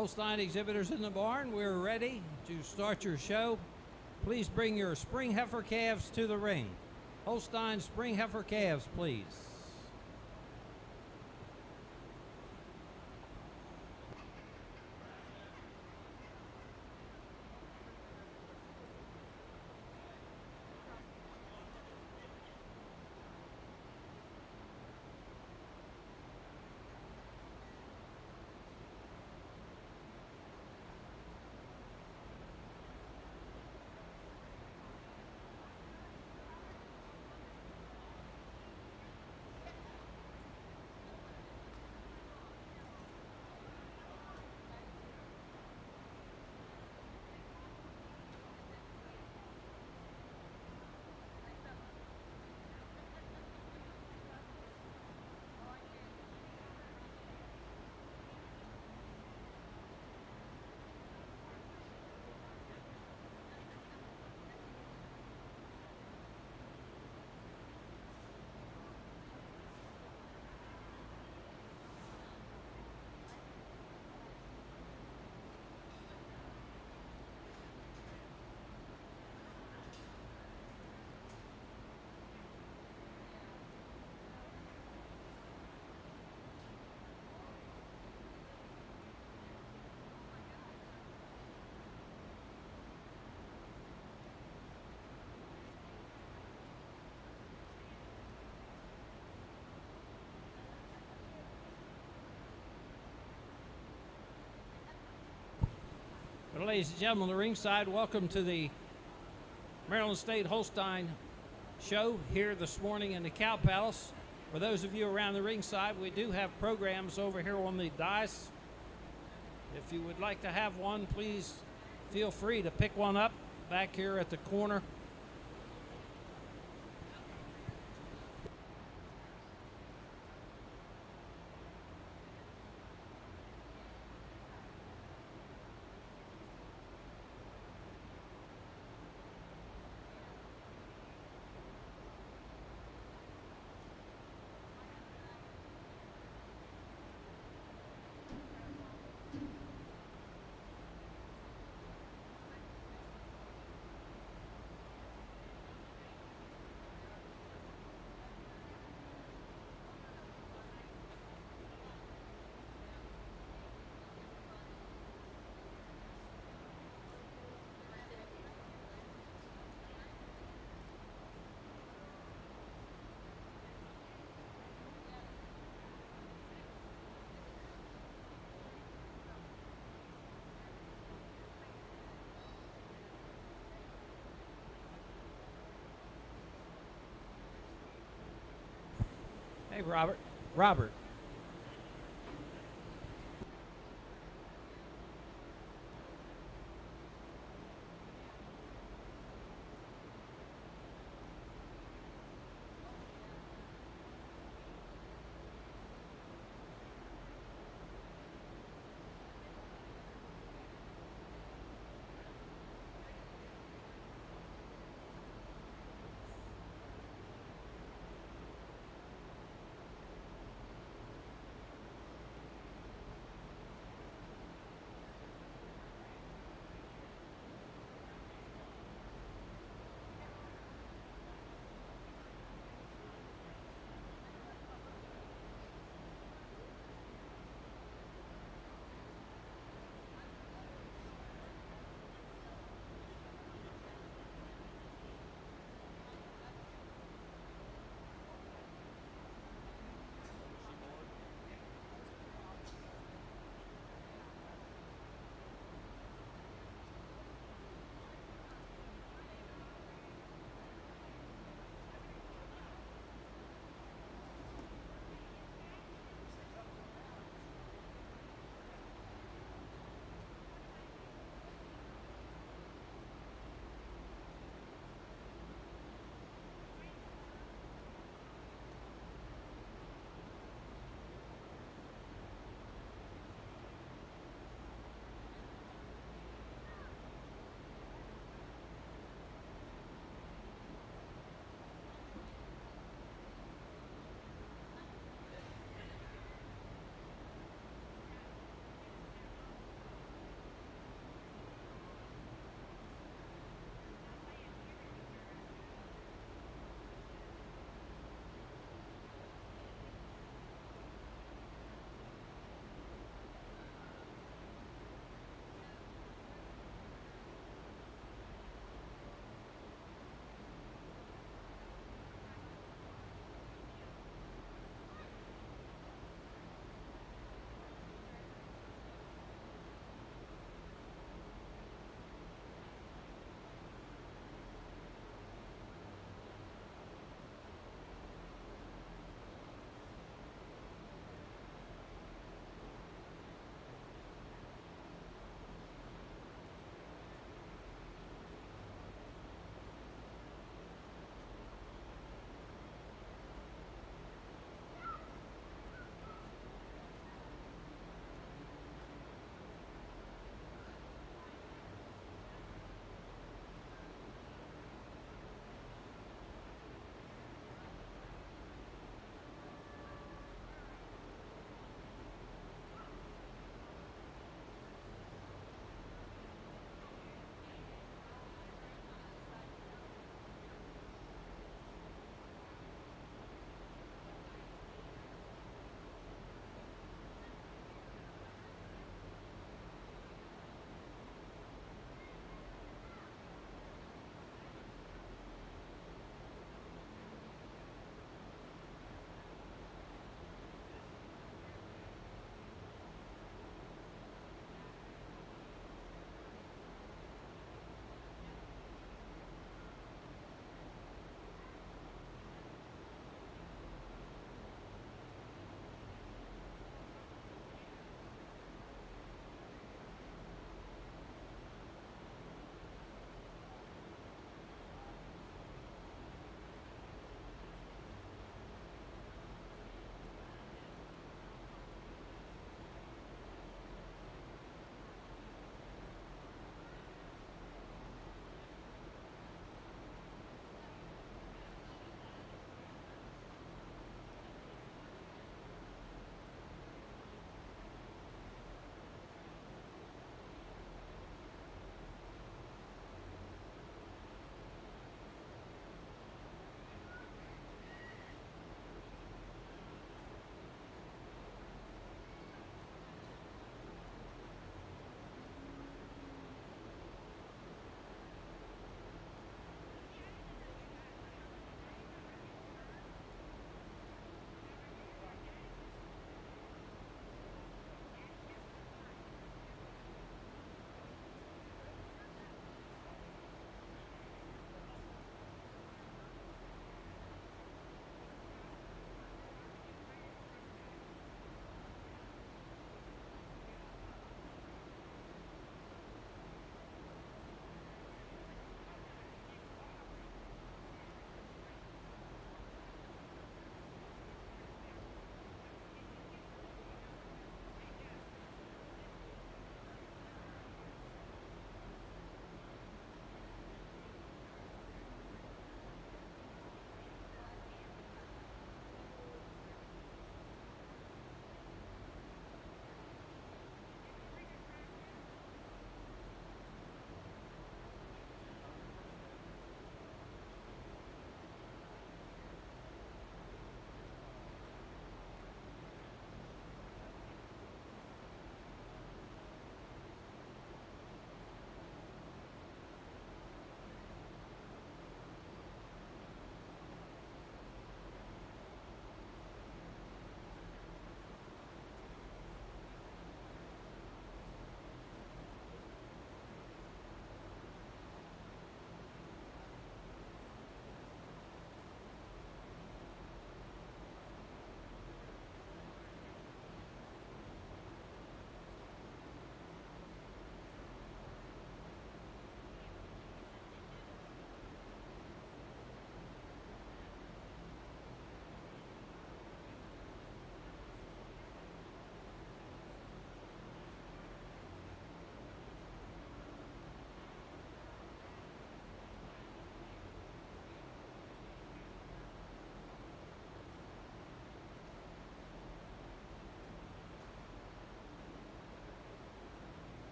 Holstein exhibitors in the barn, we're ready to start your show. Please bring your spring heifer calves to the ring. Holstein spring heifer calves, please. Well, ladies and gentlemen, the ringside, welcome to the Maryland State Holstein show here this morning in the Cow Palace. For those of you around the ringside, we do have programs over here on the dais. If you would like to have one, please feel free to pick one up back here at the corner. Hey, Robert. Robert.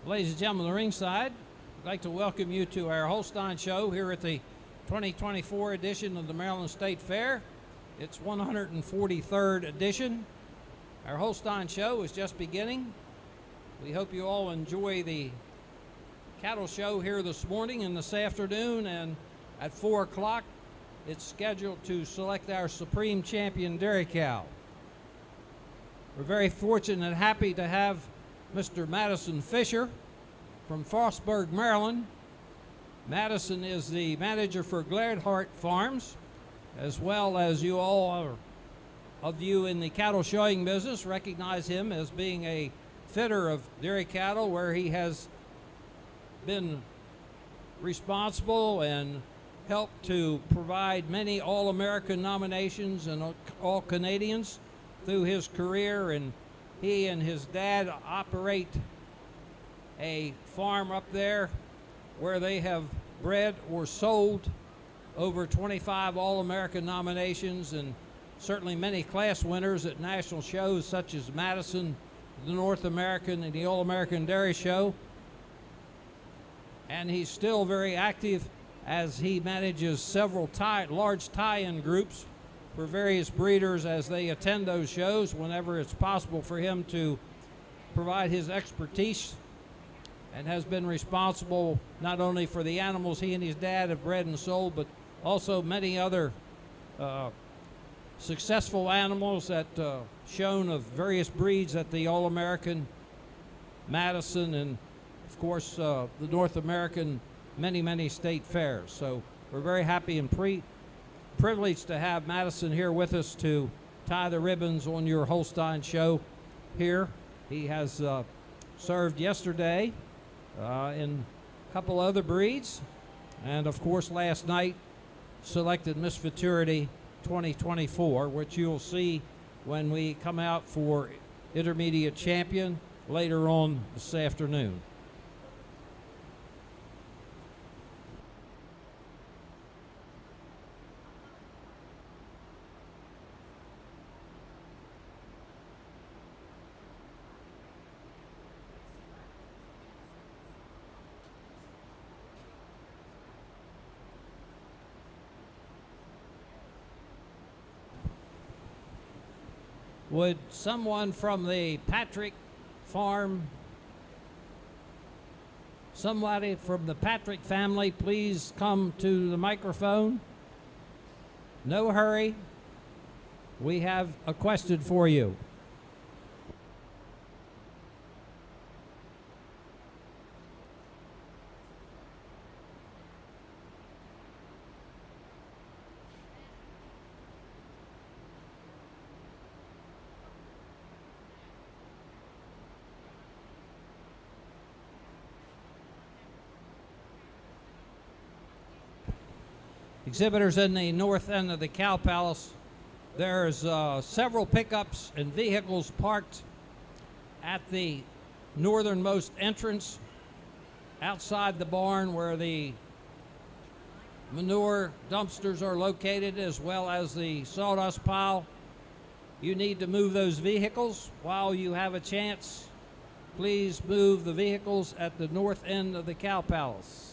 Ladies and gentlemen, the ringside, I'd like to welcome you to our Holstein show here at the 2024 edition of the Maryland State Fair. It's 143rd edition. Our Holstein show is just beginning. We hope you all enjoy the cattle show here this morning and this afternoon, and at 4 o'clock it's scheduled to select our Supreme Champion dairy cow. We're very fortunate and happy to have Mr. Madison Fisher from Frostburg, Maryland. Madison is the manager for Gladhart Farms, as well as you all of you in the cattle showing business recognize him as being a fitter of dairy cattle, where he has been responsible and helped to provide many All-American nominations and All-Canadians through his career, and he and his dad operate a farm up there where they have bred or sold over 25 All-American nominations and certainly many class winners at national shows such as Madison, the North American, and the All-American Dairy Show. And he's still very active as he manages several large tie-in groups for various breeders as they attend those shows whenever it's possible for him to provide his expertise, and has been responsible not only for the animals he and his dad have bred and sold, but also many other successful animals that shown of various breeds at the All-American, Madison, and of course the North American many state fairs. So we're very happy and privileged to have Madison here with us to tie the ribbons on your Holstein show here. He has served yesterday in a couple other breeds, and of course last night selected Miss Futurity 2024, which you'll see when we come out for intermediate champion later on this afternoon. Would someone from the Patrick farm, somebody from the Patrick family, please come to the microphone? No hurry. We have a question for you. Exhibitors in the north end of the Cow Palace, there's several pickups and vehicles parked at the northernmost entrance outside the barn where the manure dumpsters are located, as well as the sawdust pile. You need to move those vehicles while you have a chance. Please move the vehicles at the north end of the Cow Palace.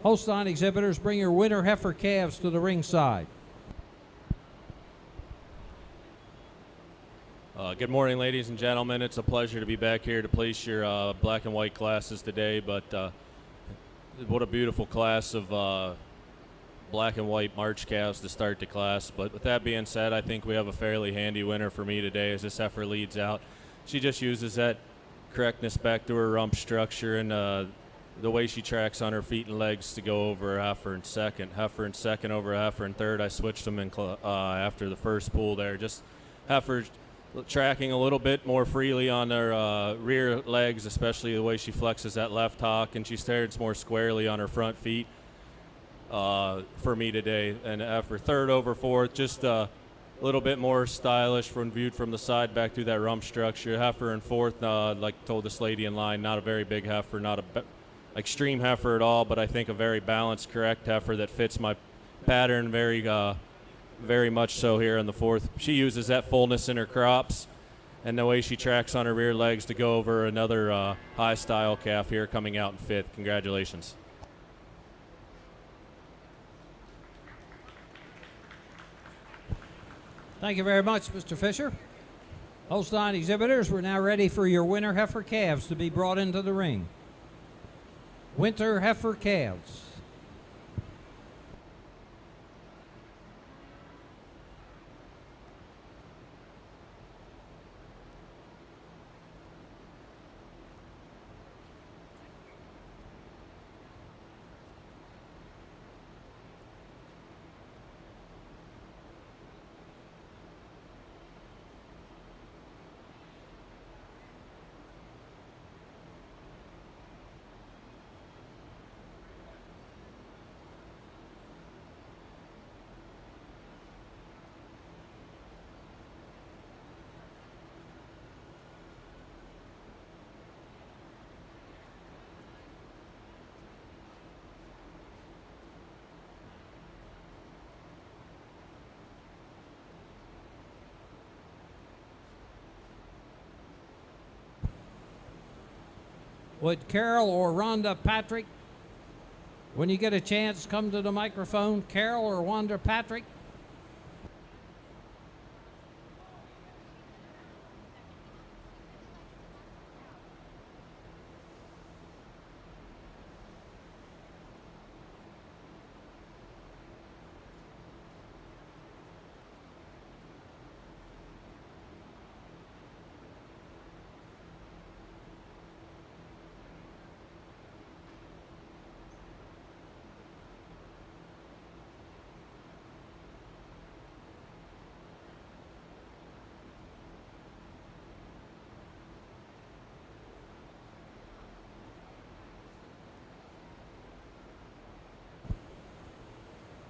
Holstein exhibitors, bring your winter heifer calves to the ringside. Good morning, ladies and gentlemen. It's a pleasure to be back here to place your black and white classes today, but what a beautiful class of black and white March calves to start the class. But with that being said, I think we have a fairly handy winner for me today as this heifer leads out. She just uses that correctness back to her rump structure and the way she tracks on her feet and legs to go over a heifer in second. Heifer in second over a heifer in third. I switched them in after the first pull there. Just heifer tracking a little bit more freely on her rear legs, especially the way she flexes that left hock, and she stands more squarely on her front feet for me today. And after third over fourth, just a little bit more stylish when viewed from the side back through that rump structure. Heifer in fourth, like I told this lady in line, not a very big heifer, not a extreme heifer at all, but I think a very balanced, correct heifer that fits my pattern very much so here in the fourth. She uses that fullness in her crops and the way she tracks on her rear legs to go over another high style calf here coming out in fifth. Congratulations. Thank you very much, Mr. Fisher. Holstein exhibitors, we're now ready for your winter heifer calves to be brought into the ring. Winter heifer calves. Would Carol or Rhonda Patrick, when you get a chance, come to the microphone? Carol or Rhonda Patrick?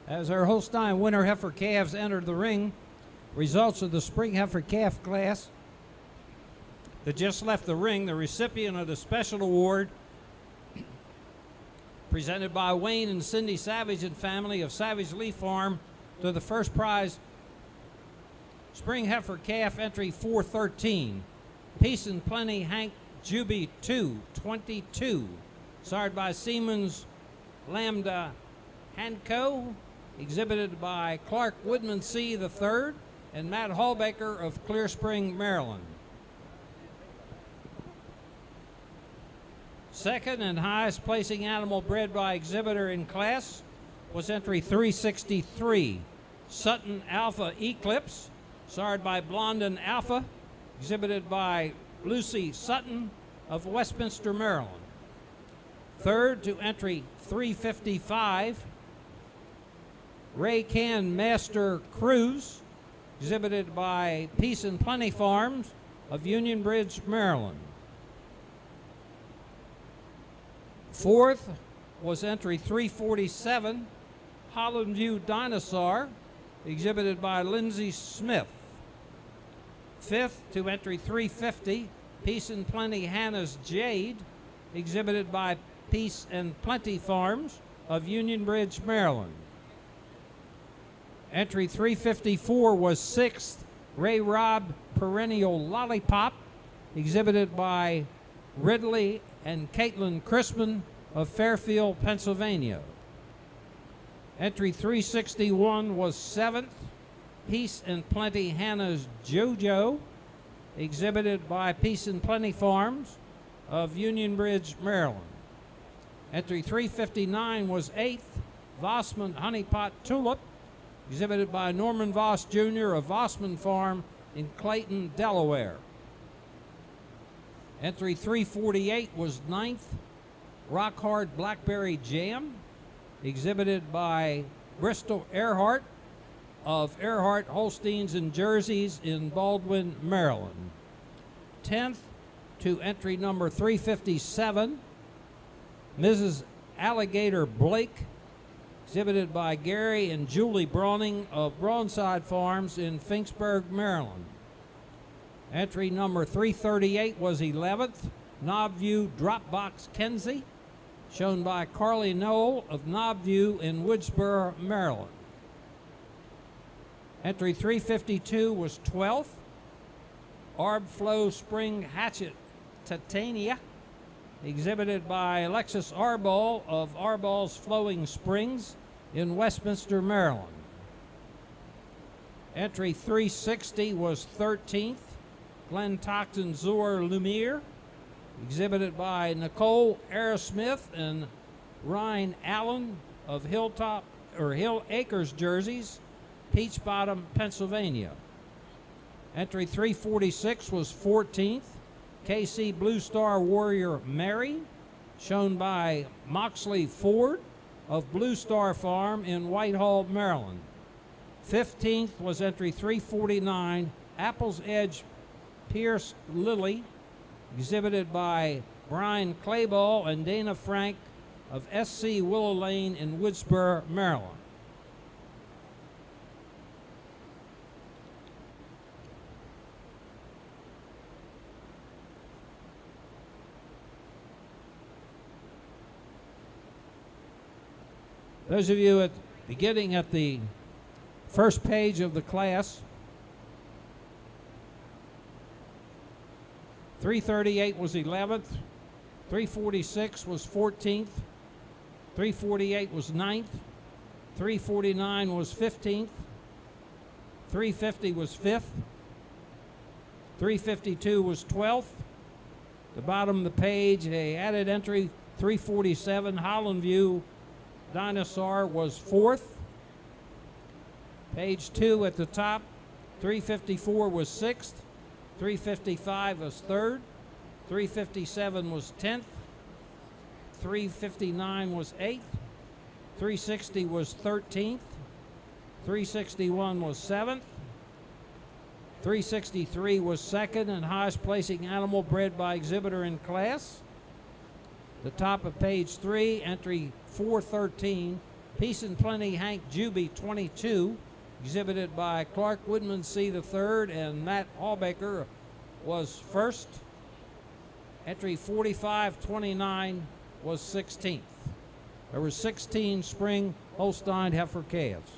As our Holstein winter heifer calves entered the ring, results of the spring heifer calf class that just left the ring, the recipient of the special award presented by Wayne and Cindy Savage and family of Savage Leaf Farm to the first prize spring heifer calf entry 413, Peace and Plenty Hank Juby 222, sired by Siemens Lambda Hanco, exhibited by Clark Woodman C. III and Matt Hallbaker of Clear Spring, Maryland. Second and highest placing animal bred by exhibitor in class was entry 363, Sutton Alpha Eclipse, sired by Blondin Alpha, exhibited by Lucy Sutton of Westminster, Maryland. Third to entry 355, Ray Can Master Cruise, exhibited by Peace and Plenty Farms of Union Bridge, Maryland. Fourth was entry 347, Holland View Dinosaur, exhibited by Lindsay Smith. Fifth to entry 350, Peace and Plenty Hannah's Jade, exhibited by Peace and Plenty Farms of Union Bridge, Maryland. Entry 354 was sixth, Ray Robb Perennial Lollipop, exhibited by Ridley and Caitlin Crispin of Fairfield, Pennsylvania. Entry 361 was 7th. Peace and Plenty Hannah's JoJo, exhibited by Peace and Plenty Farms of Union Bridge, Maryland. Entry 359 was 8th. Vossman Honeypot Tulip, exhibited by Norman Voss Jr. of Vossman Farm in Clayton, Delaware. Entry 348 was 9th. Rock Hard Blackberry Jam, exhibited by Bristol Earhart of Earhart Holsteins and Jerseys in Baldwin, Maryland. 10th to entry number 357, Mrs. Alligator Blake, exhibited by Gary and Julie Brawning of Bronside Farms in Finksburg, Maryland. Entry number 338 was 11th, Knobview Dropbox Kenzie, shown by Carly Knoll of Knobview in Woodsboro, Maryland. Entry 352 was 12th, Arb Flow Spring Hatchet Titania, exhibited by Alexis Arbol of Arbol's Flowing Springs in Westminster, Maryland. Entry 360 was 13th, Glen Toxton Zor Lumiere, exhibited by Nicole Aerosmith and Ryan Allen of Hill Acres Jerseys, Peach Bottom, Pennsylvania. Entry 346 was 14th, KC Blue Star Warrior Mary, shown by Moxley Ford of Blue Star Farm in Whitehall, Maryland. 15th was entry 349, Apple's Edge Pierce Lily, exhibited by Brian Clayball and Dana Frank of SC Willow Lane in Woodsboro, Maryland. Those of you beginning at the first page of the class, 338 was 11th, 346 was 14th, 348 was 9th, 349 was 15th, 350 was 5th, 352 was 12th. The bottom of the page, a added entry 347, Holland View Dinosaur was 4th. Page 2 at the top, 354 was 6th, 355 was 3rd, 357 was 10th, 359 was 8th, 360 was 13th, 361 was 7th, 363 was 2nd and highest placing animal bred by exhibitor in class. The top of page 3, entry 413, Peace and Plenty Hank Juby 22, exhibited by Clark Woodman C. III and Matt Hallbaker was 1st. Entry 4529 was 16th. There were 16 spring Holstein heifer calves.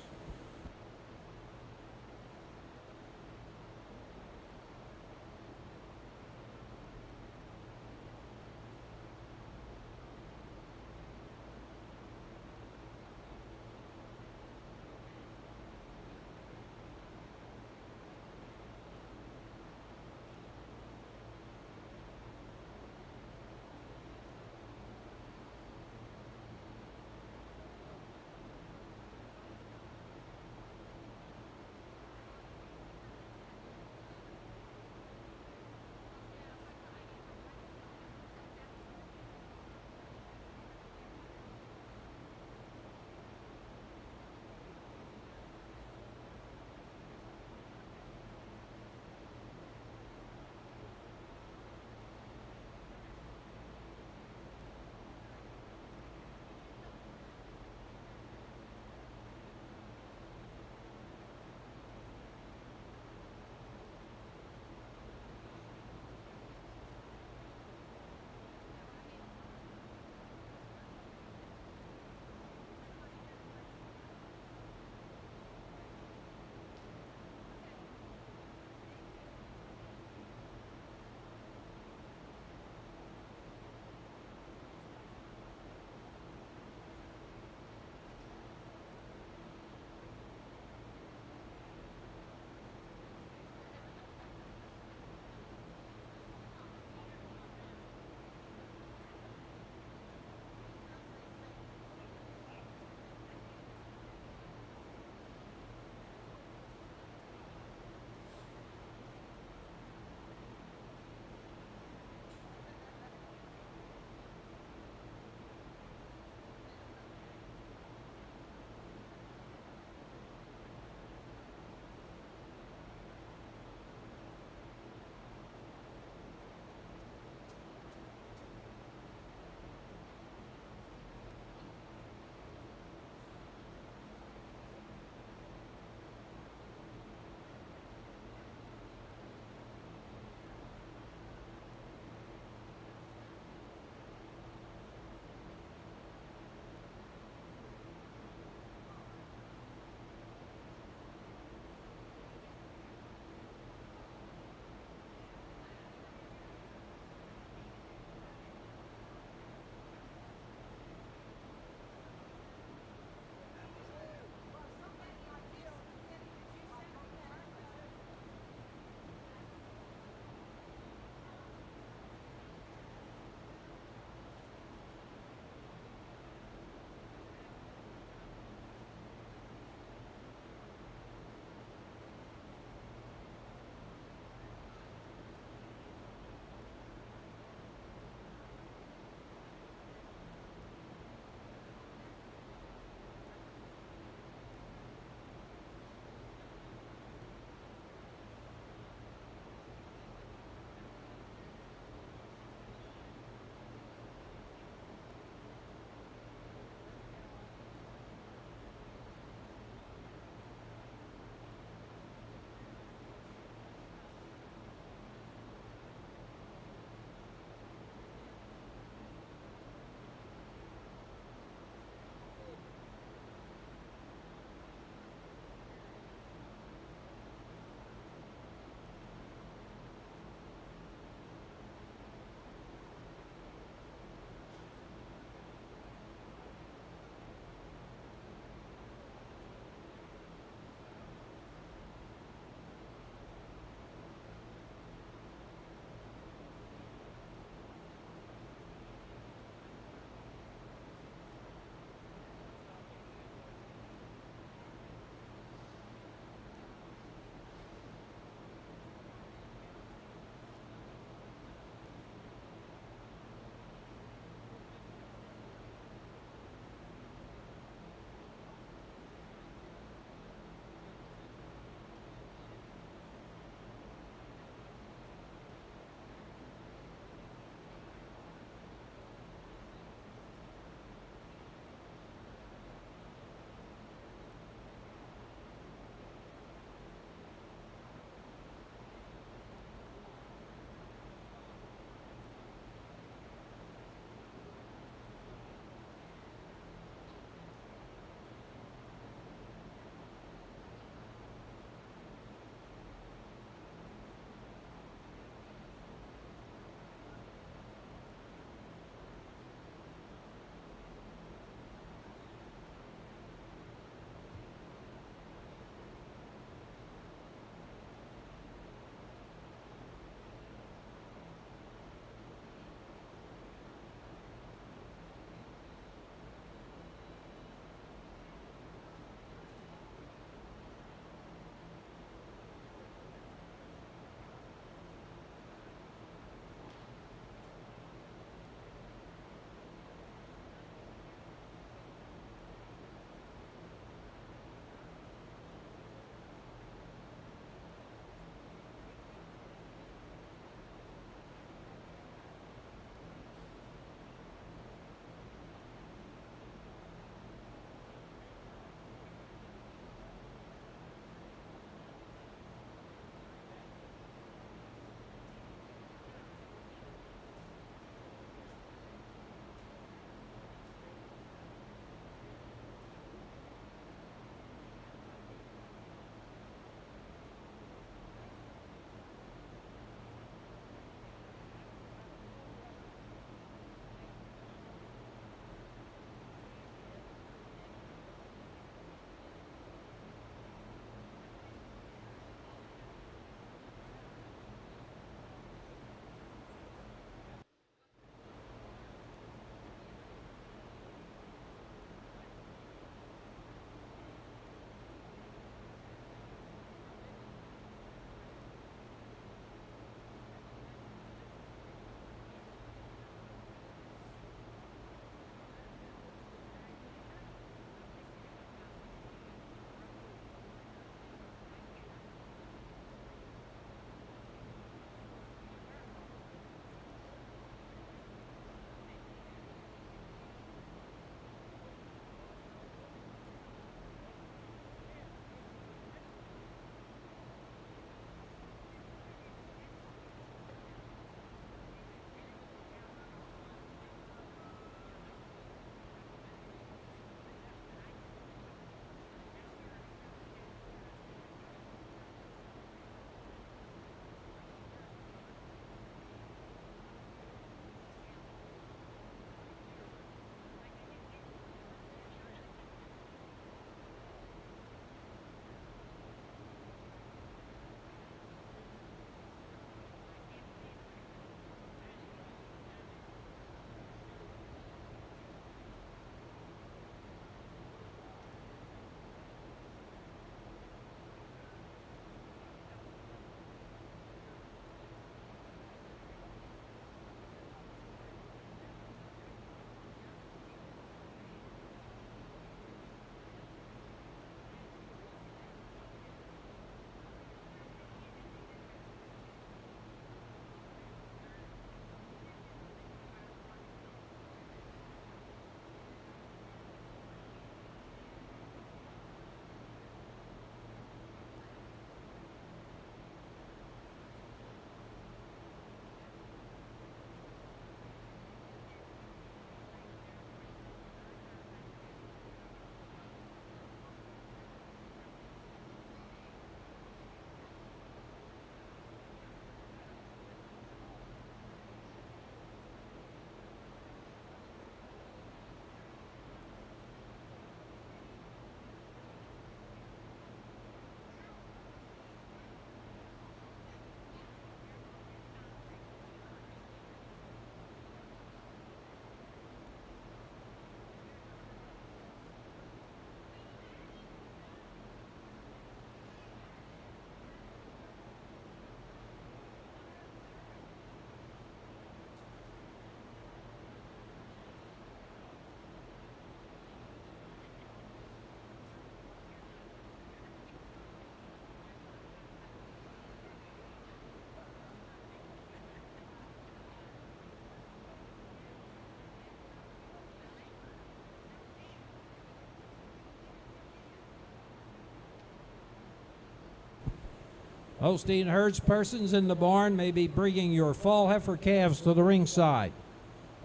Holstein herdspersons in the barn may be bringing your fall heifer calves to the ringside.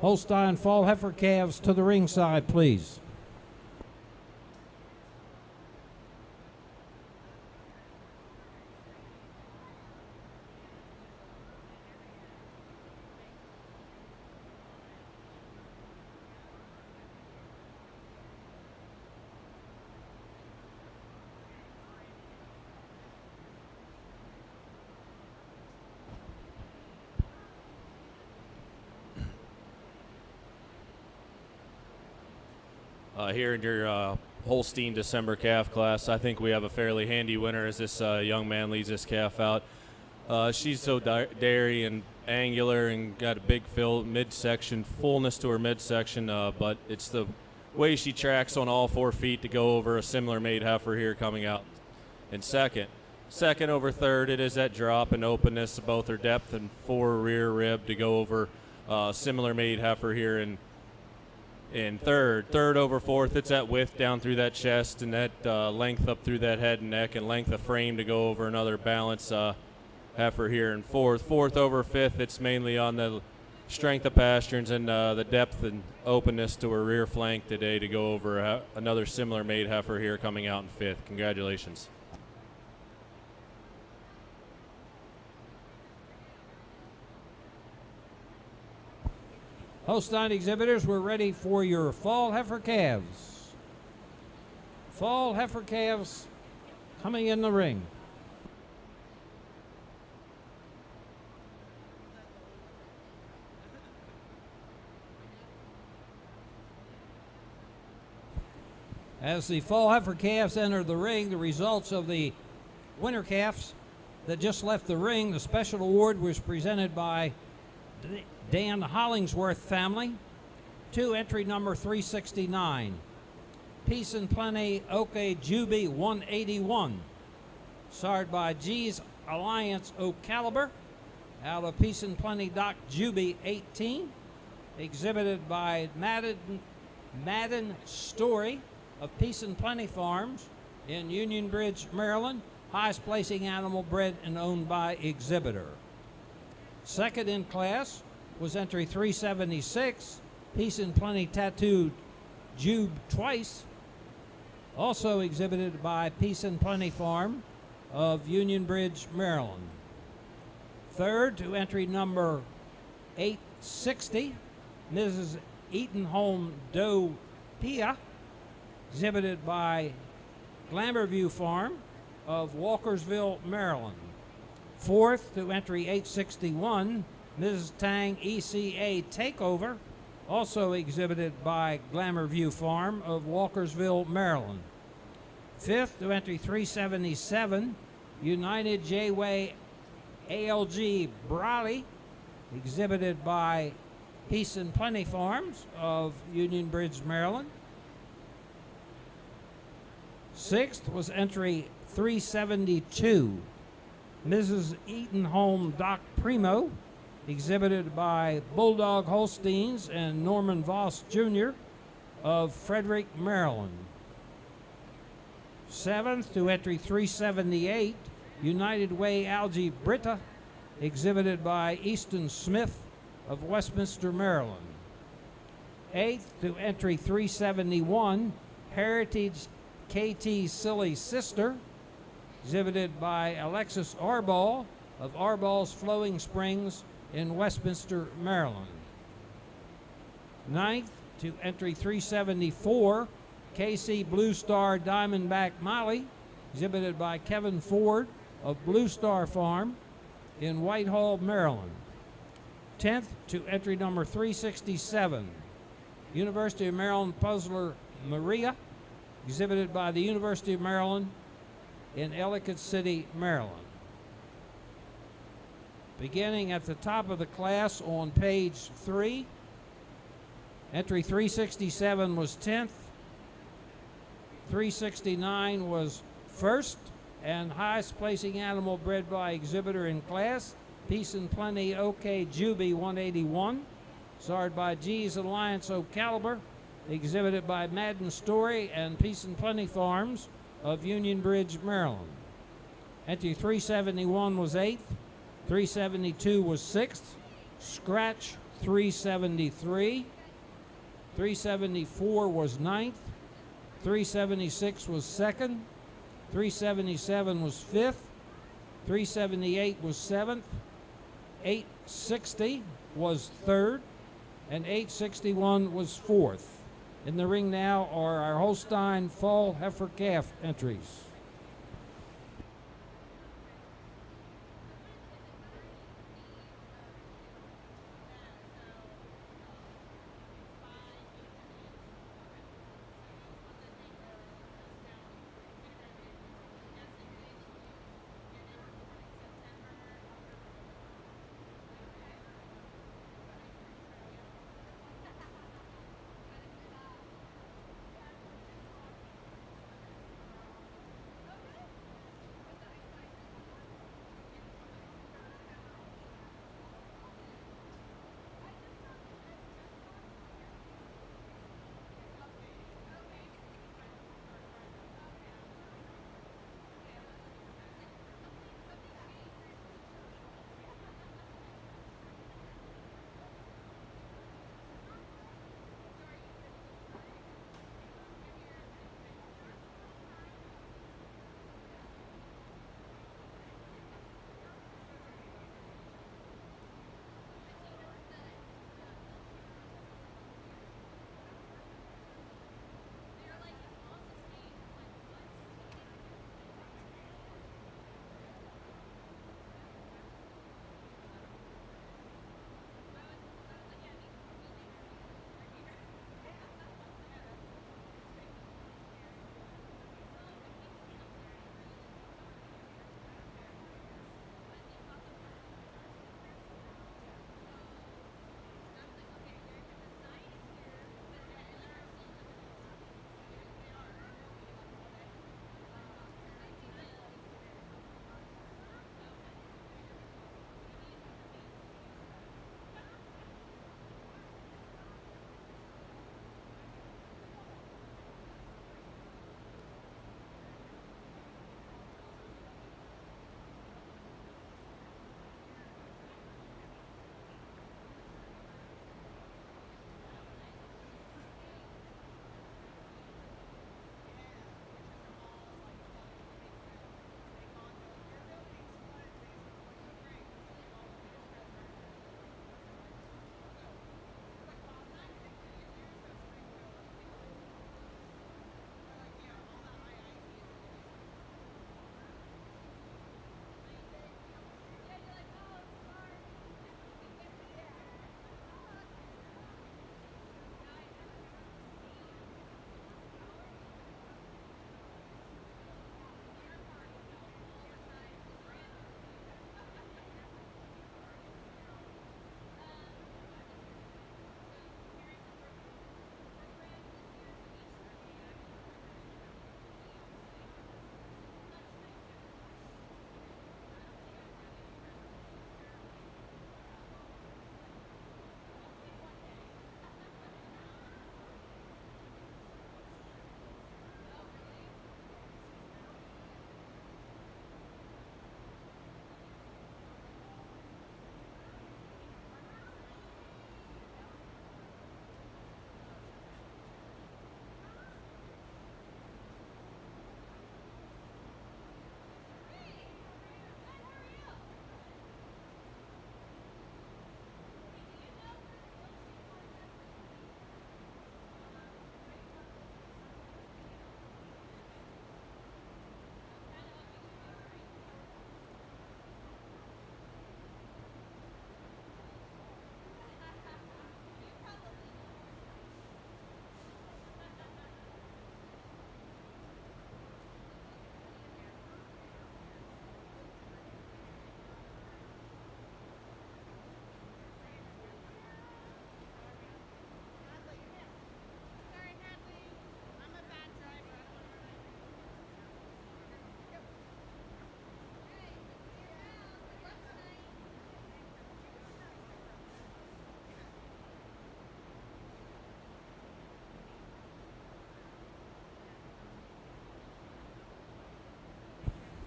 Holstein fall heifer calves to the ringside, please. Here in your Holstein December calf class, I think we have a fairly handy winner as this young man leads this calf out. She's so dairy and angular and got a big midsection, fullness to her midsection, but it's the way she tracks on all 4 feet to go over a similar made heifer here coming out in second. Second over third, it is that drop and openness of both her depth and 4 rear rib to go over similar made heifer here in third. Third over fourth, it's that width down through that chest and that length up through that head and neck and length of frame to go over another balance heifer here in fourth. Fourth over fifth, it's mainly on the strength of pasterns and the depth and openness to her rear flank today to go over another similar made heifer here coming out in fifth. Congratulations. Holstein exhibitors, we're ready for your fall heifer calves. Fall heifer calves coming in the ring. As the fall heifer calves enter the ring, the results of the winter calves that just left the ring, the special award was presented by Dan Hollingsworth family to entry number 369. Peace and Plenty OK Juby 181. Sired by G's Alliance O'Caliber out of Peace and Plenty Doc Juby 18. Exhibited by Madden Story of Peace and Plenty Farms in Union Bridge, Maryland. Highest placing animal bred and owned by exhibitor. Second in class was entry 376, Peace and Plenty Tattooed Jube Twice, also exhibited by Peace and Plenty Farm of Union Bridge, Maryland. Third to entry number 860, Mrs. Eatonholm Doe Pia, exhibited by Glamourview Farm of Walkersville, Maryland. Fourth to entry 861, Mrs. Tang ECA Takeover, also exhibited by Glamourview Farm of Walkersville, Maryland. Fifth to entry 377, United J-Way ALG Brawley, exhibited by Peace and Plenty Farms of Union Bridge, Maryland. Sixth was entry 372, Mrs. Eatonholm Doc Primo, exhibited by Bulldog Holsteins and Norman Voss Jr. of Frederick, Maryland. Seventh to entry 378, United Way Algae Britta, exhibited by Easton Smith of Westminster, Maryland. Eighth to entry 371, Heritage KT Silly Sister, exhibited by Alexis Arball of Arball's Flowing Springs in Westminster, Maryland. Ninth to entry 374, KC Blue Star Diamondback Molly, exhibited by Kevin Ford of Blue Star Farm in Whitehall, Maryland. 10th to entry number 367, University of Maryland Puzzler Maria, exhibited by the University of Maryland in Ellicott City, Maryland. Beginning at the top of the class on page 3, entry 367 was 10th, 369 was first, and highest placing animal bred by exhibitor in class, Peace and Plenty OK Juby 181, sired by G's Alliance O'Caliber, exhibited by Madden Story and Peace and Plenty Farms of Union Bridge, Maryland. Entry 371 was 8th. 372 was 6th. Scratch 373. 374 was 9th. 376 was 2nd. 377 was 5th. 378 was 7th. 860 was 3rd. And 861 was 4th. In the ring now are our Holstein fall heifer calf entries.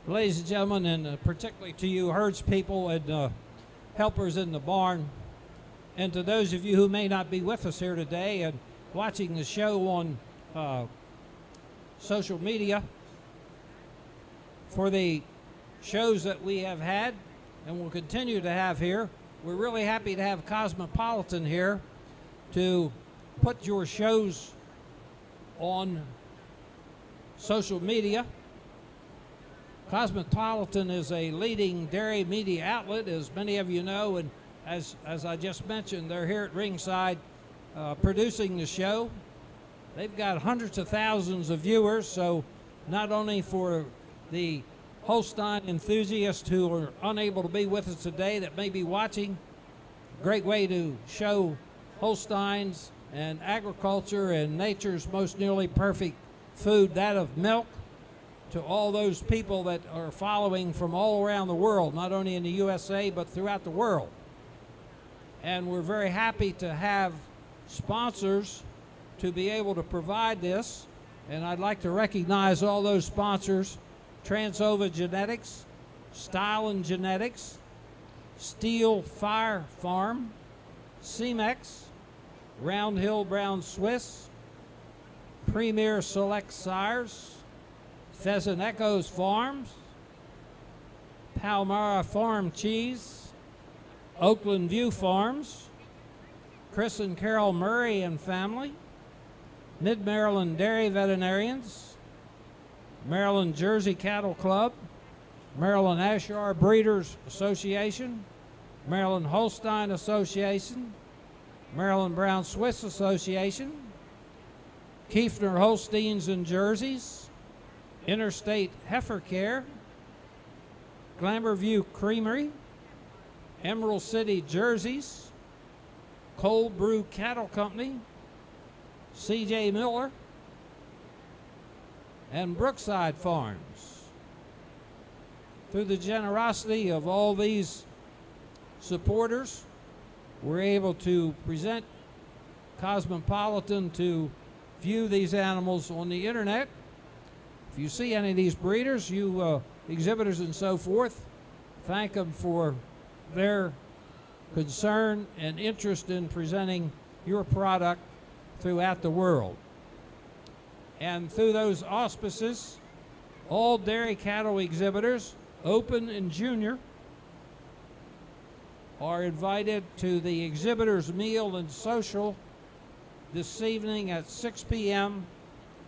Ladies and gentlemen, and particularly to you herds people and helpers in the barn, and to those of you who may not be with us here today and watching the show on social media, for the shows that we have had and will continue to have here, we're really happy to have Cosmopolitan here to put your shows on social media. Cosmopolitan is a leading dairy media outlet, as many of you know, and as I just mentioned, they're here at ringside producing the show. They've got hundreds of thousands of viewers, so not only for the Holstein enthusiasts who are unable to be with us today that may be watching, great way to show Holsteins and agriculture and nature's most nearly perfect food, that of milk, to all those people that are following from all around the world, not only in the USA, but throughout the world. And we're very happy to have sponsors to be able to provide this. And I'd like to recognize all those sponsors: Transova Genetics, Style and Genetics, Steel Fire Farm, Cemex, Round Hill Brown Swiss, Premier Select Sires, Pheasant Echoes Farms, Palmyra Farm Cheese, Oakland View Farms, Chris and Carol Murray and family, Mid-Maryland Dairy Veterinarians, Maryland Jersey Cattle Club, Maryland Ayrshire Breeders Association, Maryland Holstein Association, Maryland Brown Swiss Association, Kiefner Holsteins and Jerseys, Interstate Heifer Care, Glamour View Creamery, Emerald City Jerseys, Cold Brew Cattle Company, C.J. Miller, and Brookside Farms. Through the generosity of all these supporters, we're able to present Cosmopolitan to view these animals on the internet. If you see any of these breeders, you exhibitors and so forth, thank them for their concern and interest in presenting your product throughout the world. And through those auspices, all dairy cattle exhibitors, open and junior, are invited to the exhibitors meal and social this evening at 6 p.m.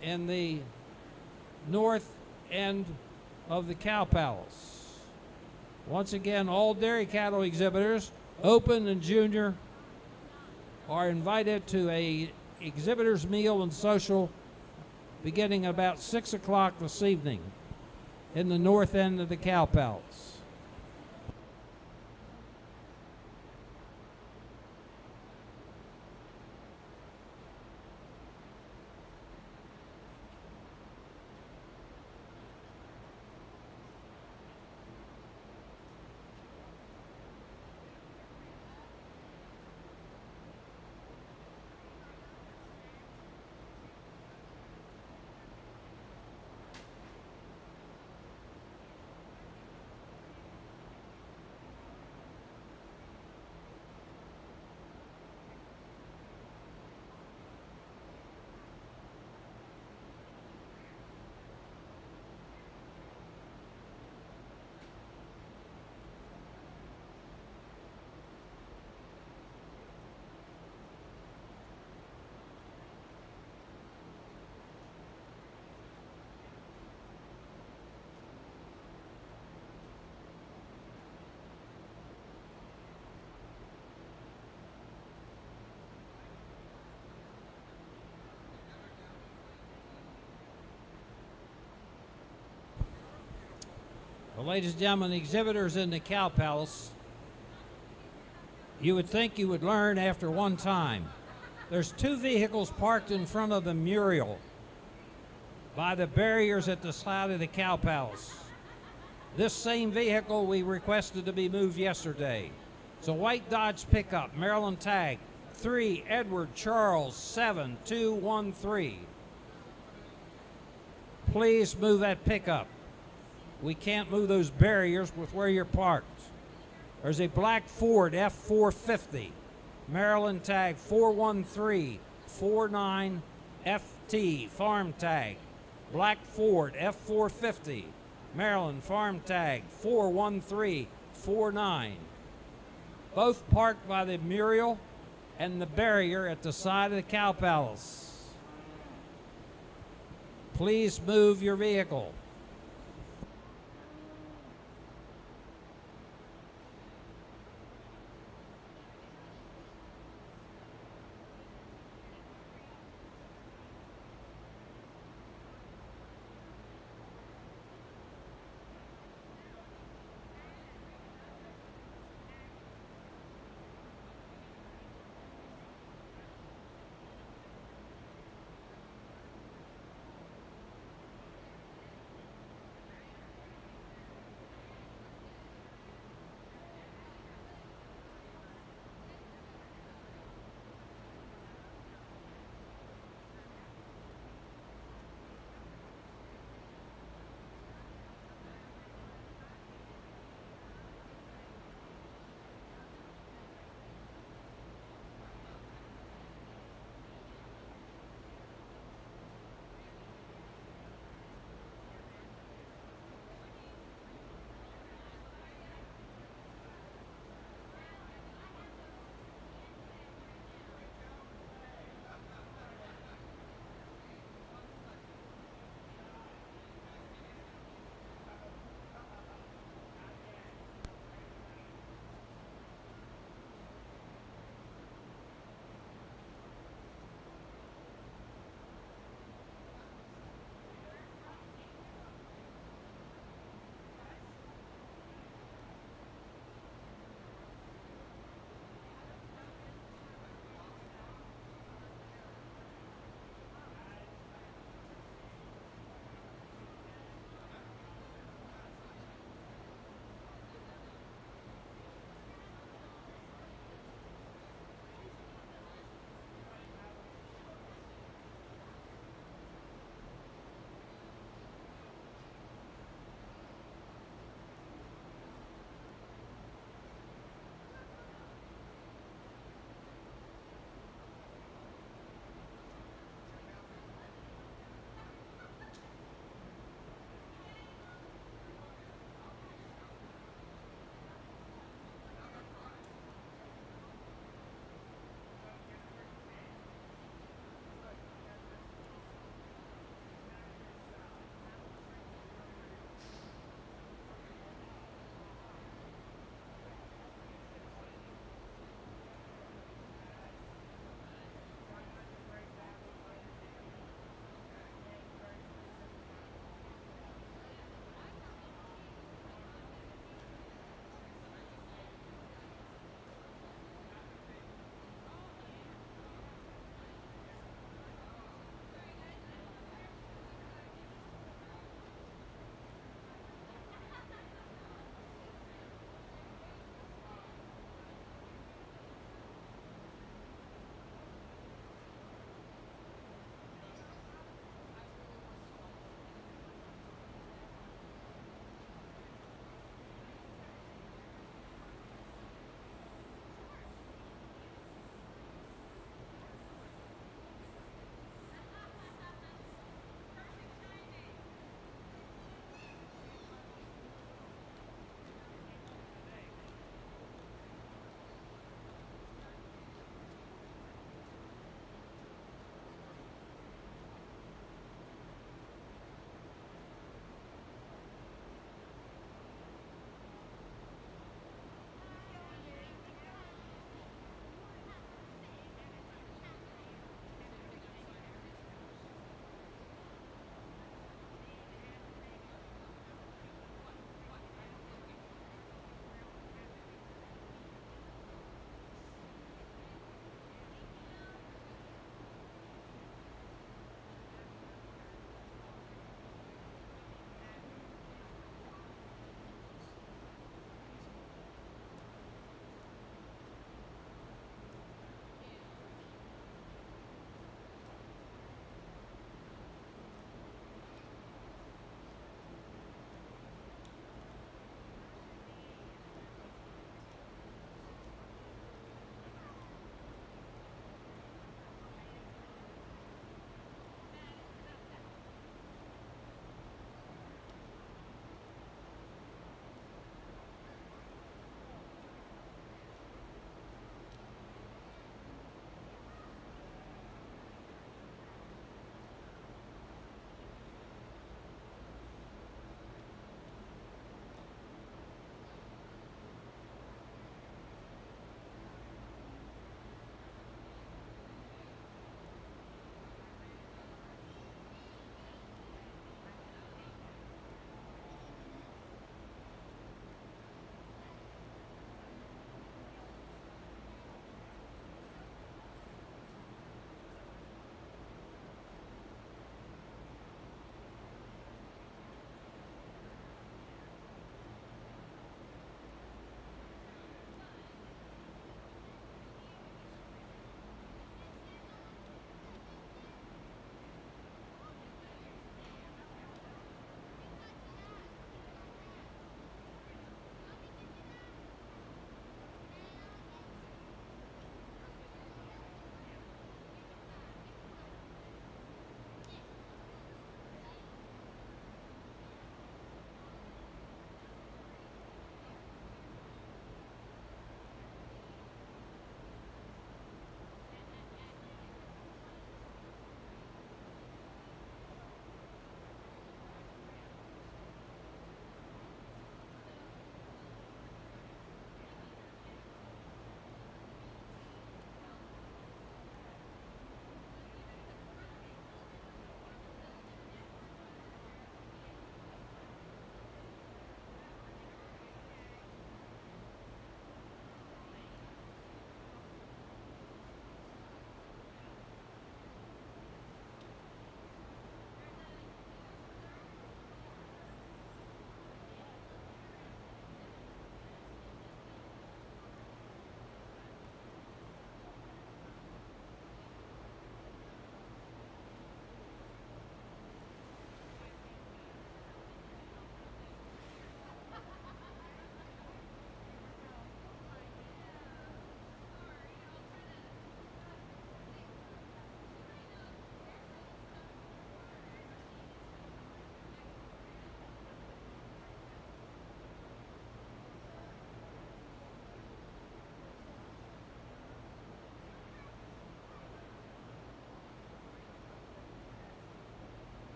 in the north end of the Cow Palace. Once again, all dairy cattle exhibitors, open and junior, are invited to a exhibitors meal and social beginning about 6 o'clock this evening in the north end of the Cow Palace. Well, ladies and gentlemen, exhibitors in the Cow Palace, you would think you would learn after one time. There's two vehicles parked in front of the mural by the barriers at the side of the Cow Palace. This same vehicle we requested to be moved yesterday. It's a white Dodge pickup, Maryland tag, 3 Edward Charles 7213. Please move that pickup. We can't move those barriers with where you're parked. There's a black Ford F450, Maryland tag 41349FT, farm tag. Black Ford F450, Maryland farm tag 41349. Both parked by the mural and the barrier at the side of the Cow Palace. Please move your vehicle.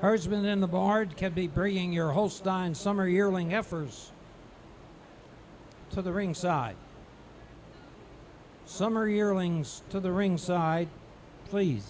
Herdsmen in the barn can be bringing your Holstein summer yearling heifers to the ringside. Summer yearlings to the ringside, please.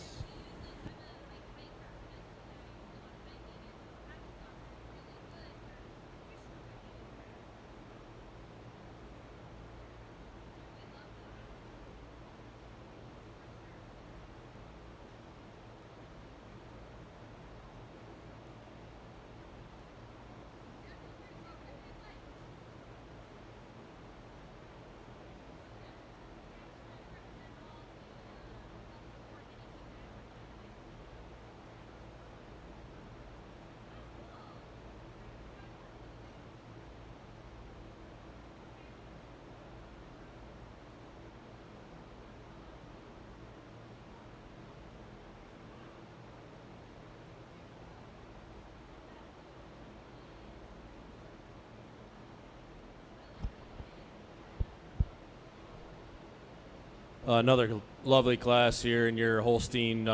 Another lovely class here in your Holstein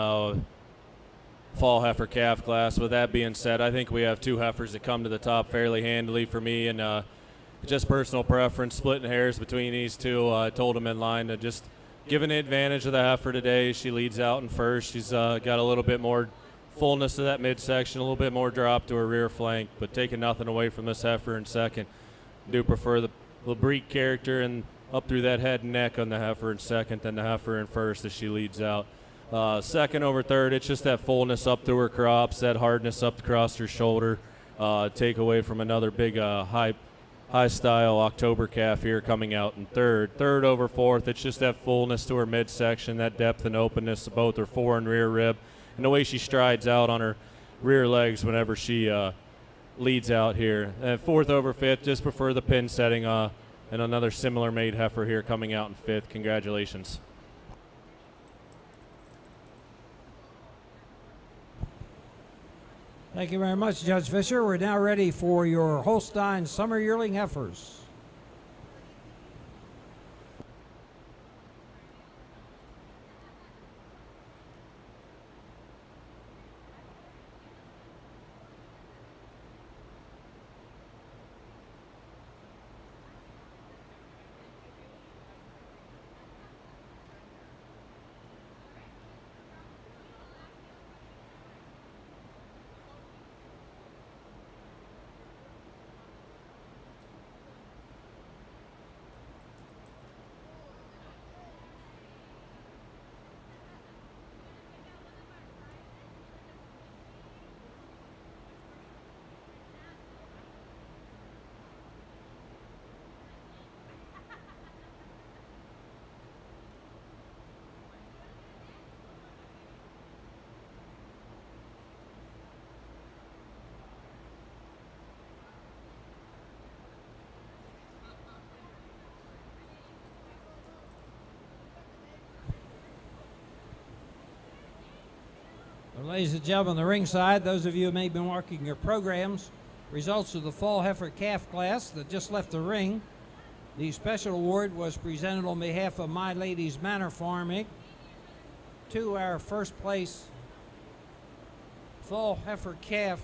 fall heifer calf class. With that being said, I think we have two heifers that come to the top fairly handily for me, and just personal preference, splitting hairs between these two. I told them in line to just giving the advantage of the heifer today. She leads out in first. She's got a little bit more fullness to that midsection, a little bit more drop to her rear flank, but taking nothing away from this heifer in second. Do prefer the Labreque character and up through that head and neck on the heifer in second, then the heifer in first as she leads out. Second over third, it's just that fullness up through her crops, that hardness up across her shoulder. Take away from another big high-style October calf here coming out in third. Third over fourth, it's just that fullness to her midsection, that depth and openness of both her fore and rear rib, and the way she strides out on her rear legs whenever she leads out here. And fourth over fifth, just prefer the pin setting and another similar made heifer here coming out in fifth. Congratulations. Thank you very much, Judge Fisher. We're now ready for your Holstein summer yearling heifers. Well, ladies and gentlemen, the ringside, those of you who may have been marking your programs, results of the fall heifer calf class that just left the ring. The special award was presented on behalf of My Ladies Manor Farm, Inc. to our first place fall heifer calf,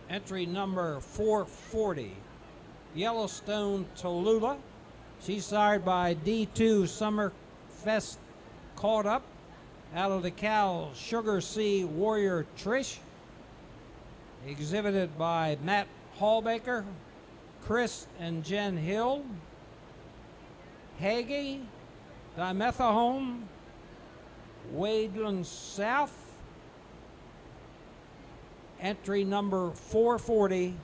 entry number 440, Yellowstone Tallulah. She's sired by D2 Summerfest Caught Up out of the cow Sugar Sea Warrior Trish, exhibited by Matt Hallbaker, Chris and Jen Hill, Hagee, Dimethahome, Wadeland South. Entry number 440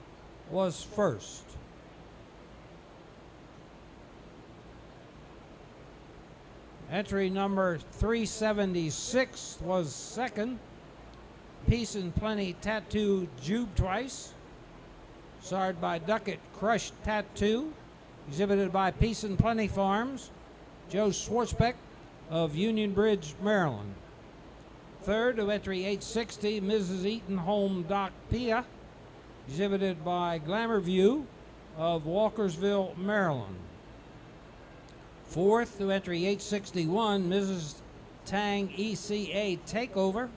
was first. Entry number 376 was second. Peace and Plenty Tattoo Jube Twice, sired by Duckett Crush Tattoo, exhibited by Peace and Plenty Farms, Joe Schwartzbeck of Union Bridge, Maryland. Third to entry 860, Mrs. Eaton Home Doc Pia, exhibited by Glamour View of Walkersville, Maryland. Fourth to entry 861, Mrs. Tang ECA Takeover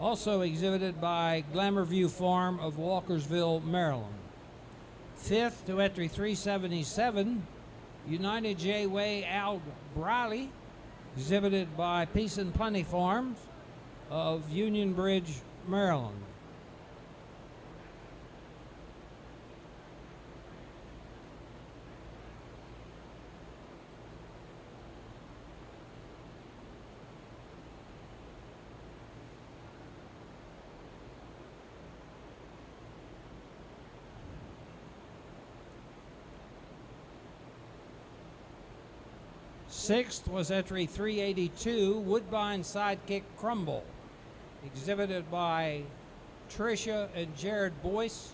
also exhibited by Glamour View Farm of Walkersville, Maryland. Fifth to entry 377, United J. Way Al Briley, exhibited by Peace and Plenty Farms of Union Bridge, Maryland. Sixth was entry 382, Woodbine Sidekick Crumble, exhibited by Tricia and Jared Boyce,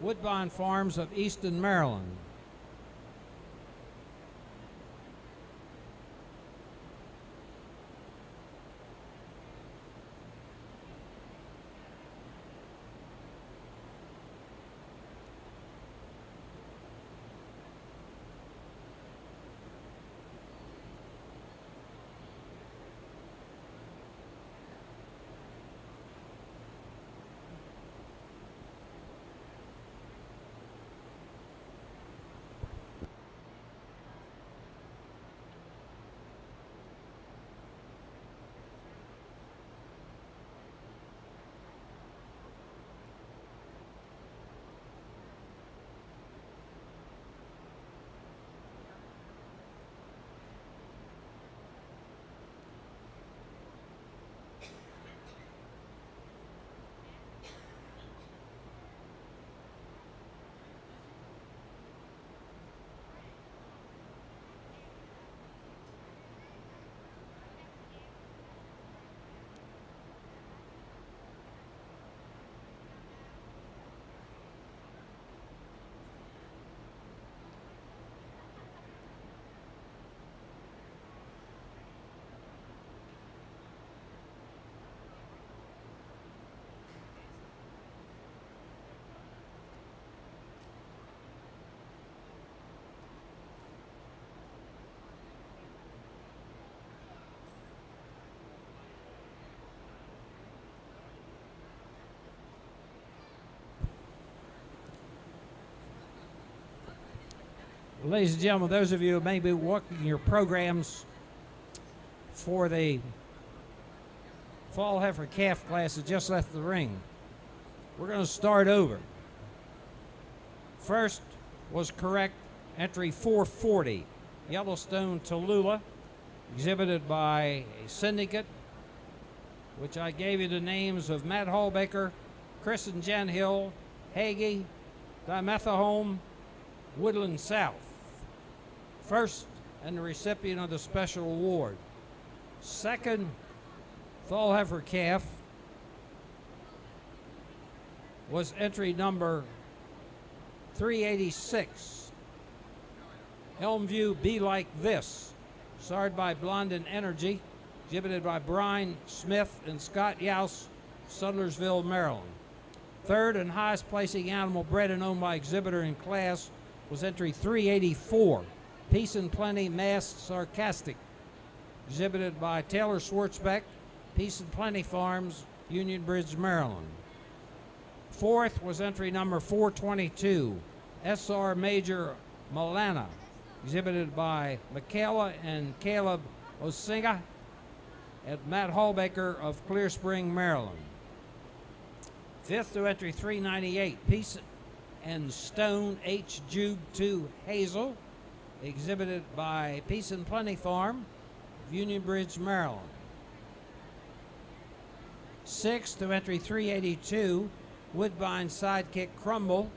Woodbine Farms of Easton, Maryland. Ladies and gentlemen, those of you who may be working your programs for the fall heifer calf class that just left the ring, we're going to start over. First was correct entry 440, Yellowstone Tallulah, exhibited by a syndicate, which I gave you the names of Matt Hallbaker, Chris and Jen Hill, Hagee, Dimethahome, Woodland South. First, and the recipient of the special award. Second, fall heifer calf was entry number 386. Elmview Be Like This, starred by Blondin Energy, exhibited by Brian Smith and Scott Youse, Sudlersville, Maryland. Third and highest placing animal bred and owned by exhibitor in class was entry 384, Peace and Plenty Masked Sarcastic, exhibited by Taylor Schwartzbeck, Peace and Plenty Farms, Union Bridge, Maryland. Fourth was entry number 422, SR Major Milana, exhibited by Michaela and Caleb Osinga at Matt Hallbaker of Clear Spring, Maryland. Fifth to entry 398, Peace and Stone H. Jube 2 Hazel, exhibited by Peace and Plenty Farm of Union Bridge, Maryland. Sixth to entry 382, Woodbine Sidekick Crumble,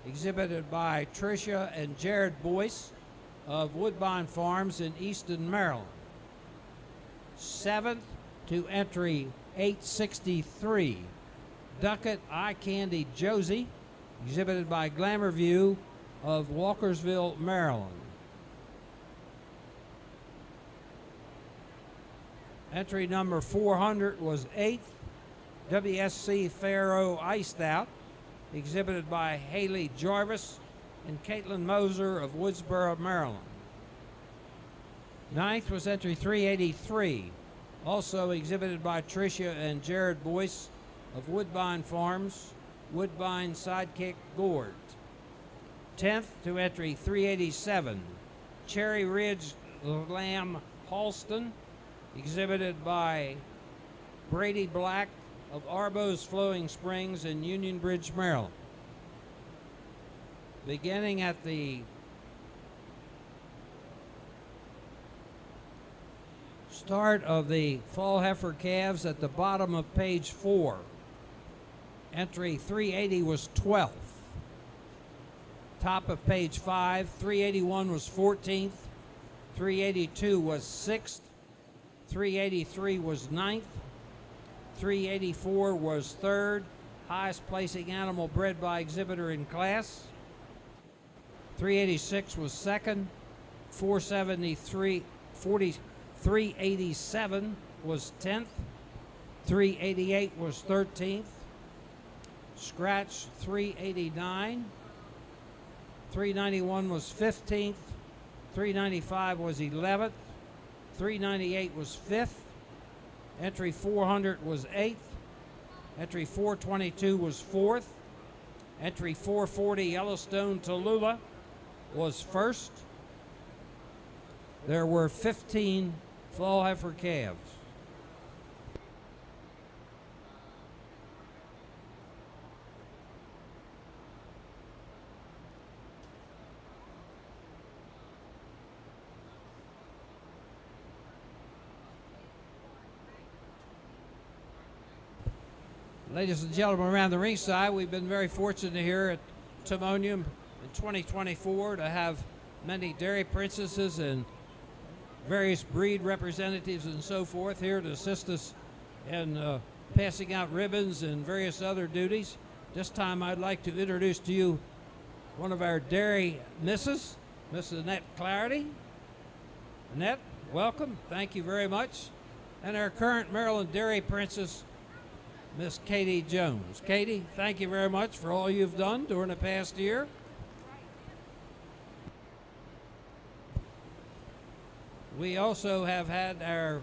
exhibited by Tricia and Jared Boyce of Woodbine Farms in Easton, Maryland. Seventh to entry 863, Ducat Eye Candy Josie, exhibited by Glamour View of Walkersville, Maryland. Entry number 400 was 8th, WSC Pharaoh Iced Out, exhibited by Haley Jarvis and Caitlin Moser of Woodsboro, Maryland. 9th was entry 383, also exhibited by Tricia and Jared Boyce of Woodbine Farms, Woodbine Sidekick Gourd. 10th to entry 387, Cherry Ridge Lamb Holstein, exhibited by Brady Black of Arbo's Flowing Springs in Union Bridge, Maryland. Beginning at the start of the fall heifer calves at the bottom of page 4. Entry 380 was 12th. Top of page 5, 381 was 14th, 382 was 6th, 383 was 9th, 384 was 3rd, highest placing animal bred by exhibitor in class. 386 was 2nd, 387 was 10th, 388 was 13th, scratch 389, 391 was 15th, 395 was 11th, 398 was 5th, entry 400 was 8th, entry 422 was 4th, entry 440 Yellowstone Tallulah was 1st. There were 15 fall heifer calves. Ladies and gentlemen around the ringside, we've been very fortunate here at Timonium in 2024 to have many dairy princesses and various breed representatives and so forth here to assist us in passing out ribbons and various other duties. This time I'd like to introduce to you one of our dairy misses, Miss Annette Clarity. Annette, welcome. Thank you very much. And our current Maryland dairy princess, Miss Katie Jones. Katie, thank you very much for all you've done during the past year. We also have had our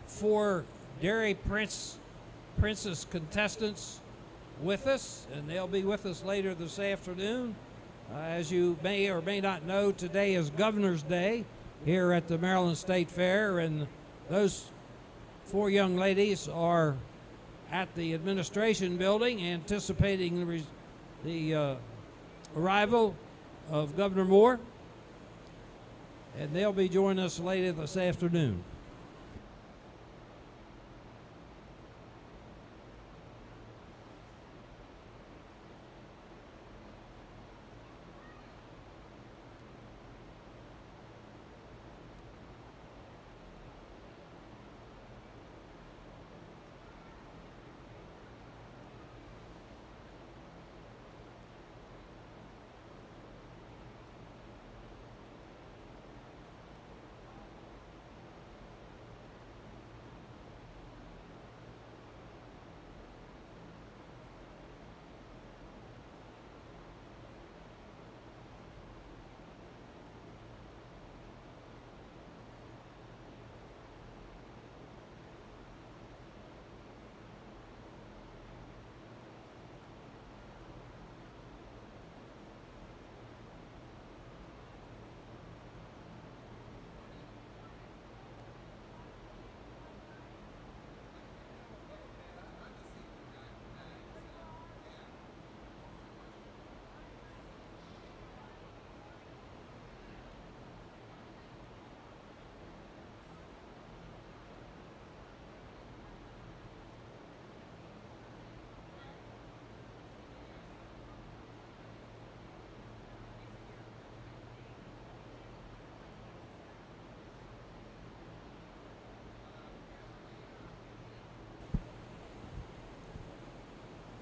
4 dairy princess contestants with us, and they'll be with us later this afternoon. As you may or may not know, today is Governor's Day here at the Maryland State Fair, and those 4 young ladies are at the administration building anticipating the arrival of Governor Moore, and they'll be joining us later this afternoon.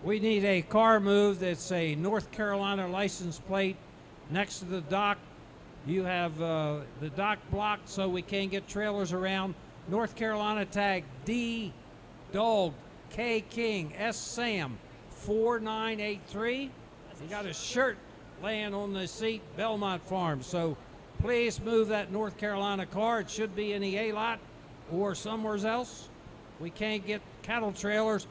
We need a car move that's a North Carolina license plate next to the dock. You have the dock blocked so we can't get trailers around. North Carolina tag D Dog K King S Sam 4983. You got a shirt laying on the seat, Belmont Farms. So please move that North Carolina car. It should be in the A lot or somewhere else. We can't get cattle trailers.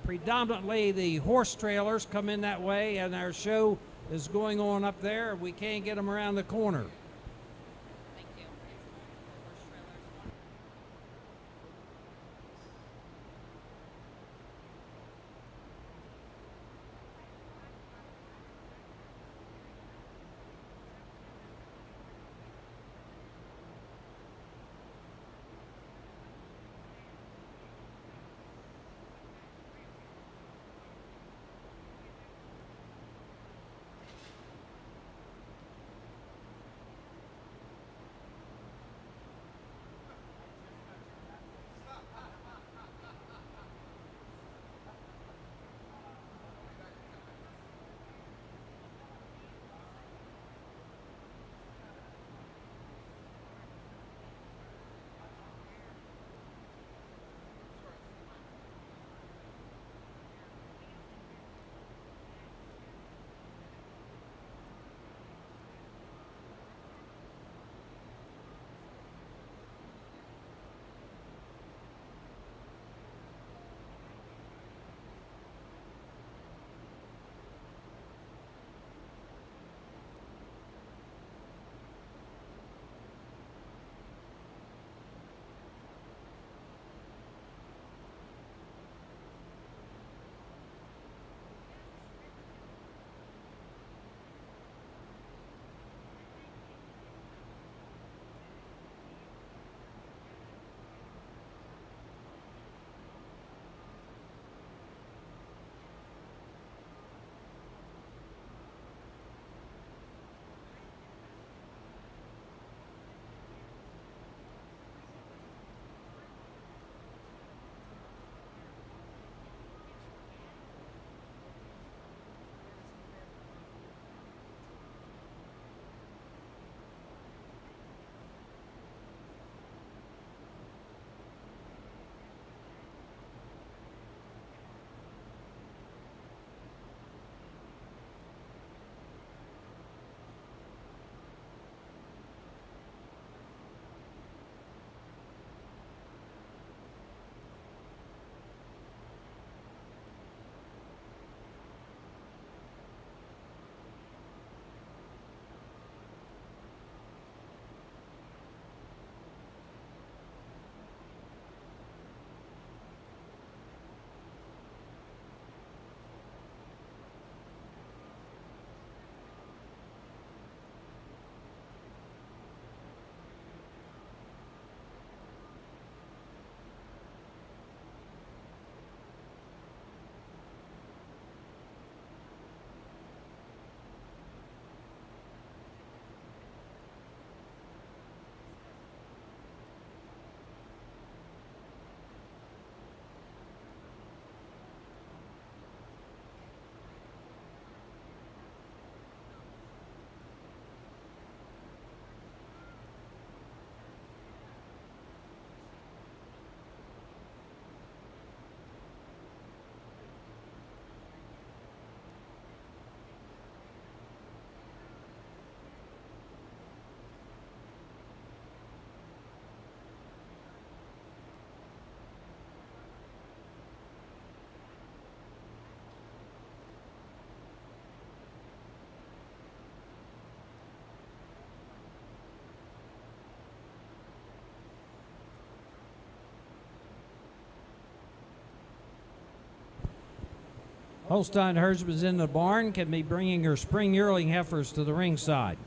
Predominantly the horse trailers come in that way, and our show is going on up there. We can't get them around the corner. Thank you. Holstein herdsmen in the barn can be bringing her spring yearling heifers to the ringside.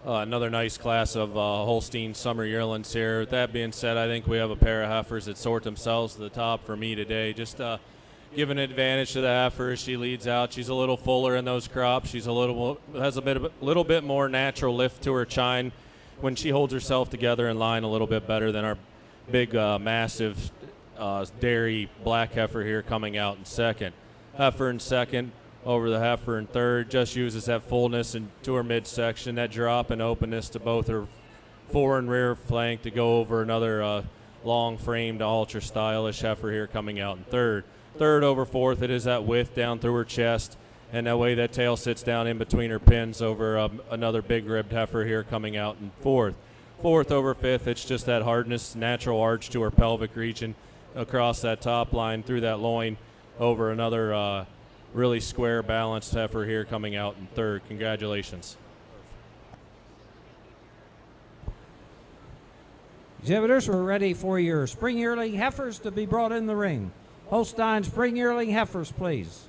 another nice class of Holstein summer yearlings here. With that being said, I think we have a pair of heifers that sort themselves to the top for me today. Just give an advantage to the heifer as she leads out. She's a little fuller in those crops. She's has a little bit more natural lift to her chine when she holds herself together in line a little bit better than our big, massive dairy black heifer here coming out in second. Heifer in second over the heifer in third, just uses that fullness into her midsection, that drop and openness to both her fore and rear flank to go over another long-framed, ultra-stylish heifer here coming out in third. Third over fourth, it is that width down through her chest, and that way that tail sits down in between her pins over another big-ribbed heifer here coming out in fourth. Fourth over fifth, it's just that hardness, natural arch to her pelvic region across that top line through that loin over another really square, balanced heifer here coming out in third. Congratulations. Exhibitors, we're ready for your spring yearling heifers to be brought in the ring. Holstein spring yearling heifers, please.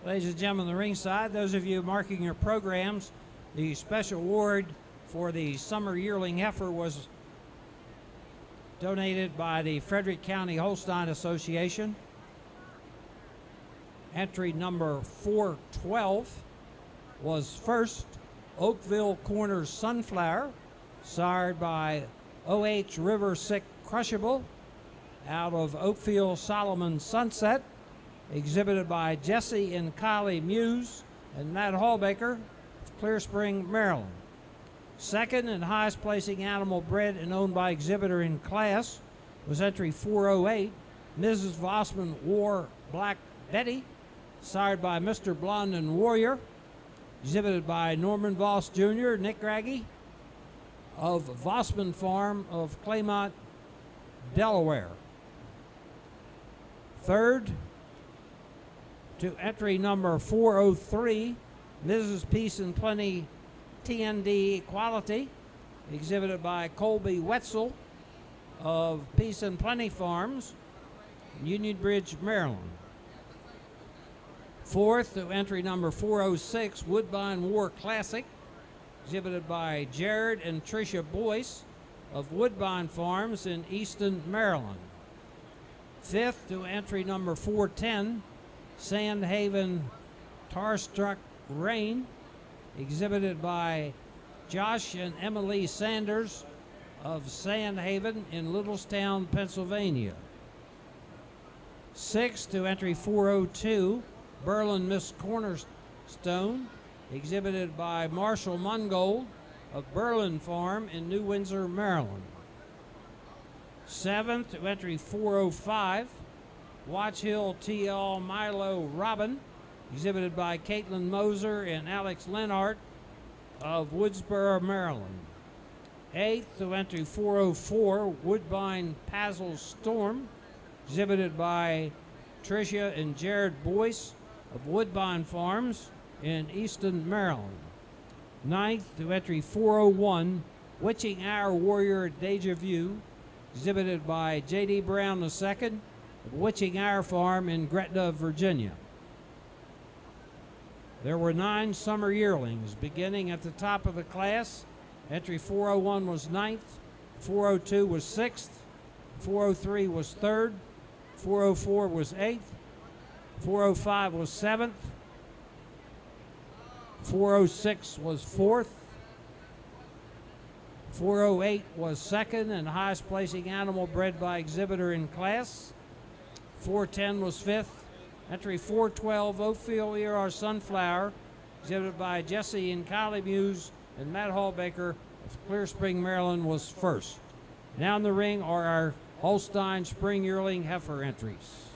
Ladies and gentlemen, on the ringside, those of you marking your programs, the special award for the summer yearling heifer was donated by the Frederick County Holstein Association. Entry number 412 was first Oakville Corners Sunflower, sired by O.H. River Sick Crushable out of Oakfield Solomon Sunset, exhibited by Jesse and Kylie Muse and Matt Hallbaker of Clear Spring, Maryland. Second and highest placing animal bred and owned by exhibitor in class was entry 408, Mrs. Vossman War Black Betty, sired by Mr. Blonde and Warrior, exhibited by Norman Voss Jr., Nick Raggy of Vossman Farm of Claymont, Delaware. Third, to entry number 403, Mrs. Peace and Plenty TND Equality, exhibited by Colby Wetzel of Peace and Plenty Farms, Union Bridge, Maryland. Fourth, to entry number 406, Woodbine War Classic, exhibited by Jared and Tricia Boyce of Woodbine Farms in Easton, Maryland. Fifth, to entry number 410, Sandhaven Tarstruck Rain, exhibited by Josh and Emily Sanders of Sandhaven in Littlestown, Pennsylvania. Sixth, to entry 402, Berlin Miss Cornerstone, exhibited by Marshall Mungold of Berlin Farm in New Windsor, Maryland. Seventh, to entry 405, Watch Hill TL Milo Robin, exhibited by Caitlin Moser and Alex Lenhart of Woodsboro, Maryland. Eighth, to entry 404, Woodbine Pazzle Storm, exhibited by Tricia and Jared Boyce of Woodbine Farms in Easton, Maryland. Ninth, to entry 401, Witching Hour Warrior Deja Vu, exhibited by J.D. Brown II of Witching Hour Farm in Gretna, Virginia. There were 9 summer yearlings beginning at the top of the class. Entry 401 was 9th, 402 was 6th, 403 was 3rd, 404 was 8th, 405 was 7th, 406 was 4th, 408 was 2nd and highest placing animal bred by exhibitor in class. 410 was 5th. Entry 412, Oakfield ER Sunflower, exhibited by Jesse and Kylie Muse and Matt Hallbaker of Clear Spring, Maryland, was 1st. Now in the ring are our Holstein Spring Yearling heifer entries.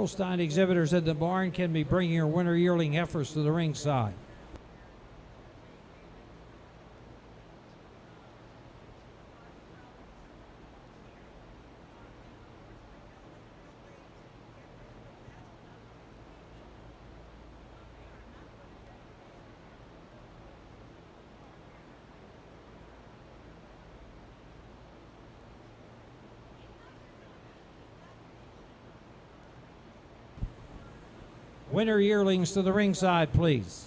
Holstein exhibitors at the barn can be bringing your winter yearling heifers to the ringside. Winter yearlings to the ringside, please.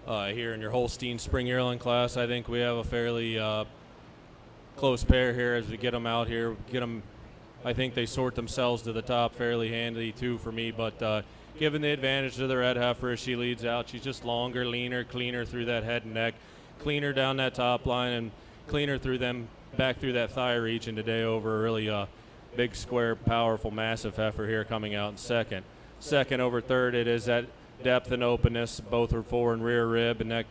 Here in your Holstein spring yearling class, I think we have a fairly close pair here as we get them out here. I think they sort themselves to the top fairly handy too for me, but given the advantage to the red heifer as she leads out, she's just longer, leaner, cleaner through that head and neck, cleaner down that top line, and cleaner through them back through that thigh region today over a really big, square, powerful, massive heifer here coming out in second. Second over third, it is that depth and openness, both her fore and rear rib, and that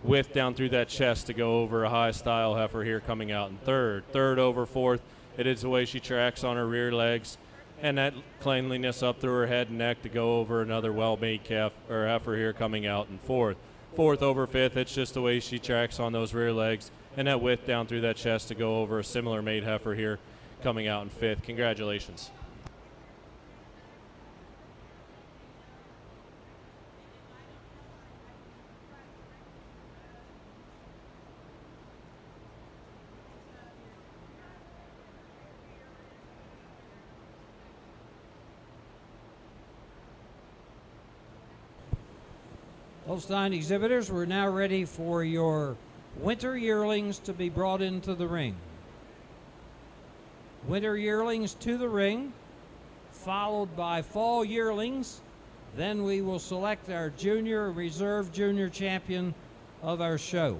width down through that chest to go over a high style heifer here coming out in third. Third over fourth, it is the way she tracks on her rear legs, and that cleanliness up through her head and neck to go over another well-made calf or heifer here coming out in fourth. Fourth over fifth, it's just the way she tracks on those rear legs, and that width down through that chest to go over a similar made heifer here coming out in fifth. Congratulations. Holstein exhibitors, we're now ready for your winter yearlings to be brought into the ring. Winter yearlings to the ring, followed by fall yearlings. Then we will select our junior reserve junior champion of our show.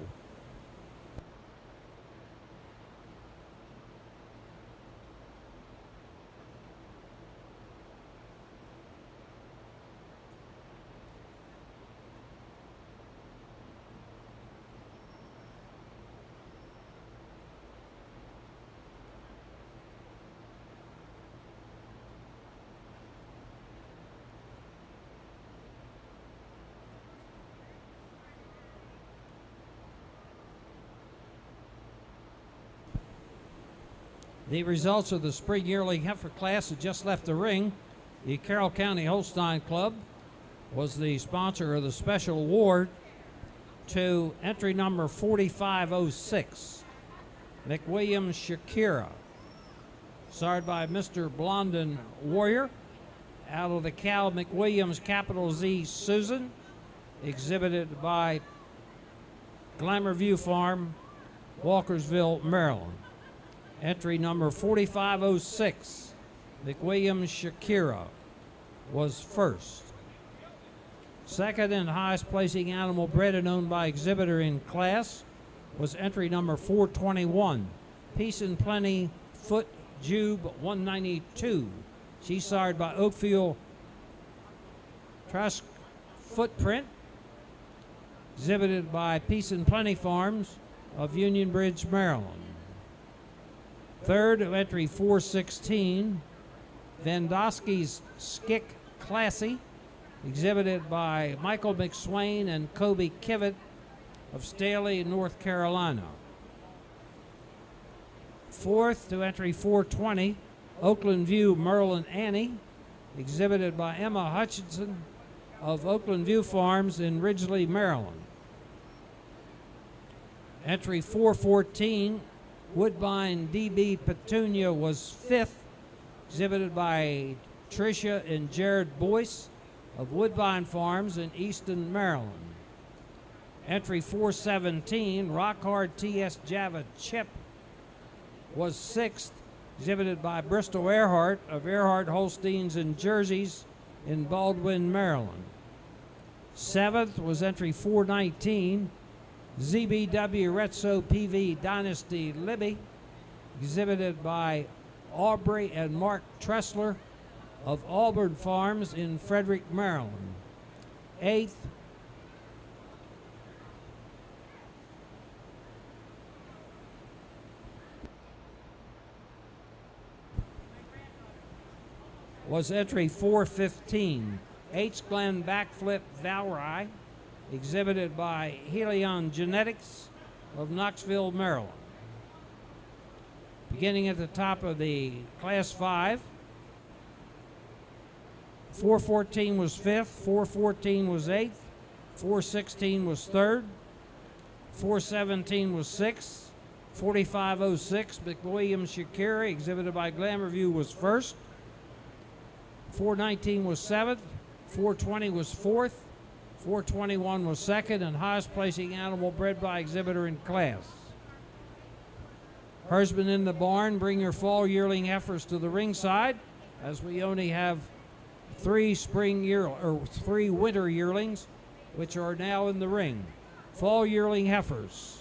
The results of the spring yearling heifer class had just left the ring. The Carroll County Holstein Club was the sponsor of the special award to entry number 4506, McWilliams Shakira, sired by Mr. Blondin Warrior, out of the Cal McWilliams capital Z Susan, exhibited by Glamour View Farm, Walkersville, Maryland. Entry number 4506, McWilliams Shakira, was first. Second and highest placing animal bred and owned by exhibitor in class was entry number 421, Peace and Plenty Foot Jube 192. She's sired by Oakfield Trask Footprint, exhibited by Peace and Plenty Farms of Union Bridge, Maryland. Third, entry 416, Vendosky's Skick Classy, exhibited by Michael McSwain and Kobe Kivett of Staley, North Carolina. Fourth, to entry 420, Oakland View Merlin Annie, exhibited by Emma Hutchinson of Oakland View Farms in Ridgely, Maryland. Entry 414, Woodbine DB Petunia, was fifth, exhibited by Tricia and Jared Boyce of Woodbine Farms in Easton, Maryland. Entry 417, Rockhard TS Java Chip, was sixth, exhibited by Bristol Earhart of Earhart Holsteins and Jerseys in Baldwin, Maryland. Seventh was entry 419, ZBW Retso PV Dynasty Libby, exhibited by Aubrey and Mark Tressler of Auburn Farms in Frederick, Maryland. Eighth, was entry 415, H. Glen Backflip Valry, exhibited by Helion Genetics of Knoxville, Maryland. Beginning at the top of the Class 5, 414 was 5th, 414 was 8th, 416 was 3rd, 417 was 6th, 4506 McWilliams Shakira, exhibited by Glamour View, was 1st, 419 was 7th, 420 was 4th, 421 was 2nd, and highest placing animal bred by exhibitor in class. Herdsmen in the barn, bring your fall yearling heifers to the ringside, as we only have three winter yearlings, which are now in the ring. Fall yearling heifers.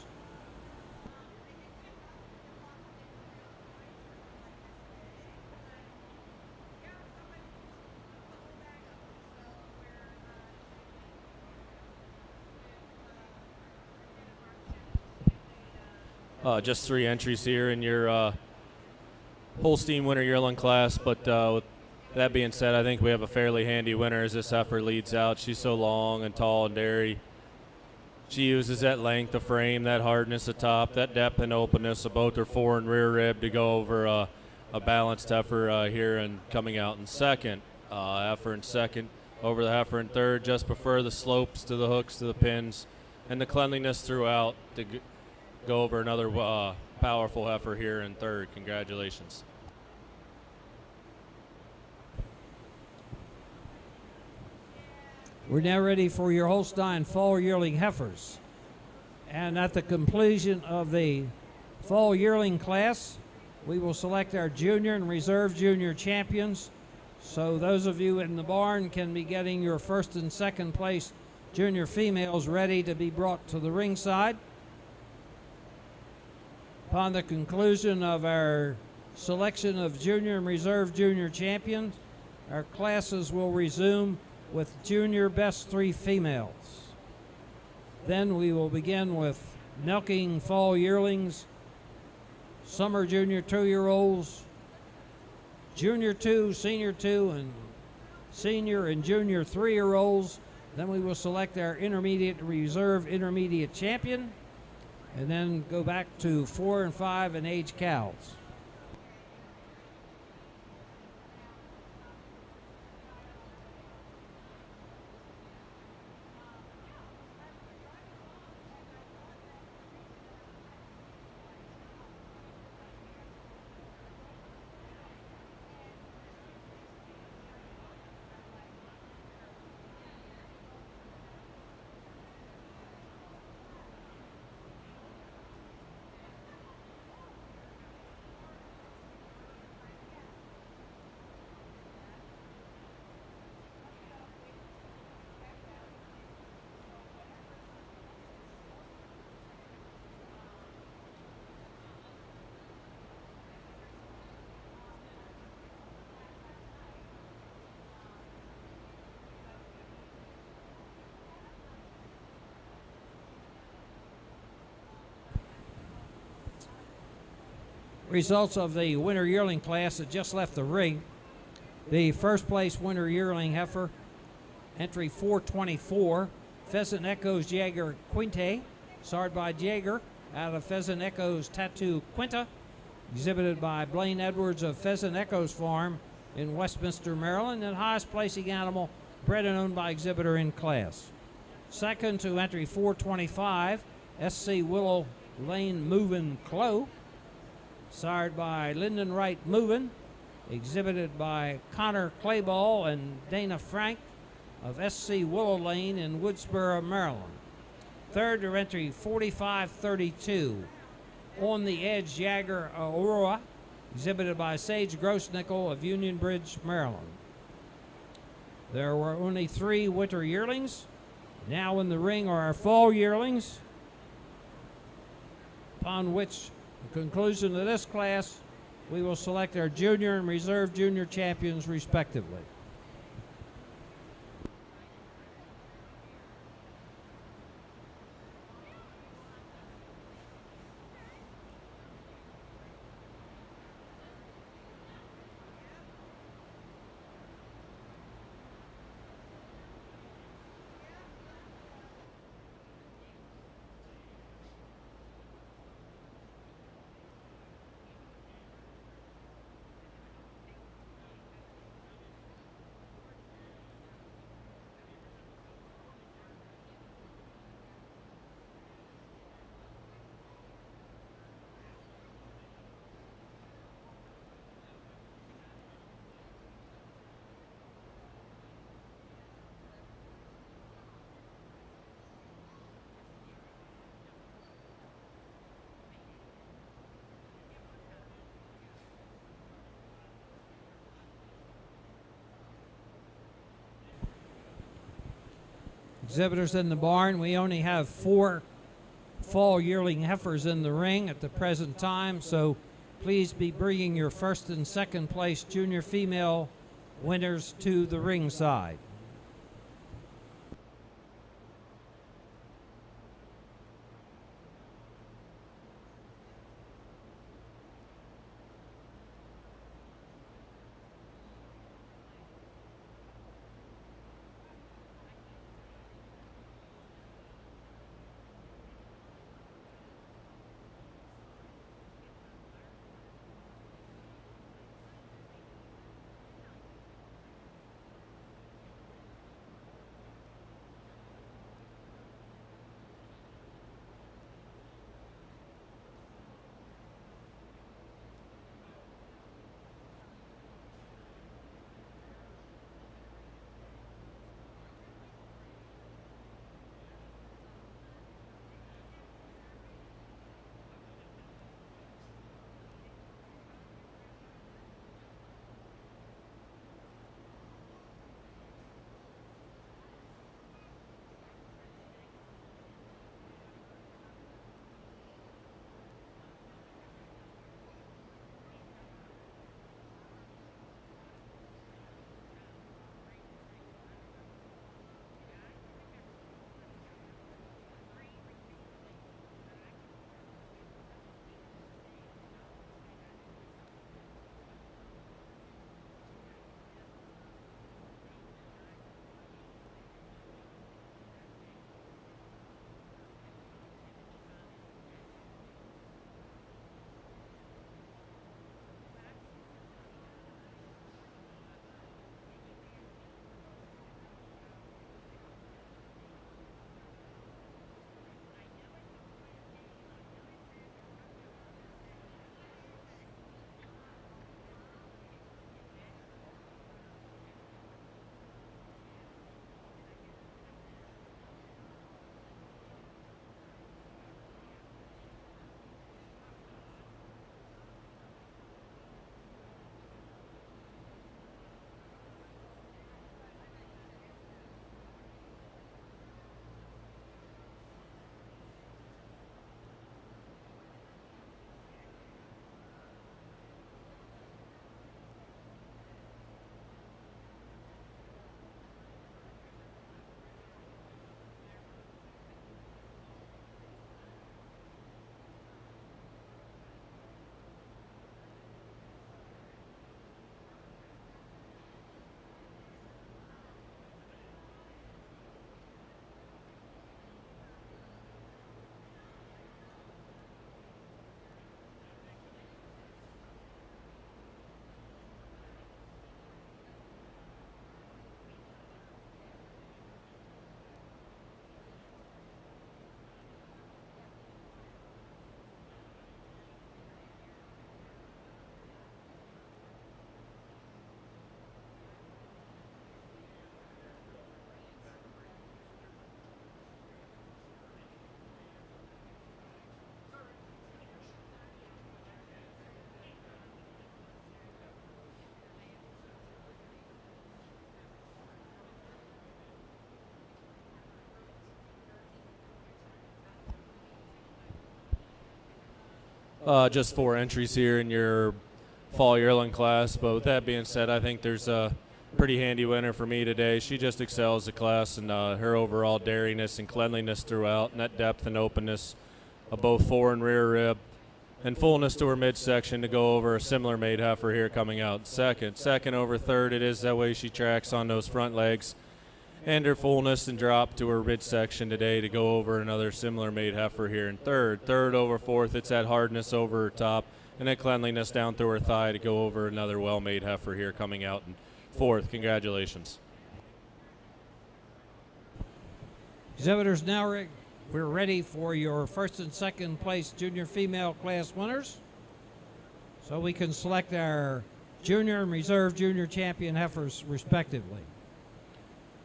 Just 3 entries here in your Holstein winter yearling class, but with that being said, I think we have a fairly handy winner as this heifer leads out. She's so long and tall and dairy. She uses that length of frame, that hardness atop, that depth and openness of both her fore and rear rib to go over a balanced heifer here and coming out in second. Heifer in second over the heifer in third. Just prefer the slopes to the hooks to the pins and the cleanliness throughout to go over another powerful heifer here in third. Congratulations. We're now ready for your Holstein fall yearling heifers. And at the conclusion of the fall yearling class, we will select our junior and reserve junior champions. So those of you in the barn can be getting your first and second place junior females ready to be brought to the ringside. Upon the conclusion of our selection of junior and reserve junior champions, our classes will resume with junior best 3 females. Then we will begin with milking fall yearlings, summer junior 2-year-olds, junior 2, senior 2, and senior and junior 3-year-olds. Then we will select our intermediate and reserve intermediate champion, and then go back to 4 and 5 and age cows. Results of the winter yearling class that just left the ring. The first place winter yearling heifer, entry 424, Pheasant Echoes Jaeger Quinte, sired by Jaeger out of Pheasant Echoes Tattoo Quinta, exhibited by Blaine Edwards of Pheasant Echoes Farm in Westminster, Maryland, and highest placing animal bred and owned by exhibitor in class. Second to entry 425, SC Willow Lane Movin' Clo, sired by Lyndon Wright Movin', exhibited by Connor Clayball and Dana Frank of SC Willow Lane in Woodsboro, Maryland. Third to entry 4532, On the Edge Jagger Aurora, exhibited by Sage Grossnickel of Union Bridge, Maryland. There were only 3 winter yearlings. Now in the ring are our fall yearlings, upon which the conclusion of this class, we will select our junior and reserve junior champions respectively. Exhibitors in the barn. We only have 4 fall yearling heifers in the ring at the present time, so please be bringing your first and second place junior female winners to the ringside. Just 4 entries here in your fall yearling class, but with that being said, I think there's a pretty handy winner for me today. She just excels the class in her overall dariness and cleanliness throughout, net depth and openness of both fore and rear rib, and fullness to her midsection to go over a similar made heifer here coming out second. Second over third, it is that way she tracks on those front legs, and her fullness and drop to her midsection today to go over another similar made heifer here in third. Third over fourth, it's that hardness over her top and that cleanliness down through her thigh to go over another well-made heifer here coming out in fourth. Congratulations. Exhibitors, now we're ready for your first and second place junior female class winners, so we can select our junior and reserve junior champion heifers respectively.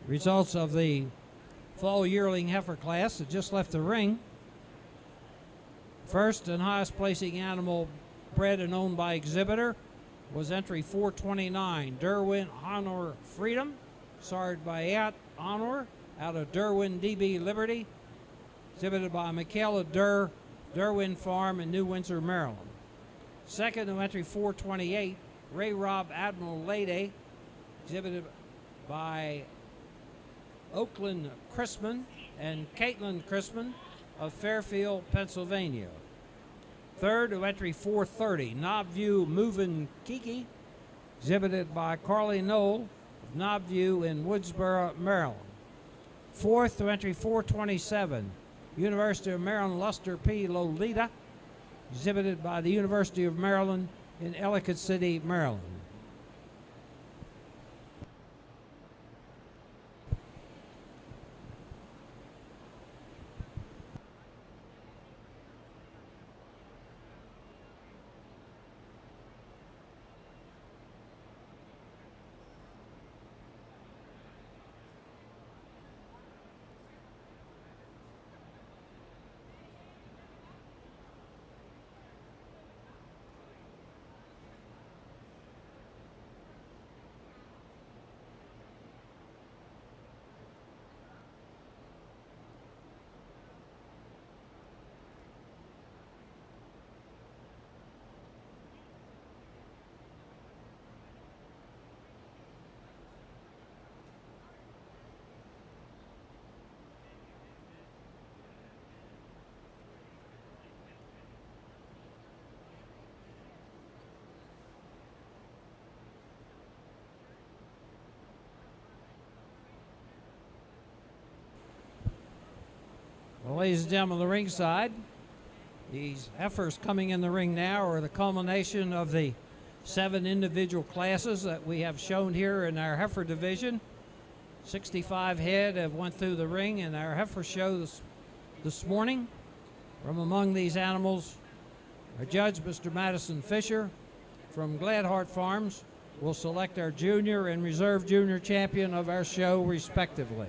Results of the fall yearling heifer class that just left the ring. First and highest placing animal bred and owned by exhibitor was entry 429, Derwent Honor Freedom, sired by At Honor, out of Derwin DB Liberty, exhibited by Michaela Derwin Farm in New Windsor, Maryland. Second, new entry 428, Ray Rob Admiral Lady, exhibited by Oakland Chrisman and Caitlin Chrisman of Fairfield, Pennsylvania. Third, new entry 430, Knobview Movin' Kiki, exhibited by Carly Knoll of Knobview in Woodsboro, Maryland. Fourth, new entry 427, University of Maryland Luster P. Lolita, exhibited by the University of Maryland in Ellicott City, Maryland. Well, ladies and gentlemen, the ringside, these heifers coming in the ring now are the culmination of the 7 individual classes that we have shown here in our heifer division. 65 head have went through the ring in our heifer show this morning. From among these animals, our judge, Mr. Madison Fisher from Gladheart Farms, will select our junior and reserve junior champion of our show respectively.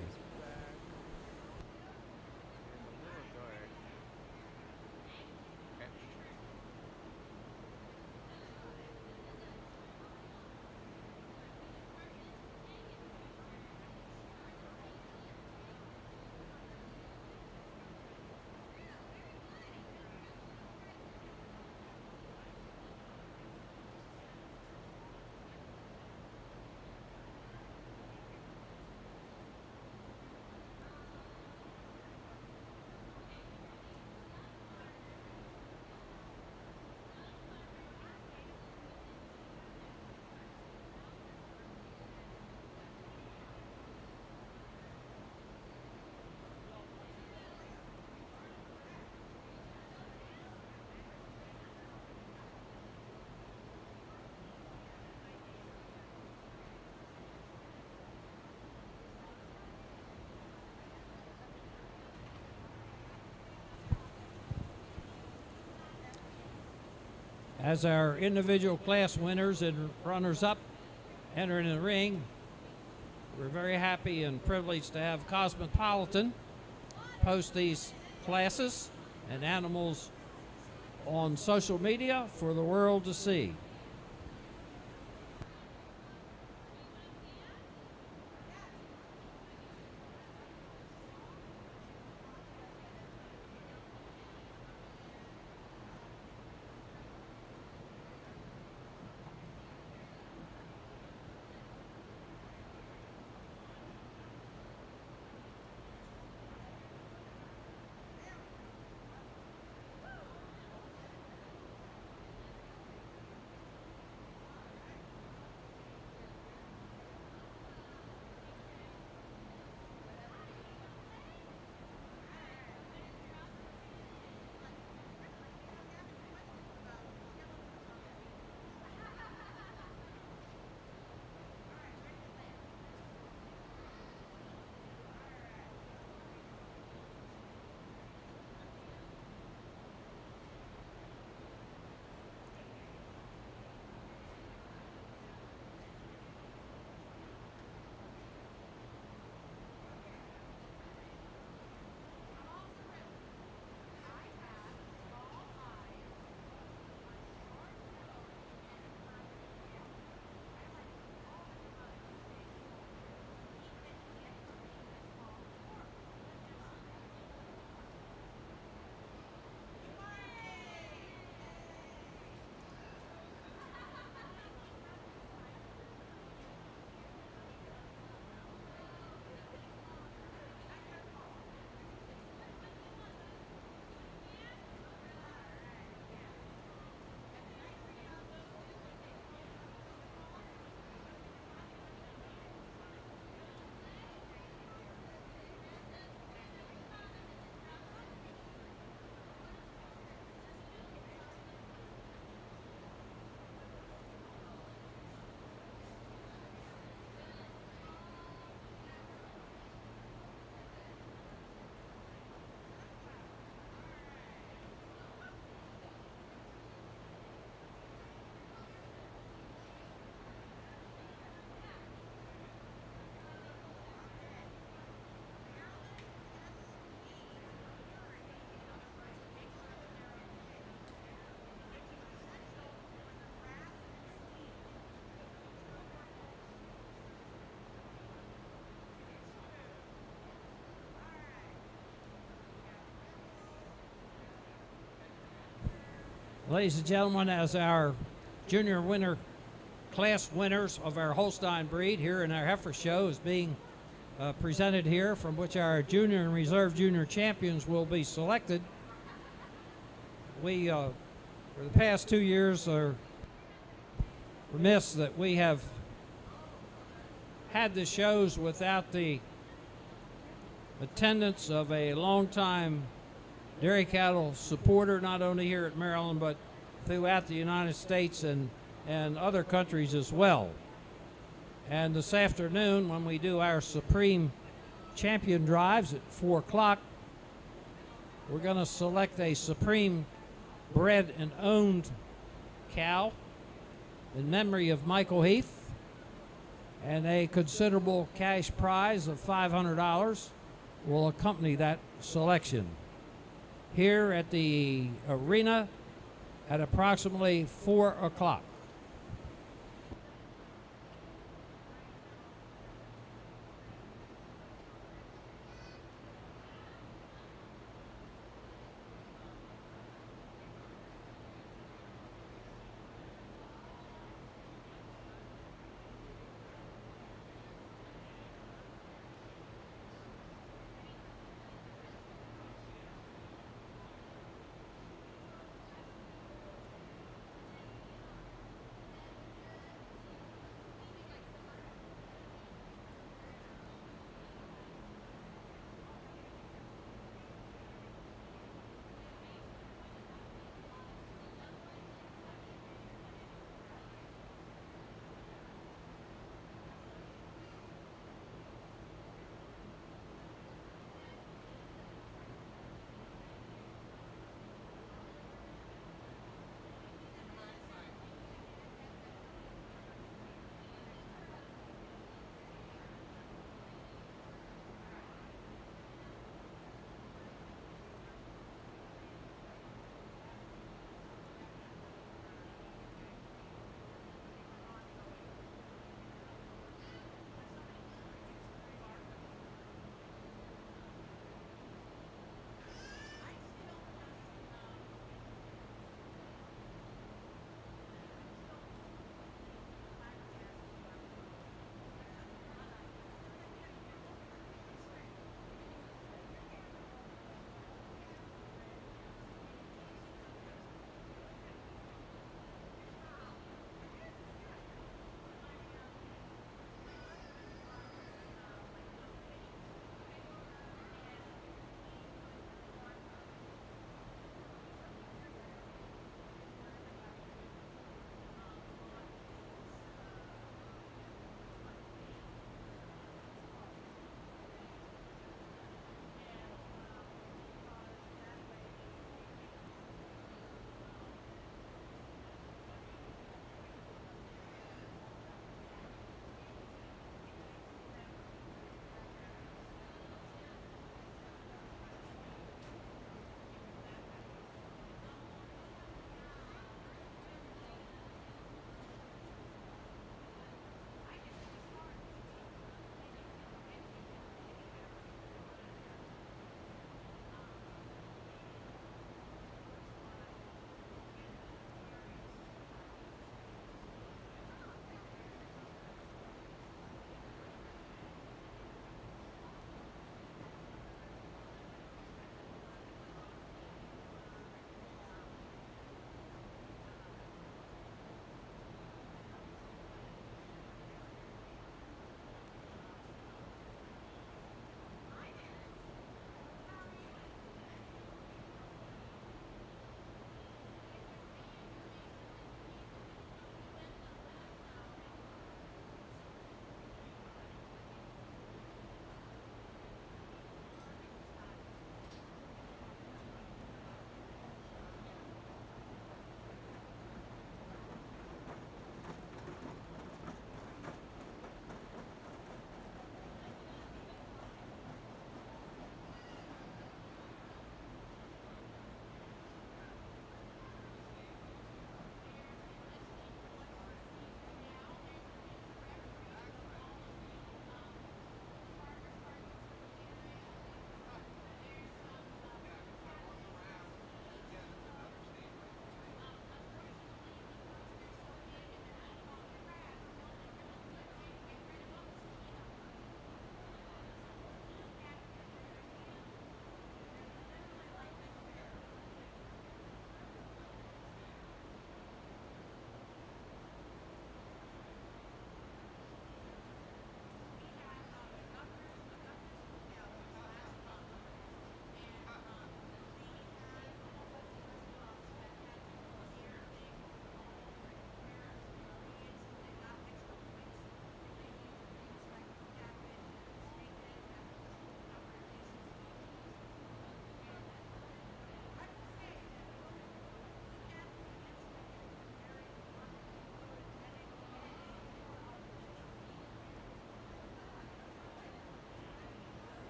As our individual class winners and runners-up enter in the ring, we're very happy and privileged to have Cosmopolitan post these classes and animals on social media for the world to see. Ladies and gentlemen, as our junior winner class winners of our Holstein breed here in our heifer show is being presented here, from which our junior and reserve junior champions will be selected. We, for the past 2 years, are remiss that we have had the shows without the attendance of a longtime dairy cattle supporter, not only here at Maryland, but throughout the United States and other countries as well. And this afternoon, when we do our Supreme Champion drives at 4 o'clock, we're going to select a Supreme bred and owned cow in memory of Michael Heath, and a considerable cash prize of $500 will accompany that selection. Here at the arena at approximately 4 o'clock.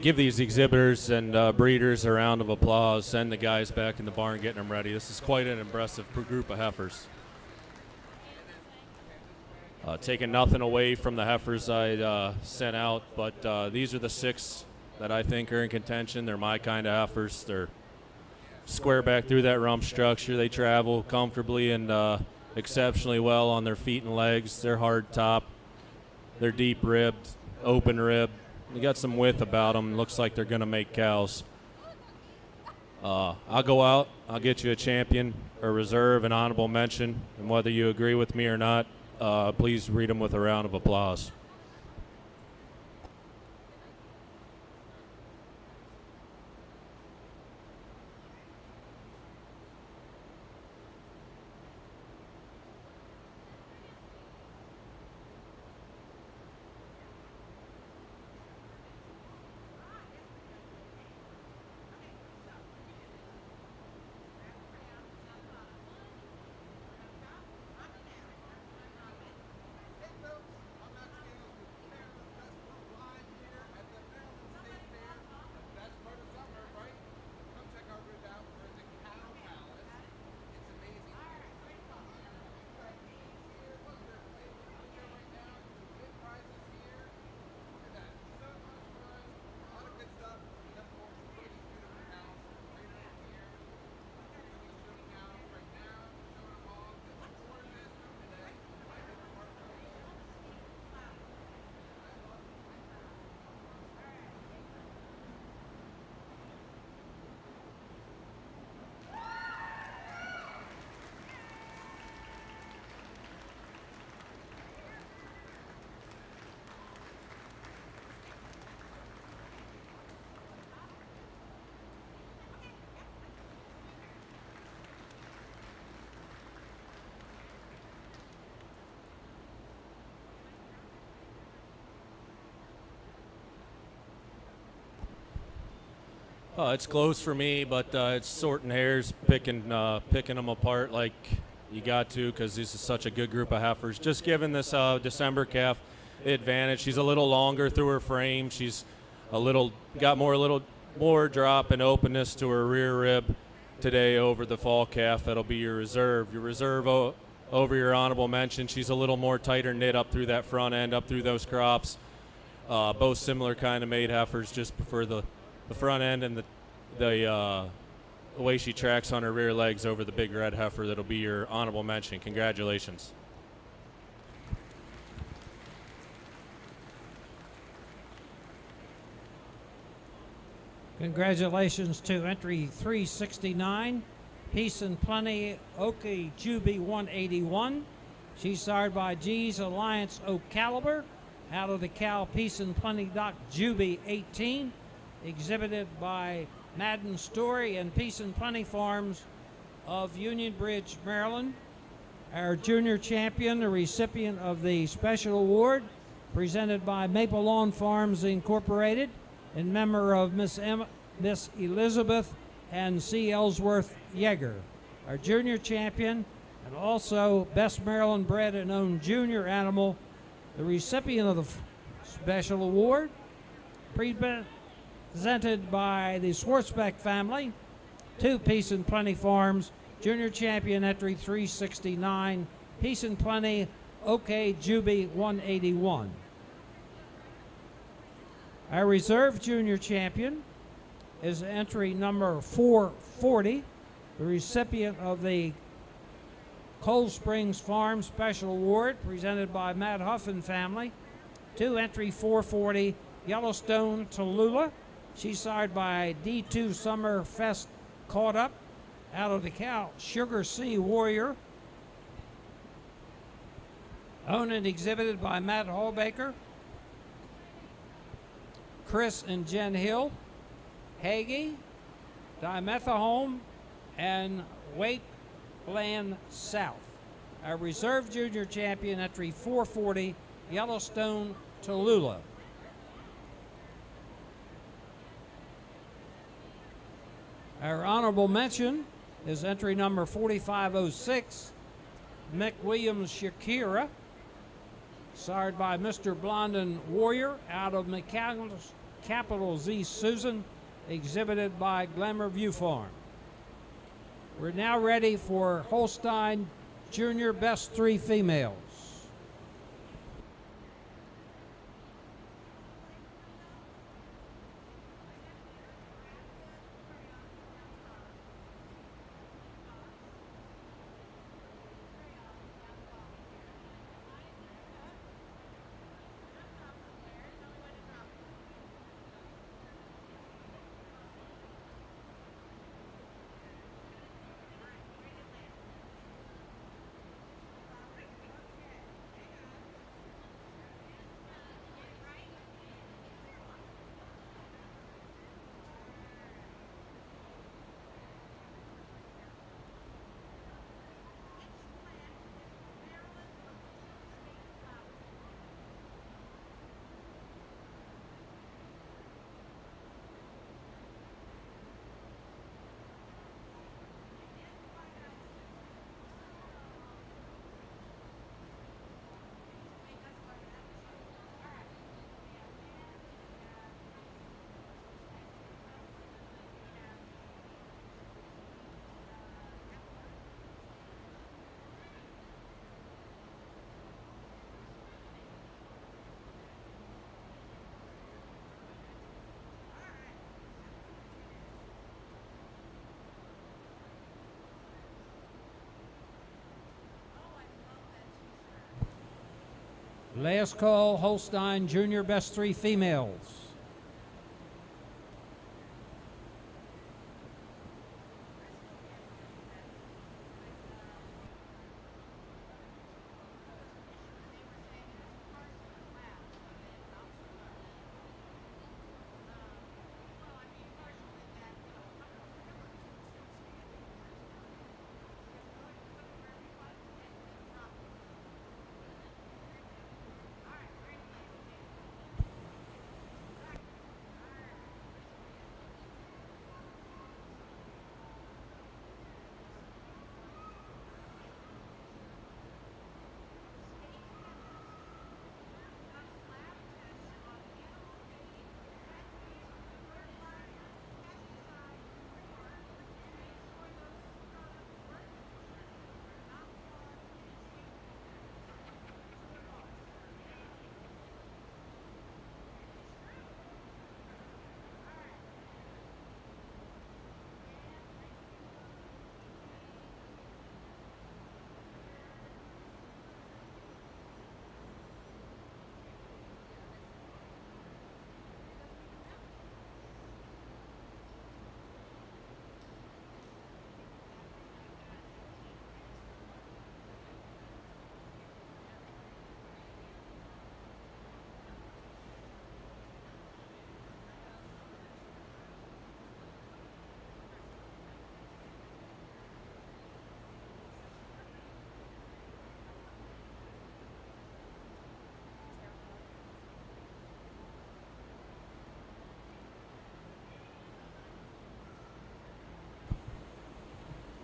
give these exhibitors and breeders a round of applause. Send the guys back in the barn getting them ready. This is quite an impressive group of heifers. Taking nothing away from the heifers I sent out, but these are the 6 that I think are in contention. They're my kind of heifers. They're square back through that rump structure. They travel comfortably and exceptionally well on their feet and legs. They're hard top. They're deep ribbed, open ribbed. They got some width about them. Looks like they're going to make cows. I'll go out. I'll get you a champion, a reserve, an honorable mention, and whether you agree with me or not, please read them with a round of applause. It's close for me, but it's sorting hairs, picking them apart like you got to, because this is such a good group of heifers. Just giving this December calf the advantage. She's a little longer through her frame. She's a little more drop and openness to her rear rib today over the fall calf. That'll be your reserve. Your reserve over your honorable mention. She's a little more tighter knit up through that front end, up through those crops. Both similar kind of made heifers, just prefer the front end and the way she tracks on her rear legs over the big red heifer. That'll be your honorable mention. Congratulations. Congratulations to entry 369, Peace and Plenty Okie Juby 181. She's sired by G's Alliance O'Caliber out of the cow Peace and Plenty Doc Juby 18. Exhibited by Madden Story and Peace and Plenty Farms of Union Bridge, Maryland. Our junior champion, the recipient of the special award presented by Maple Lawn Farms Incorporated in memory of Miss Elizabeth and C. Ellsworth Yeager. Our junior champion and also Best Maryland Bred and Owned Junior Animal, the recipient of the special award presented by the Schwartzbeck family to Peace and Plenty Farms, junior champion entry 369, Peace and Plenty OK Juby 181. Our reserve junior champion is entry number 440, the recipient of the Cold Springs Farm Special Award presented by Matt Huffin family to entry 440, Yellowstone Tallulah. She's sired by D2 Summer Fest Caught Up out of the cow Sugar Sea Warrior. Owned and exhibited by Matt Hallbaker, Chris and Jen Hill, Hagee, Dimetha Home, and Wakeland South. Our reserve junior champion entry 440, Yellowstone Tallulah. Our honorable mention is entry number 4506, McWilliams Shakira, sired by Mr. Blondin Warrior out of McCandless capital Z Susan, exhibited by Glamour View Farm. We're now ready for Holstein Junior Best 3 females. Last call, Holstein Junior Best 3 females.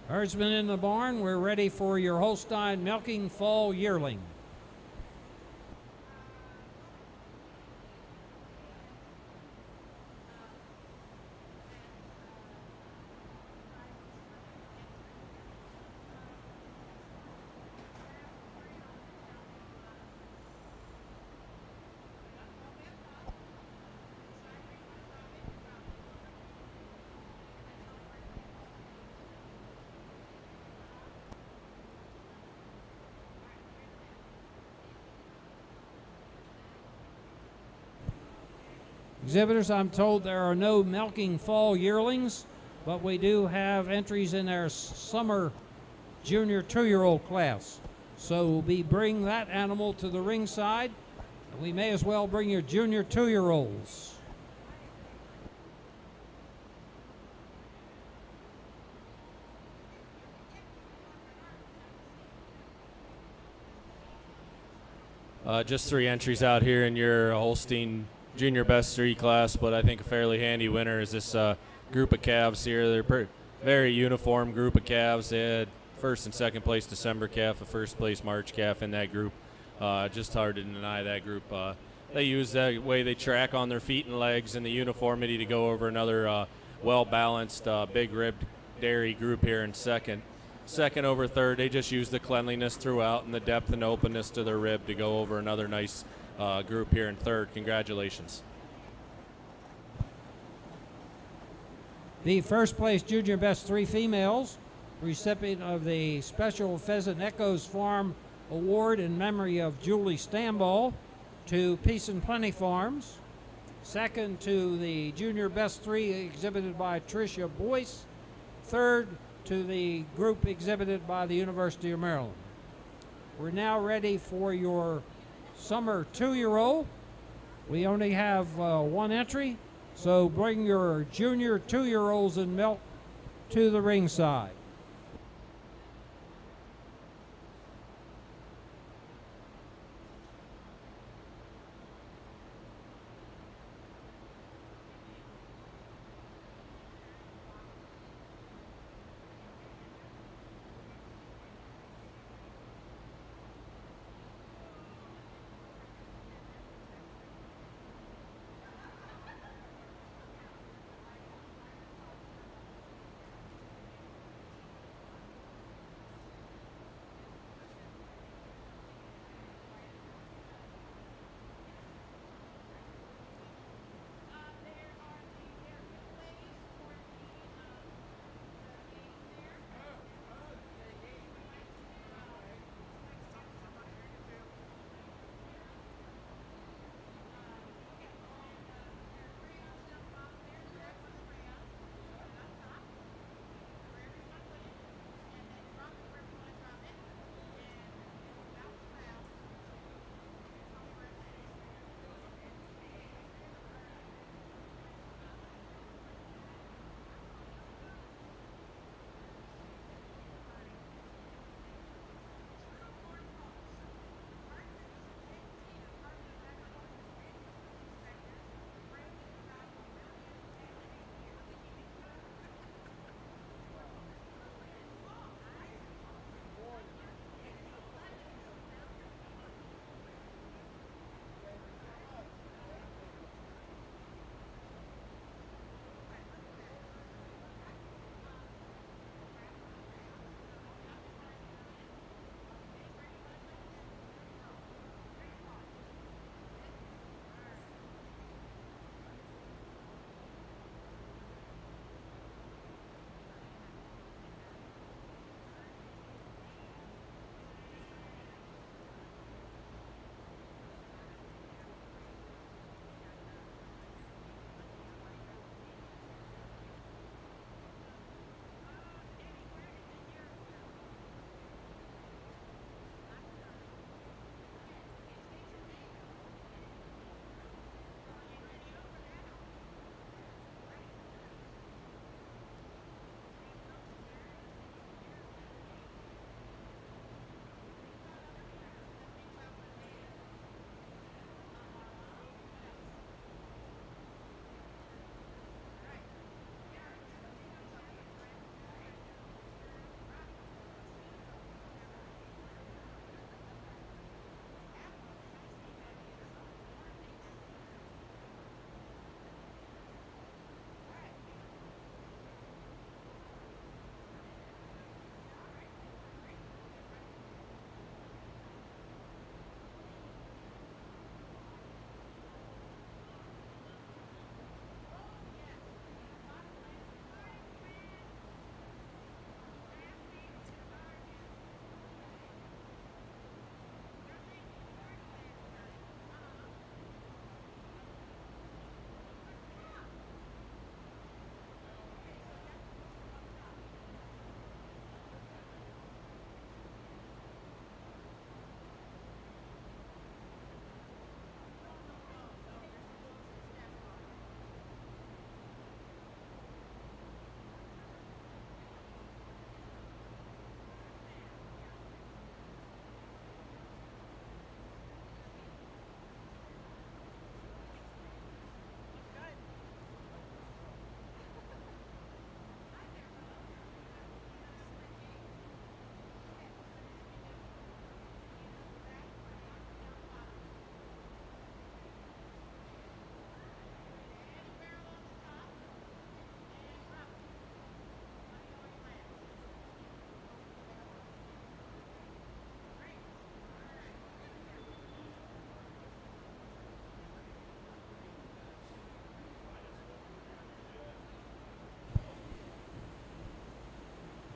Herdsmen in the barn, we're ready for your Holstein milking fall yearling. Exhibitors, I'm told there are no milking fall yearlings, but we do have entries in our summer junior 2-year-old class. So we bring that animal to the ringside. We may as well bring your junior 2-year-olds. Just 3 entries out here in your Holstein Junior Best 3 class, but I think a fairly handy winner is this group of calves here. They're very uniform group of calves. They had first and second place December calf, a first place March calf in that group. Just hard to deny that group they use the way they track on their feet and legs and the uniformity to go over another well-balanced big ribbed dairy group here in second. Second over third, they just use the cleanliness throughout and the depth and openness to their rib to go over another nice group here in third. Congratulations. The first place junior best 3 females, recipient of the Special Pheasant Echoes Farm Award in memory of Julie Stamball, to Peace and Plenty Farms. Second to the junior best 3 exhibited by Tricia Boyce. Third to the group exhibited by the University of Maryland. We're now ready for your summer 2-year-old. We only have 1 entry, so bring your junior 2-year-olds in milk to the ringside.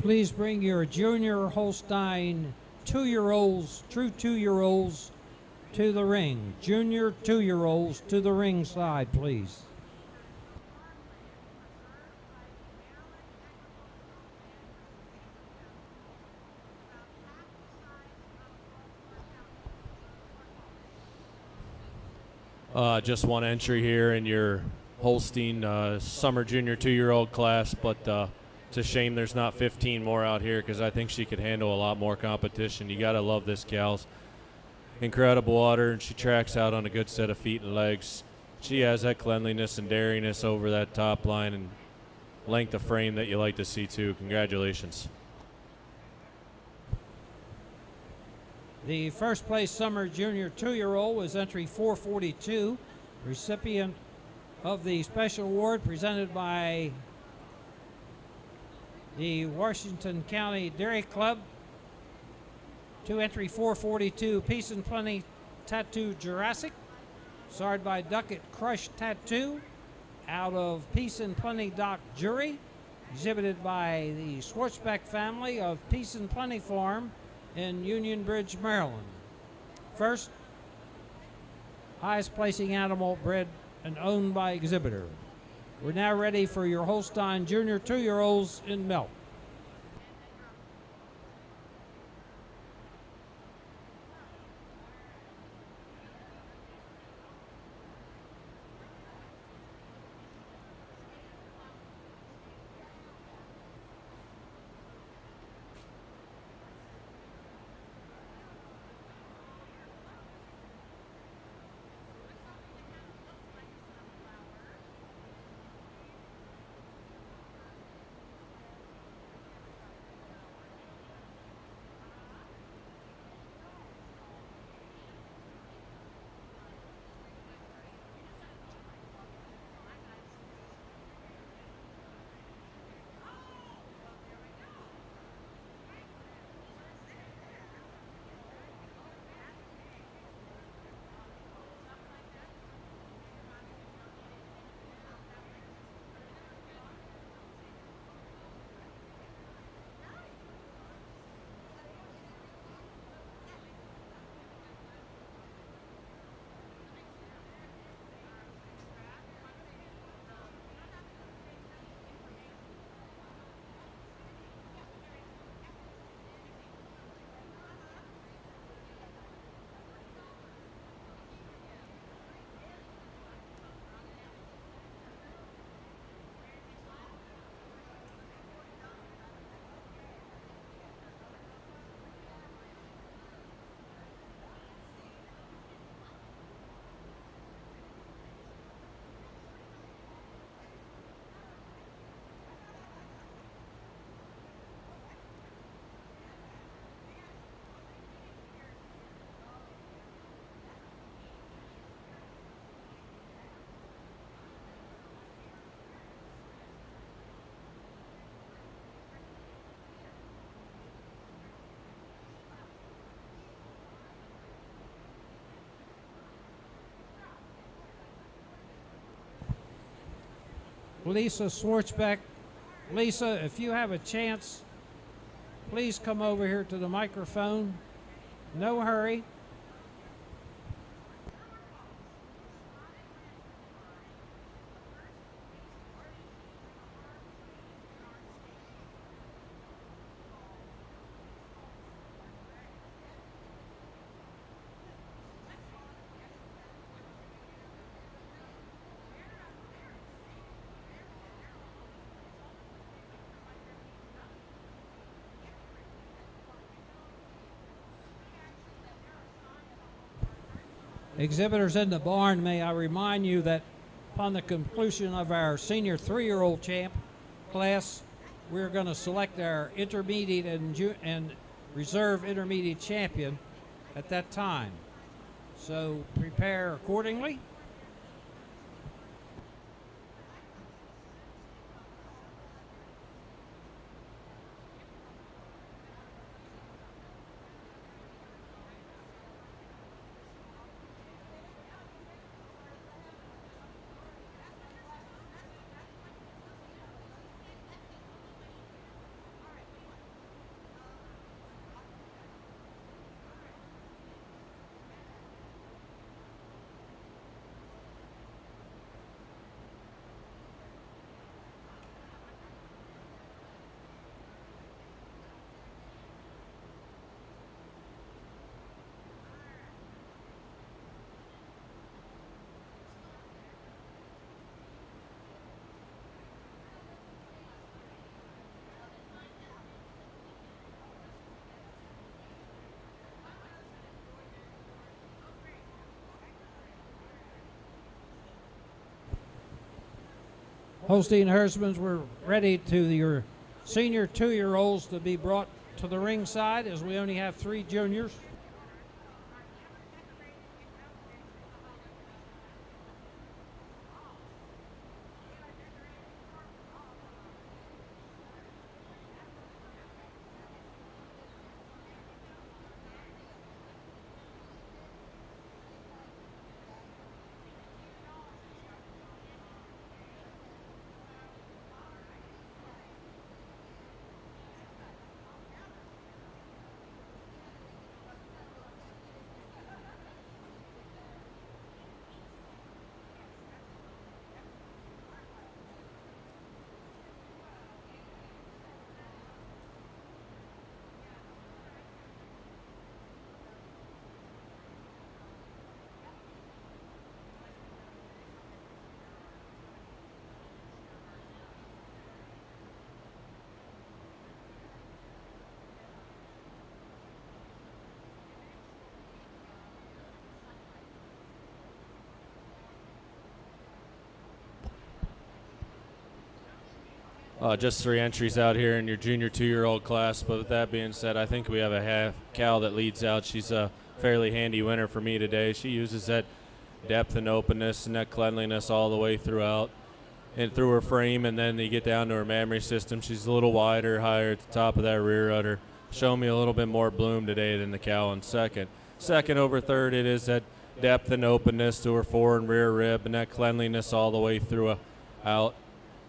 Please bring your junior Holstein 2-year-olds, true 2-year-olds, to the ring. Junior 2-year-olds to the ring side, please. Just one entry here in your Holstein summer junior 2-year-old class, but it's a shame there's not 15 more out here because I think she could handle a lot more competition. You got to love this gal's incredible water, and she tracks out on a good set of feet and legs. She has that cleanliness and dariness over that top line and length of frame that you like to see too. Congratulations. The first place summer junior 2-year-old was entry 442, recipient of the special award presented by the Washington County Dairy Club. To entry 442, Peace and Plenty Tattoo Jurassic, starred by Duckett Crush Tattoo, out of Peace and Plenty Dock Jury, exhibited by the Schwartzbeck family of Peace and Plenty Farm in Union Bridge, Maryland. First, highest placing animal bred and owned by exhibitor. We're now ready for your Holstein junior 2-year-olds in milk. Lisa Schwartzbeck. Lisa, if you have a chance, please come over here to the microphone. No hurry. Exhibitors in the barn, may I remind you that upon the conclusion of our senior 3-year-old champ class, we're going to select our intermediate and reserve intermediate champion at that time. So prepare accordingly. Holstein herdsmen, we're ready to your senior 2-year-olds to be brought to the ringside, as we only have 3 juniors. Just 3 entries out here in your junior 2-year-old class, but with that being said, I think we have a half cow that leads out. She's a fairly handy winner for me today. She uses that depth and openness and that cleanliness all the way throughout and through her frame, and then you get down to her mammary system. She's a little wider, higher at the top of that rear udder. Show me a little bit more bloom today than the cow in second. Second over third, it is that depth and openness to her fore and rear rib and that cleanliness all the way throughout.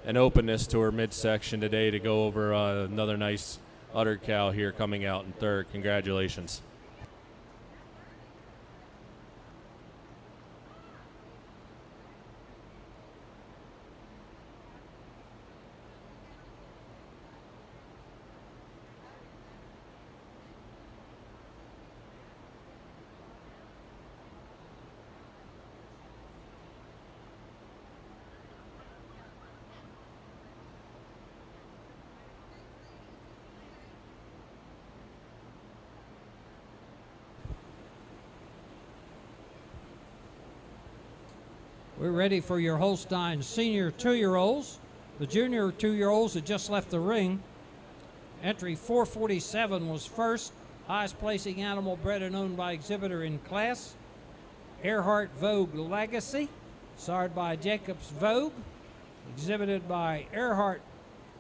An openness to her midsection today to go over another nice udder cow here coming out in third. Congratulations. We're ready for your Holstein senior 2-year-olds. The junior 2-year-olds had just left the ring. Entry 447 was first, highest placing animal bred and owned by exhibitor in class. Earhart Vogue Legacy, sired by Jacobs Vogue, exhibited by Earhart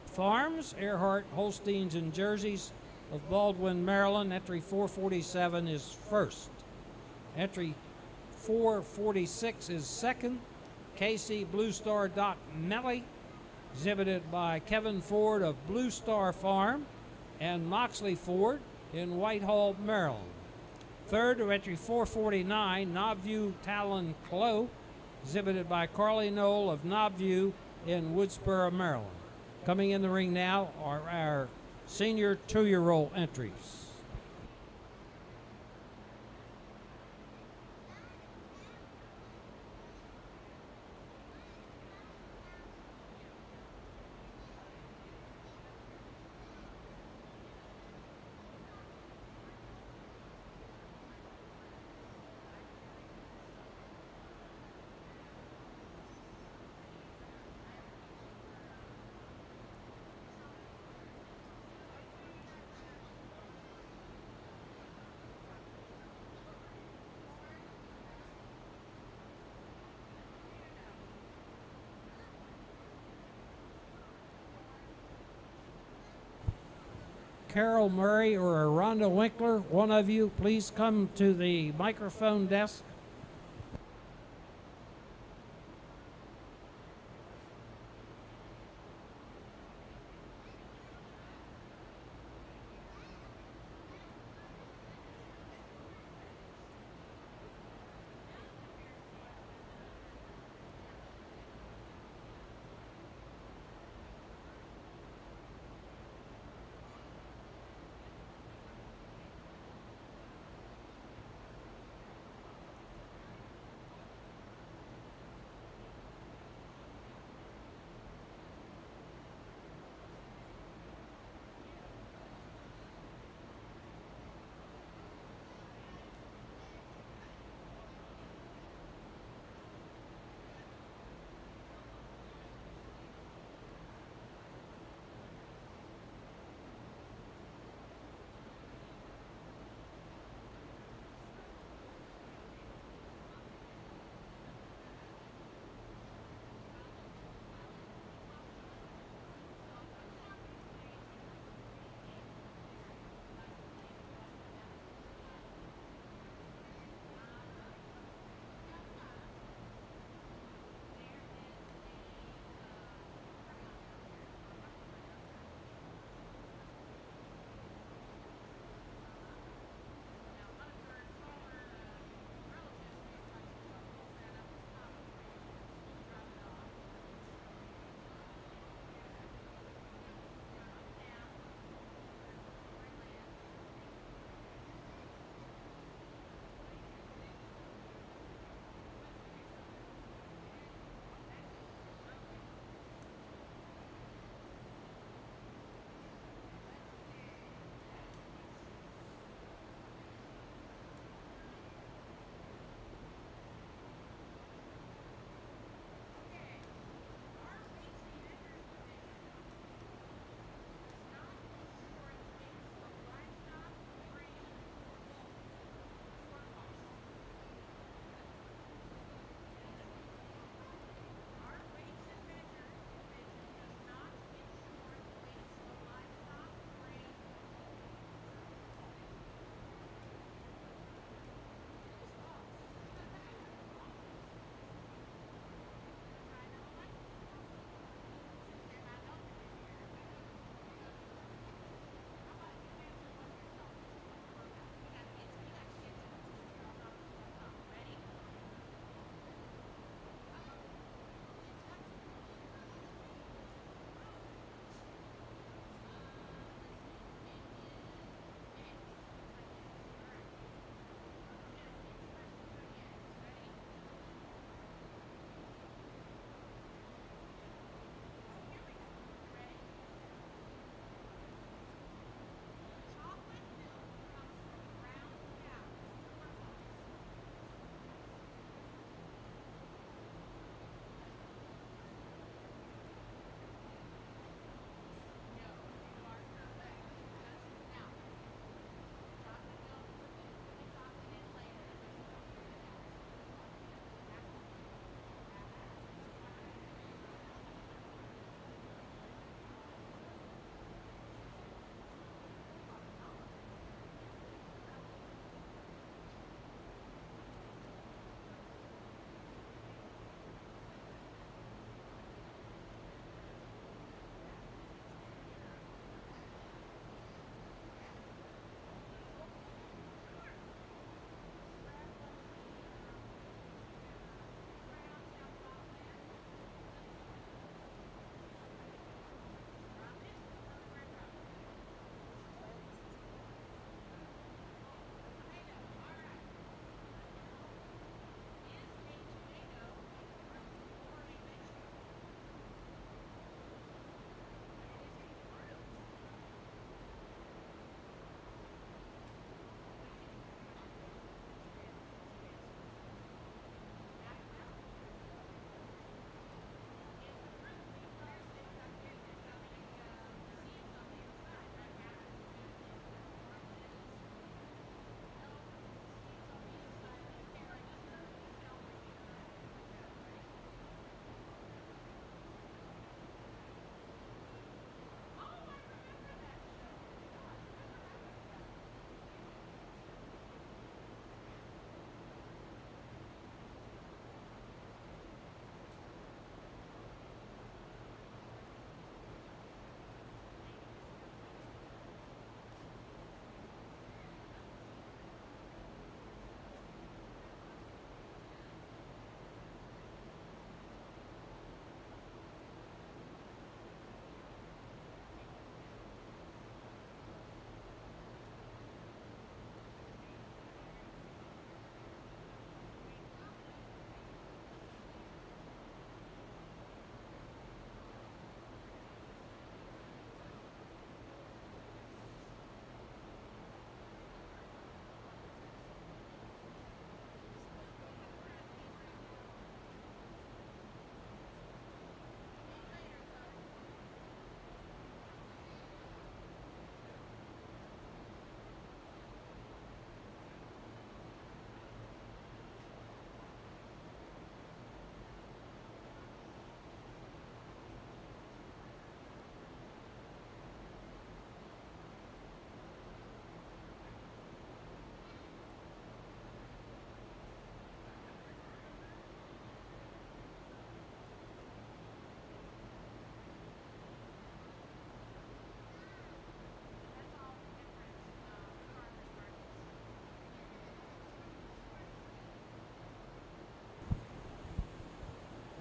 Farms, Earhart Holsteins and Jerseys of Baldwin, Maryland. Entry 447 is first. Entry 446 is second. KC Blue Star Doc Melly, exhibited by Kevin Ford of Blue Star Farm and Moxley Ford in Whitehall, Maryland. Third, entry 449, Knobview Talon Clo, exhibited by Carly Knoll of Knobview in Woodsboro, Maryland. Coming in the ring now are our senior 2-year-old entries. Carol Murray or Rhonda Winkler, one of you, please come to the microphone desk.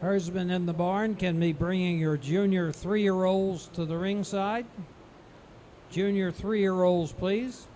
Herdsmen in the barn can be bringing your junior 3-year-olds to the ringside. Junior 3-year-olds, please.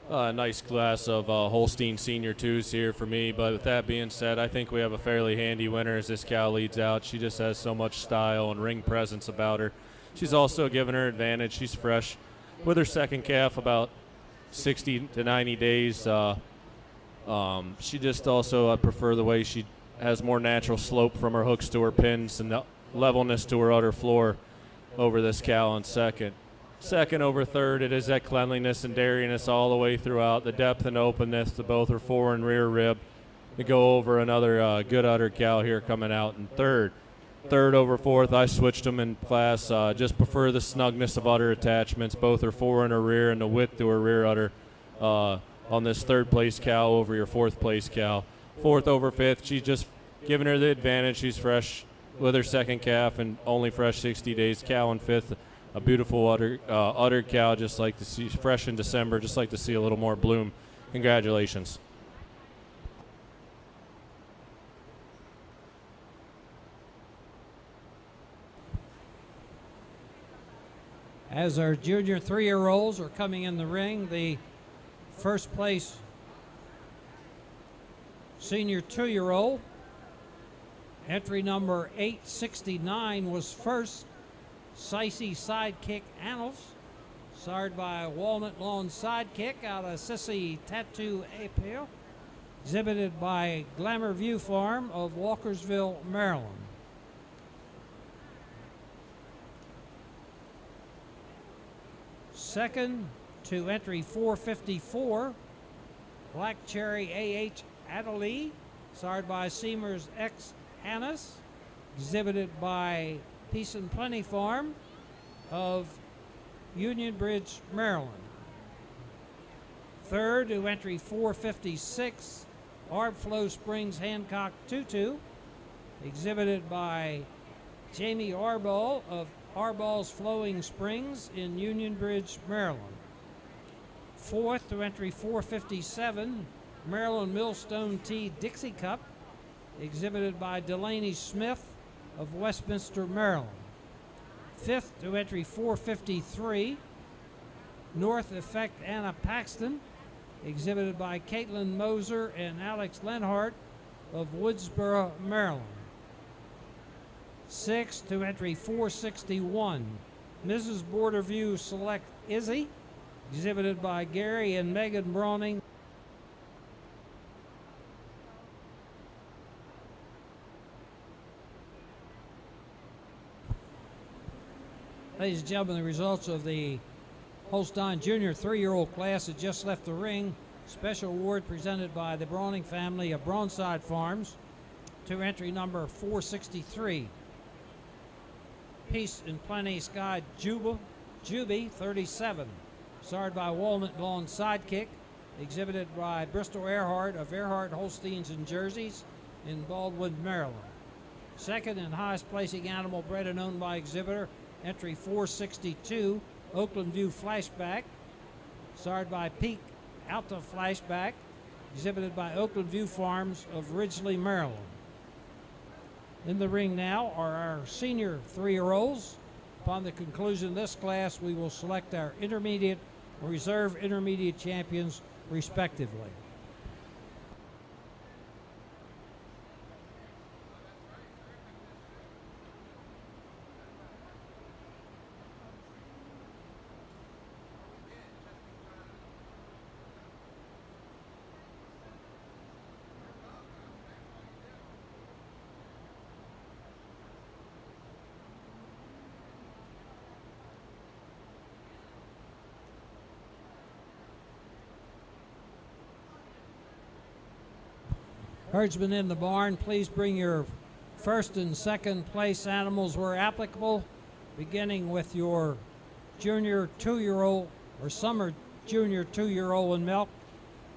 A nice class of Holstein Senior 2s here for me, but with that being said, I think we have a fairly handy winner as this cow leads out. She just has so much style and ring presence about her. She's also given her advantage. She's fresh with her second calf, about 60 to 90 days. She just also, I prefer the way she has more natural slope from her hooks to her pins and the levelness to her udder floor over this cow on second. Second over third, it is that cleanliness and dairiness all the way throughout, the depth and openness to both her fore and rear rib to go over another good udder cow here coming out in third. Third over fourth, I switched them in class. Just prefer the snugness of udder attachments, both her fore and her rear, and the width to her rear udder on this third place cow over your fourth place cow. Fourth over fifth, she's just giving her the advantage. She's fresh with her second calf and only fresh 60 days. Cow in fifth, a beautiful udder cow, just like to see, fresh in December, just like to see a little more bloom. Congratulations. As our junior 3-year-olds are coming in the ring, the first place senior 2-year-old, entry number 869, was first. Sicey Sidekick Annals, sired by Walnut Lawn Sidekick out of Sissy Tattoo Appeal, exhibited by Glamour View Farm of Walkersville, Maryland. Second to entry 454, Black Cherry A.H. Adelie, sired by Seamers X Hannes, exhibited by Peace and Plenty Farm of Union Bridge, Maryland. Third to entry 456, Arbflow Springs Hancock Tutu, exhibited by Jamie Arball of Arball's Flowing Springs in Union Bridge, Maryland. Fourth to entry 457, Maryland Millstone Tea Dixie Cup, exhibited by Delaney Smith of Westminster, Maryland. Fifth to entry 453, North Effect Anna Paxton, exhibited by Caitlin Moser and Alex Lenhart of Woodsboro, Maryland. Sixth to entry 461, Mrs. Borderview Select Izzy, exhibited by Gary and Megan Browning. Ladies and gentlemen, the results of the Holstein Junior 3-year-old class that just left the ring. Special award presented by the Browning family of Bronside Farms to entry number 463. Peace and Plenty Sky Juby 37, sired by Walnut Lawn Sidekick, exhibited by Bristol Earhart of Earhart Holsteins and Jerseys in Baldwin, Maryland. Second and highest placing animal bred and owned by exhibitor, entry 462, Oakland View Flashback, sired by Peak Alta Flashback, exhibited by Oakland View Farms of Ridgely, Maryland. In the ring now are our senior 3-year-olds. Upon the conclusion of this class, we will select our intermediate and reserve intermediate champions respectively. Herdsmen in the barn, please bring your first and second place animals where applicable beginning with your junior 2-year-old or summer junior 2-year-old in milk,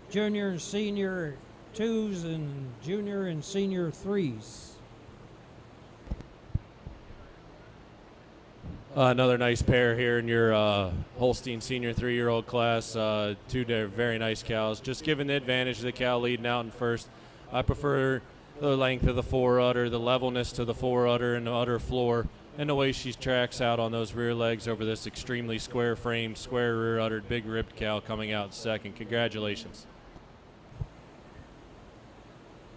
junior and senior 2s, and junior and senior 3s. Another nice pair here in your Holstein senior 3-year-old class. Two very nice cows. Just given the advantage of the cow leading out in first, I prefer the length of the fore udder, the levelness to the fore udder and the udder floor, and the way she tracks out on those rear legs over this extremely square-framed, square rear-uddered, big-ribbed cow coming out second. Congratulations.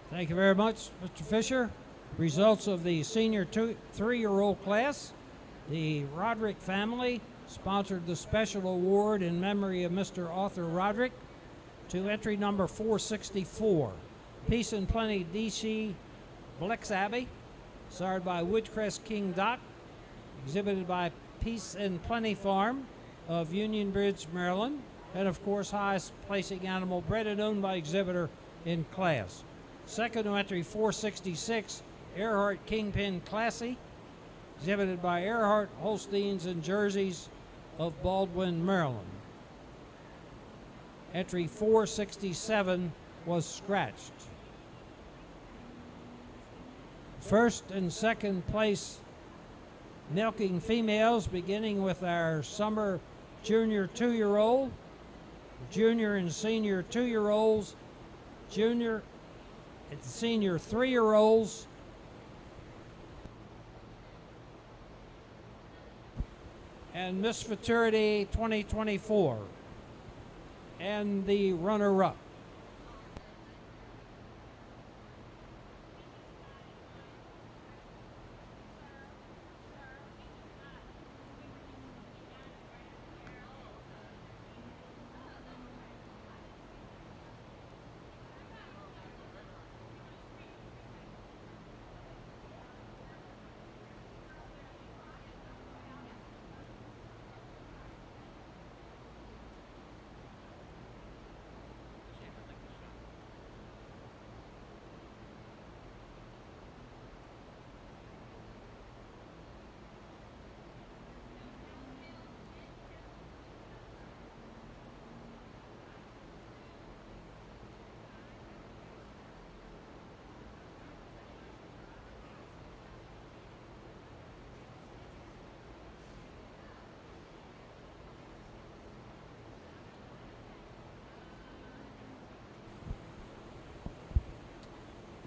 Thank you very much, Mr. Fisher. Results of the senior 3-year-old class. The Roderick family sponsored the special award in memory of Mr. Arthur Roderick to entry number 464. Peace and Plenty DC Blex Abbey, sired by Woodcrest King Doc, exhibited by Peace and Plenty Farm of Union Bridge, Maryland, and of course highest placing animal bred and owned by exhibitor in class. Second to entry 466, Earhart Kingpin Classy, exhibited by Earhart Holsteins and Jerseys of Baldwin, Maryland. Entry 467 was scratched. First and second place milking females, beginning with our summer junior 2-year-old, junior and senior 2-year-olds, junior and senior 3-year-olds, and Miss Futurity 2024, and the runner-up.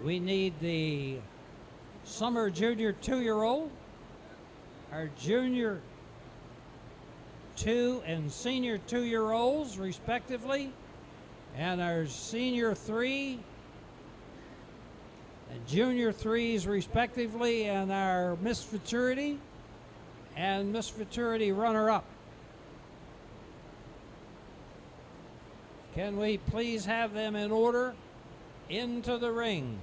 We need the summer junior 2-year-old, our junior 2 and senior 2-year-olds respectively, and our senior 3 and junior 3s respectively, and our Miss Futurity and Miss Futurity runner-up. Can we please have them in order into the ring?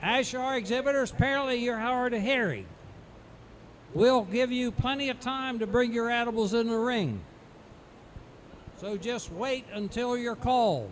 Ayrshire exhibitors, apparently you're hard of hearing. We'll give you plenty of time to bring your animals in the ring. So just wait until you're called.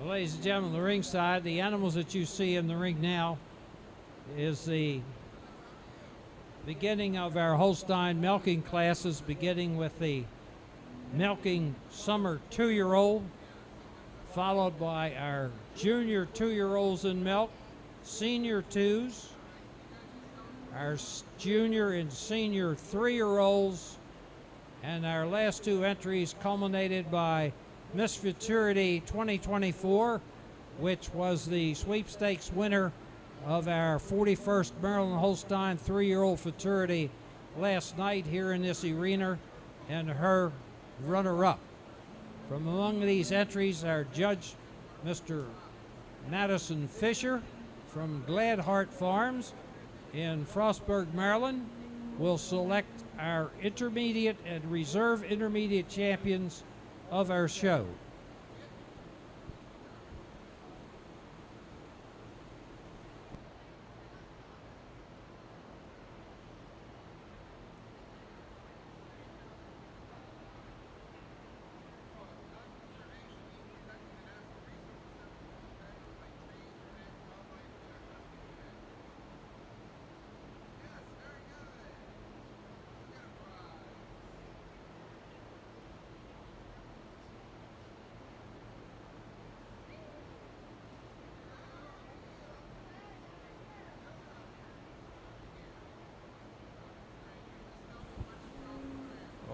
Well, ladies and gentlemen, the ringside, the animals that you see in the ring now is the beginning of our Holstein milking classes, beginning with the milking summer 2-year-old, followed by our junior 2-year-olds in milk, senior 2s, our junior and senior 3-year-olds, and our last 2 entries culminated by Miss Futurity 2024, which was the sweepstakes winner of our 41st Maryland Holstein 3-year-old Futurity last night here in this arena, and her runner-up. From among these entries, our judge, Mr. Madison Fisher from Gladheart Farms in Frostburg, Maryland, will select our intermediate and reserve intermediate champions of our show.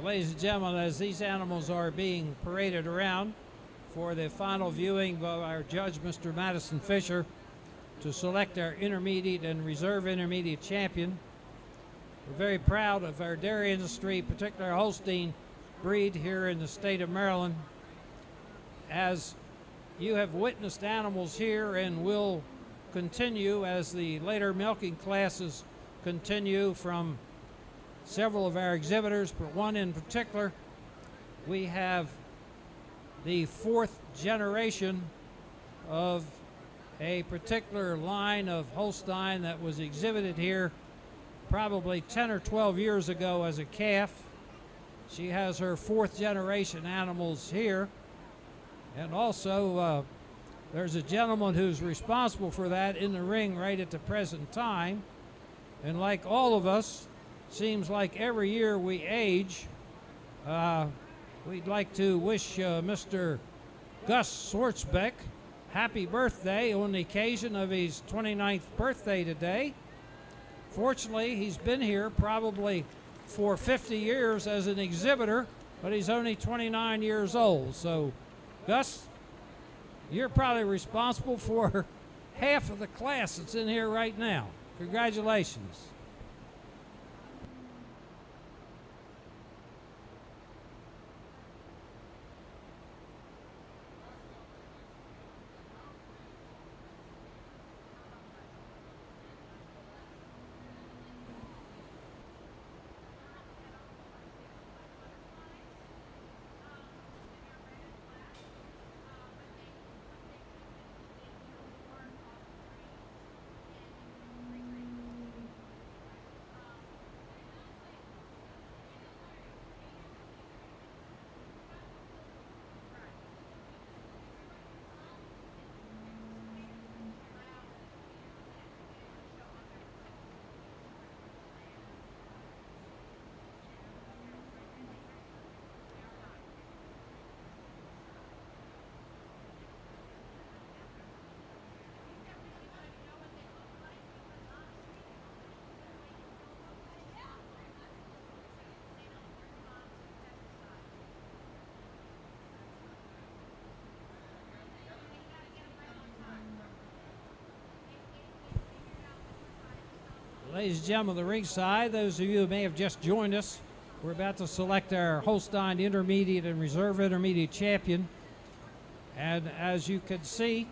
Ladies and gentlemen, as these animals are being paraded around for the final viewing by our judge, Mr. Madison Fisher, to select our intermediate and reserve intermediate champion, we're very proud of our dairy industry, particularly our Holstein breed here in the state of Maryland. As you have witnessed animals here and will continue as the later milking classes continue from several of our exhibitors, but one in particular, we have the fourth generation of a particular line of Holstein that was exhibited here probably 10 or 12 years ago as a calf. She has her fourth generation animals here. And also, there's a gentleman who's responsible for that in the ring right at the present time. And like all of us, seems like every year we age. We'd like to wish Mr. Gus Swartzbeck happy birthday on the occasion of his 29th birthday today. Fortunately, he's been here probably for 50 years as an exhibitor, but he's only 29 years old. So, Gus, you're probably responsible for half of the class that's in here right now. Congratulations. Ladies and gentlemen of the ringside, those of you who may have just joined us, we're about to select our Holstein intermediate and reserve intermediate champion. And as you can see,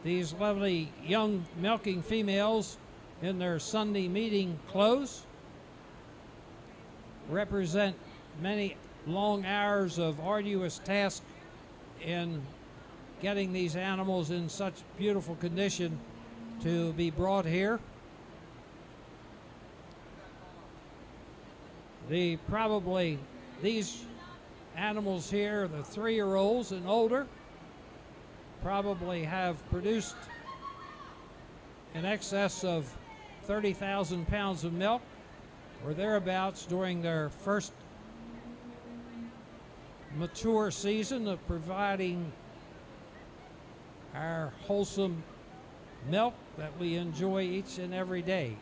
these lovely young milking females in their Sunday meeting clothes represent many long hours of arduous task in getting these animals in such beautiful condition to be brought here. These animals here, the 3-year-olds and older, probably have produced in excess of 30,000 pounds of milk or thereabouts during their first mature season of providing our wholesome milk that we enjoy each and every day.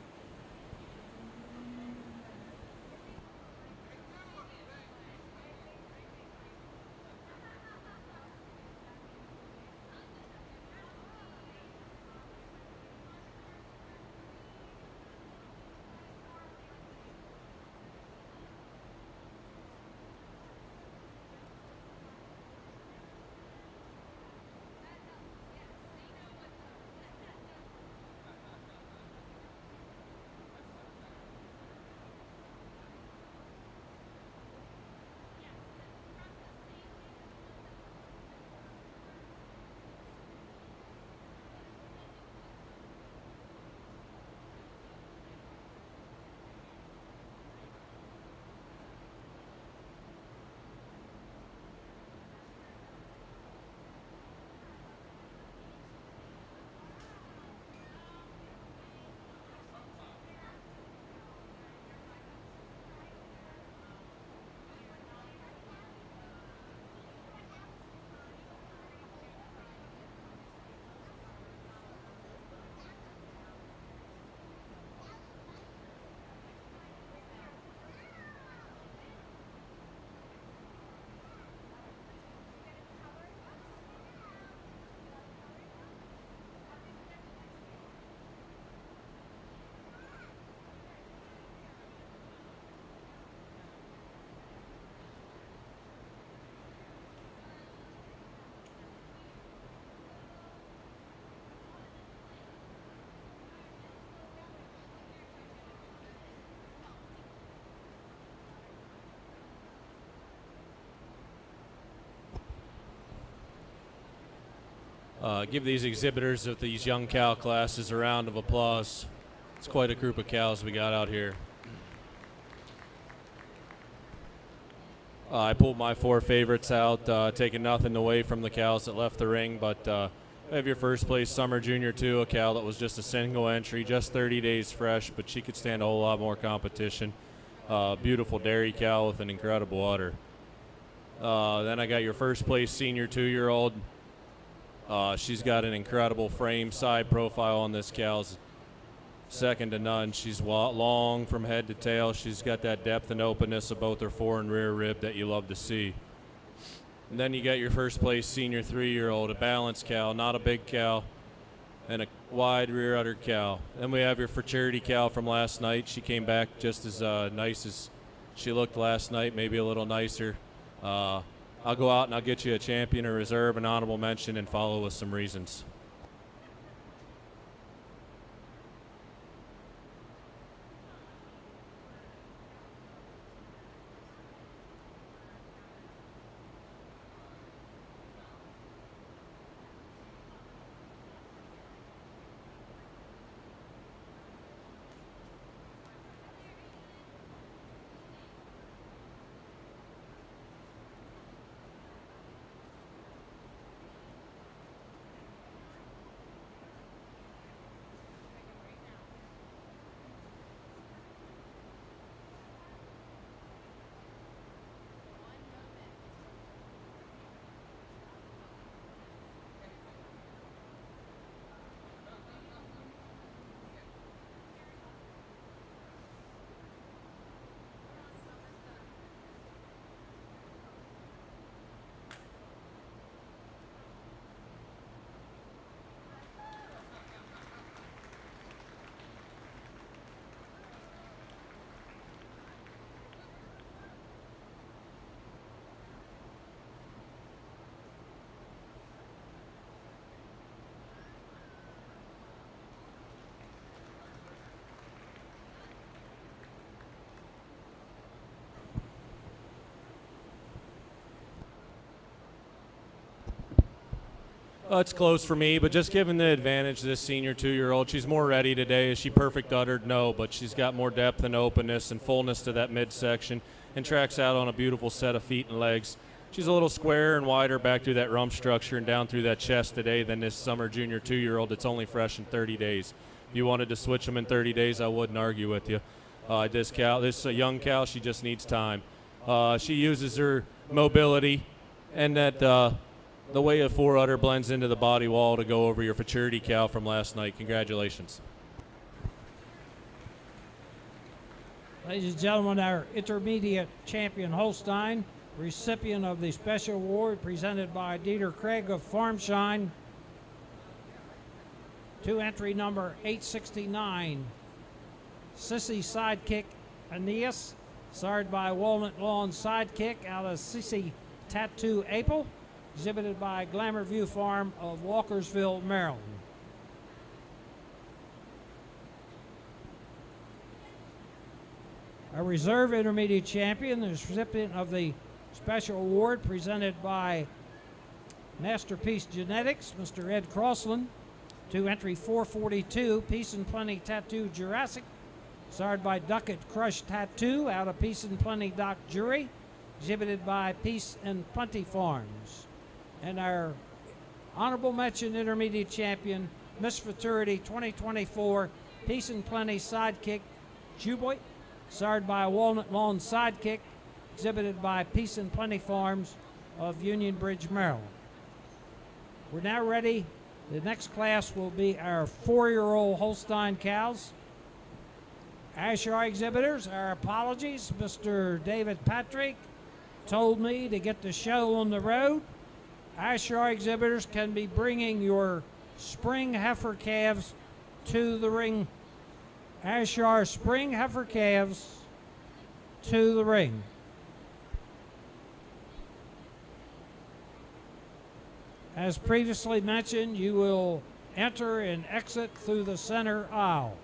Give these exhibitors of these young cow classes a round of applause. It's quite a group of cows we got out here. I pulled my 4 favorites out, taking nothing away from the cows that left the ring, but I have your first place Summer Junior 2, a cow that was just a single entry, just 30 days fresh, but she could stand a whole lot more competition. Beautiful dairy cow with an incredible udder. Then I got your first place Senior 2-year-old. She's got an incredible frame side profile on this cow's second to none. She's long from head to tail. She's got that depth and openness of both her fore and rear rib that you love to see. And then you got your first place Senior 3-year-old, a balanced cow, not a big cow, and a wide rear udder cow. Then we have your futurity cow from last night. She came back just as nice as she looked last night, maybe a little nicer. I'll go out and I'll get you a champion, a reserve, an honorable mention, and follow with some reasons. It's close for me, but just given the advantage of this Senior 2-year-old, she's more ready today. Is she perfect uddered? No, but she's got more depth and openness and fullness to that midsection and tracks out on a beautiful set of feet and legs. She's a little squarer and wider back through that rump structure and down through that chest today than this Summer Junior 2-year-old that's only fresh in 30 days. If you wanted to switch them in 30 days, I wouldn't argue with you. This young cow, she just needs time. She uses her mobility and that the way a 4 udder blends into the body wall to go over your futurity cow from last night. Congratulations. Ladies and gentlemen, our intermediate champion Holstein, recipient of the special award presented by Dieter Craig of Farmshine, to entry number 869, Sissy Sidekick Aeneas, sired by Walnut Lawn Sidekick out of Sissy Tattoo Apple, exhibited by Glamour View Farm of Walkersville, Maryland. Our reserve intermediate champion, the recipient of the special award presented by Masterpiece Genetics, Mr. Ed Crossland, to entry 442, Peace and Plenty Tattoo Jurassic, sired by Duckett Crush Tattoo out of Peace and Plenty Dock Jury, exhibited by Peace and Plenty Farms. And our honorable mention intermediate champion, Miss Futurity 2024, Peace and Plenty Sidekick Juboy, sired by Walnut Lawn Sidekick, exhibited by Peace and Plenty Farms of Union Bridge, Maryland. We're now ready. The next class will be our 4-year-old Holstein cows. Ayrshire exhibitors, our apologies. Mr. David Patrick told me to get the show on the road. Ayrshire exhibitors can be bringing your spring heifer calves to the ring. Ayrshire spring heifer calves to the ring. As previously mentioned, you will enter and exit through the center aisle.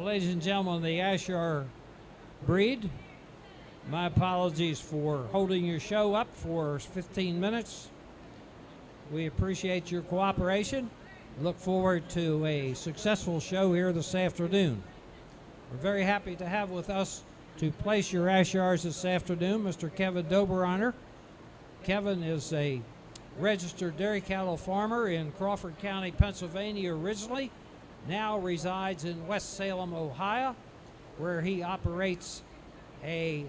Well, ladies and gentlemen, the Ayrshire breed. My apologies for holding your show up for 15 minutes. We appreciate your cooperation. Look forward to a successful show here this afternoon. We're very happy to have with us to place your Ayrshires this afternoon Mr. Kevin Dobereiner. Kevin is a registered dairy cattle farmer in Crawford County, Pennsylvania originally, now resides in West Salem, Ohio, where he operates a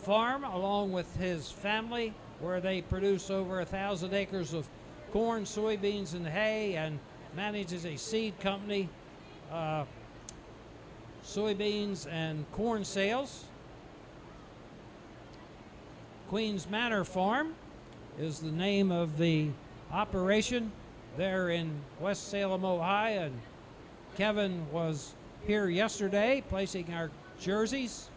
farm along with his family where they produce over 1,000 acres of corn, soybeans, and hay, and manages a seed company, soybeans and corn sales. Queens Manor Farm is the name of the operation there in West Salem, Ohio. And Kevin was here yesterday placing our jerseys,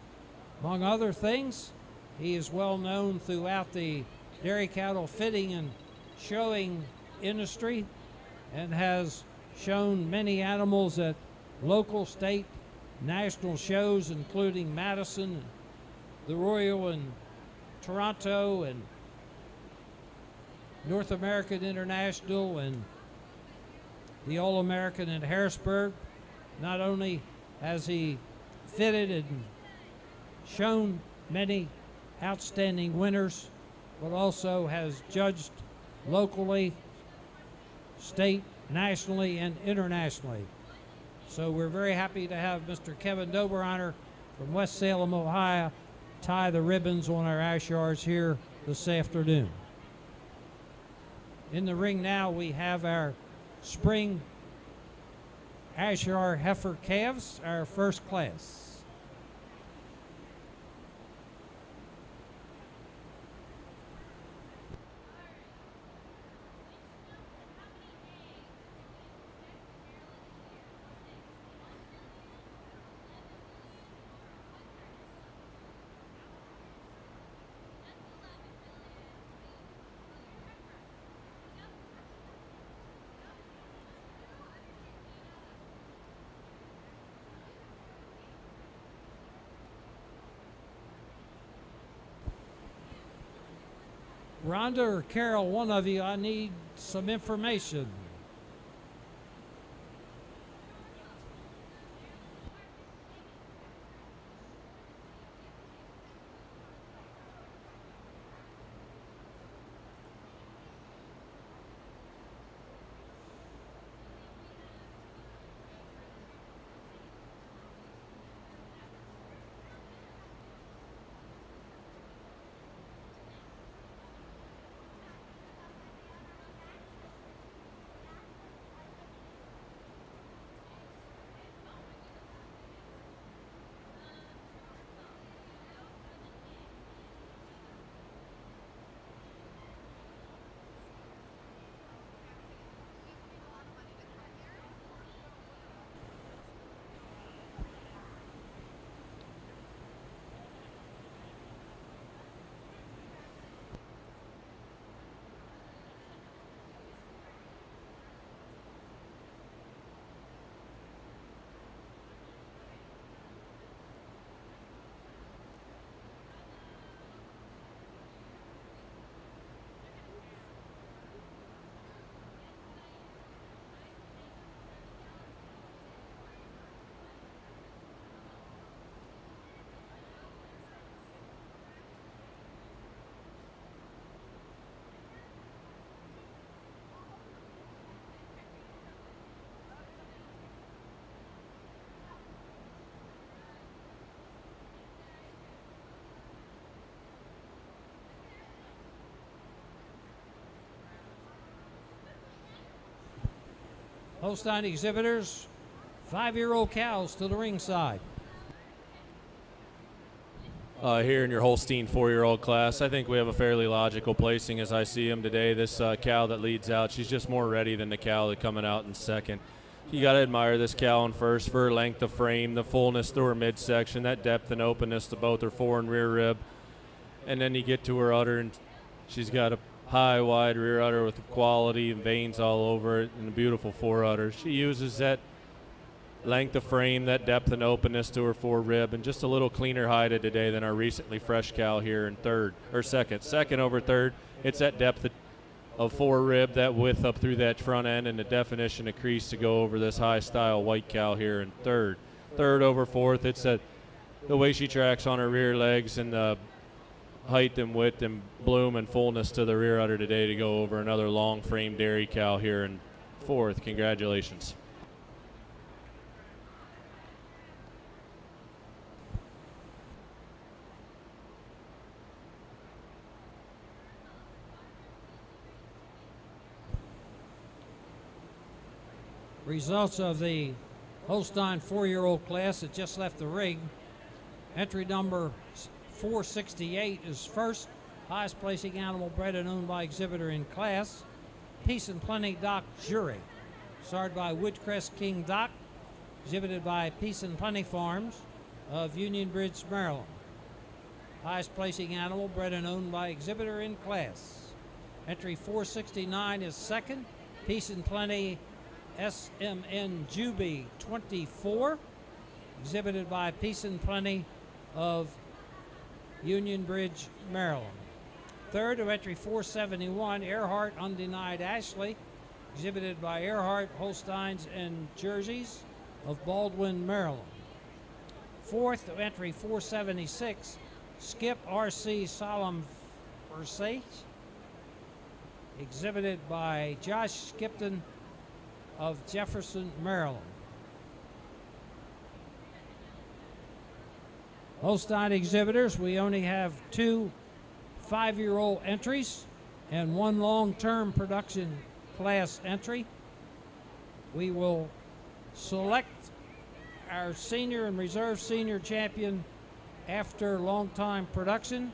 among other things. He is well known throughout the dairy cattle fitting and showing industry and has shown many animals at local, state, national shows, including Madison, the Royal in Toronto, and North American International, and the All-American in Harrisburg. Not only has he fitted and shown many outstanding winners, but also has judged locally, state, nationally, and internationally. So we're very happy to have Mr. Kevin Dobereiner from West Salem, Ohio, tie the ribbons on our Ayrshires here this afternoon. In the ring now we have our spring Ayrshire heifer calves, our first class. Rhonda or Carol, one of you, I need some information. Holstein exhibitors, 5-year-old cows to the ringside. Here in your Holstein 4-year-old class, I think we have a fairly logical placing as I see him today. This cow that leads out, she's just more ready than the cow that's coming out in second. You got to admire this cow in first for her length of frame, the fullness through her midsection, that depth and openness to both her fore and rear rib. And then you get to her udder, and she's got a high, wide rear udder with quality and veins all over it and a beautiful fore udder. She uses that length of frame, that depth and openness to her fore rib, and just a little cleaner hided today than our recently fresh cow here in second over third. It's that depth of fore rib, that width up through that front end, and the definition of crease to go over this high style white cow here in third over fourth. It's the way she tracks on her rear legs and the height and width and bloom and fullness to the rear udder today to go over another long frame dairy cow here in fourth. Congratulations. Results of the Holstein 4-year-old class that just left the ring. Entry number 468 is first, highest placing animal bred and owned by exhibitor in class. Peace and Plenty Doc Jury, started by Woodcrest King Doc, exhibited by Peace and Plenty Farms of Union Bridge, Maryland. Highest placing animal bred and owned by exhibitor in class. Entry 469 is second, Peace and Plenty SMN Juby 24, exhibited by Peace and Plenty of Union Bridge, Maryland. Third of entry 471, Earhart Undenied Ashley, exhibited by Earhart Holsteins and Jerseys of Baldwin, Maryland. Fourth of entry 476, Skip RC Solemn Versace, exhibited by Josh Skipton of Jefferson, Maryland. Holstein exhibitors, we only have 2 5-year-old entries and 1 long-term production class entry. We will select our senior and reserve senior champion after long-time production.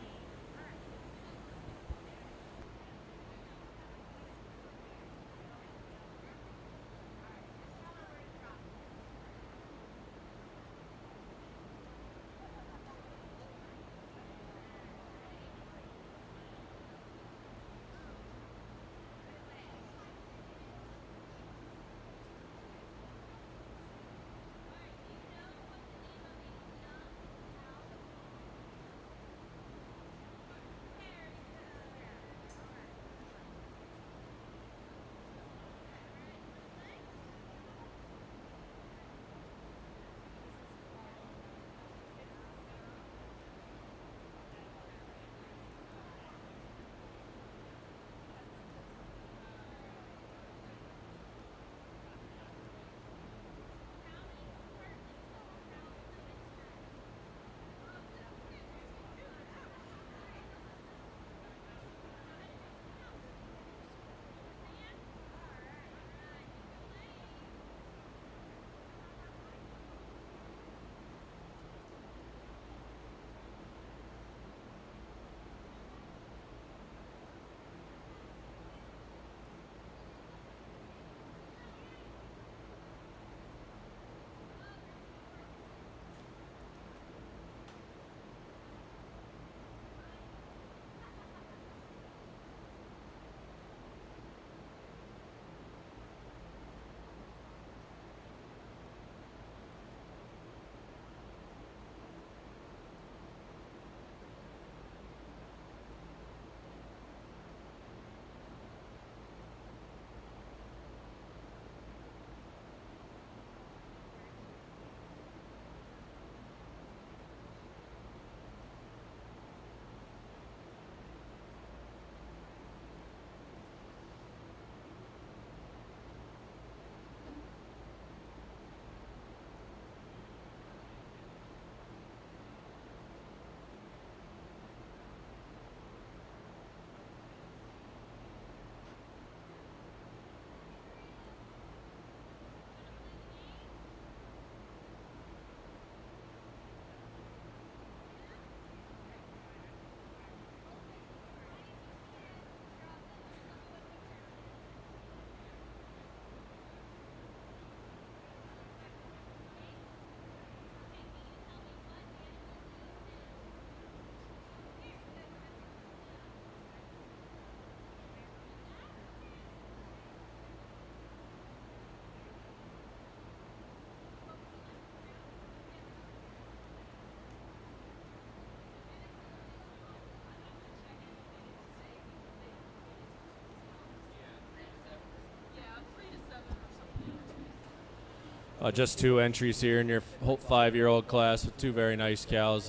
Just 2 entries here in your 5-year-old class with 2 very nice cows.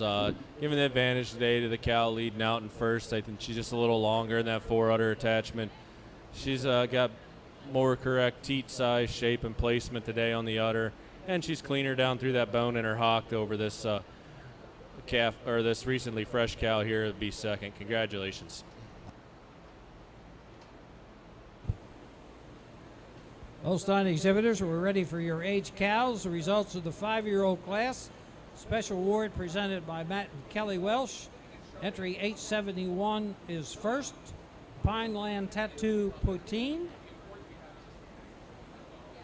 Giving the advantage today to the cow leading out in first. I think she's just a little longer in that fore-udder attachment. She's got more correct teat size, shape, and placement today on the udder, and she's cleaner down through that bone in her hock over this calf, or this recently fresh cow here would be second. Congratulations. Holstein exhibitors, we're ready for your age cows. The results of the 5-year-old class. Special award presented by Matt and Kelly Welsh. Entry 871 is first. Pineland Tattoo Poutine.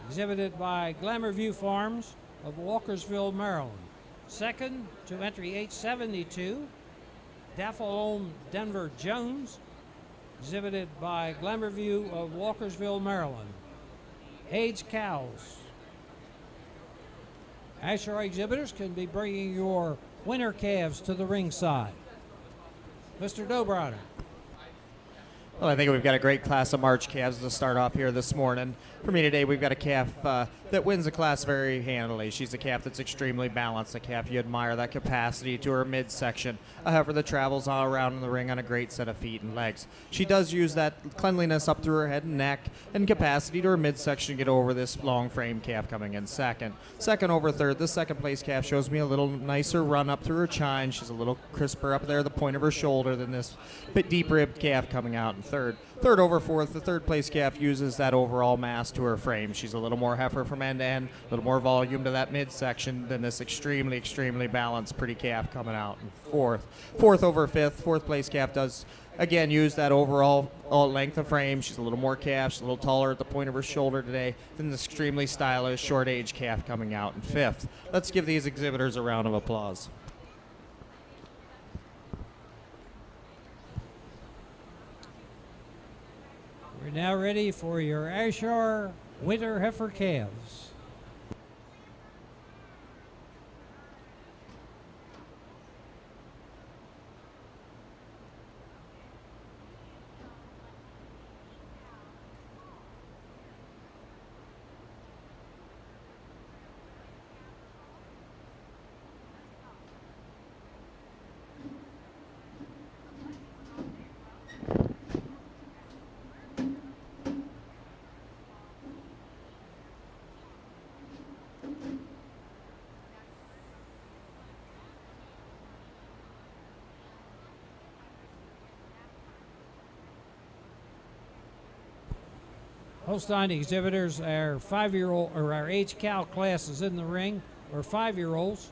Exhibited by Glamour View Farms of Walkersville, Maryland. Second to entry 872. Daffalome Denver Jones. Exhibited by Glamour View of Walkersville, Maryland. Age cows. Ayrshire exhibitors can be bringing your winter calves to the ringside. Mr. Dobrotter. Well, I think we've got a great class of March calves to start off here this morning. For me today, we've got a calf that wins the class very handily. She's a calf that's extremely balanced, a calf you admire that capacity to her midsection. A heifer that travels all around in the ring on a great set of feet and legs. She does use that cleanliness up through her head and neck and capacity to her midsection to get over this long frame calf coming in second. Second over third, this second place calf shows me a little nicer run up through her chine. She's a little crisper up there at the point of her shoulder than this bit deep ribbed calf coming out in third. Third over fourth, the third place calf uses that overall mass to her frame. She's a little more heifer from end to end, a little more volume to that midsection than this extremely, extremely balanced pretty calf coming out in fourth. Fourth over fifth, fourth place calf does again use that overall length of frame. She's a little more calf, she's a little taller at the point of her shoulder today than the extremely stylish short age calf coming out in fifth. Let's give these exhibitors a round of applause. We're now ready for your Ayrshire winter heifer calves. Holstein exhibitors, our 5-year-old or our age cow classes in the ring, or 5-year-olds,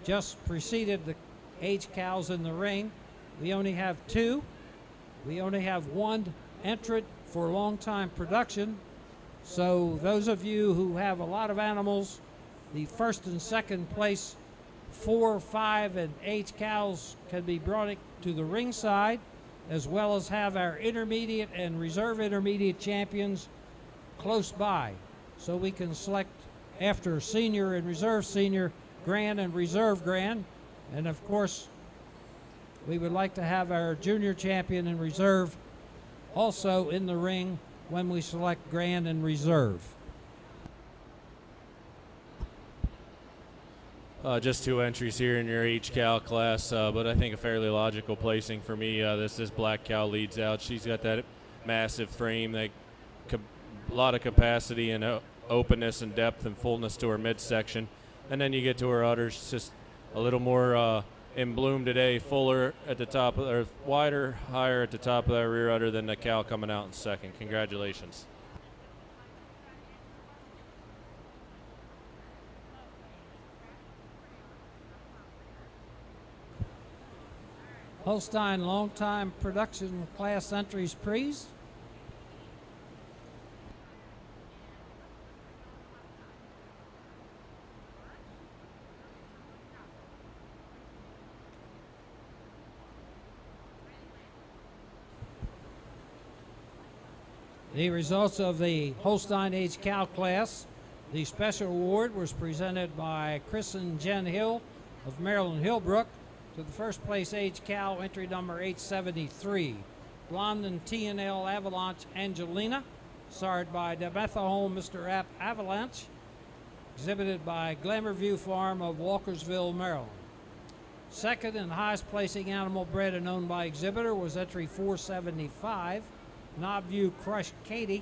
just preceded the age cows in the ring. We only have 2. We only have 1 entrant for long time production. So those of you who have a lot of animals, the first and second place 4, 5, and age cows can be brought to the ringside, as well as have our intermediate and reserve intermediate champions close by, so we can select after senior and reserve senior, grand and reserve grand. And of course, we would like to have our junior champion and reserve also in the ring when we select grand and reserve. Just 2 entries here in your H cow class, but I think a fairly logical placing for me. This black cow leads out. She's got that massive frame, that a lot of capacity and openness and depth and fullness to her midsection. And then you get to her udders, just a little more in bloom today, fuller at the top, or wider, higher at the top of that rear udder than the cow coming out in second. Congratulations. Holstein long-time production class entries, please. The results of the Holstein age cow class. The special award was presented by Chris and Jen Hill of Maryland Hillbrook to the first place age cow, entry number 873. Blonde and T&L Avalanche Angelina, sired by Demetha Home Mr. Avalanche. exhibited by Glamour View Farm of Walkersville, Maryland. Second and highest placing animal bred and owned by exhibitor was entry 475, Knobview Crush Katie,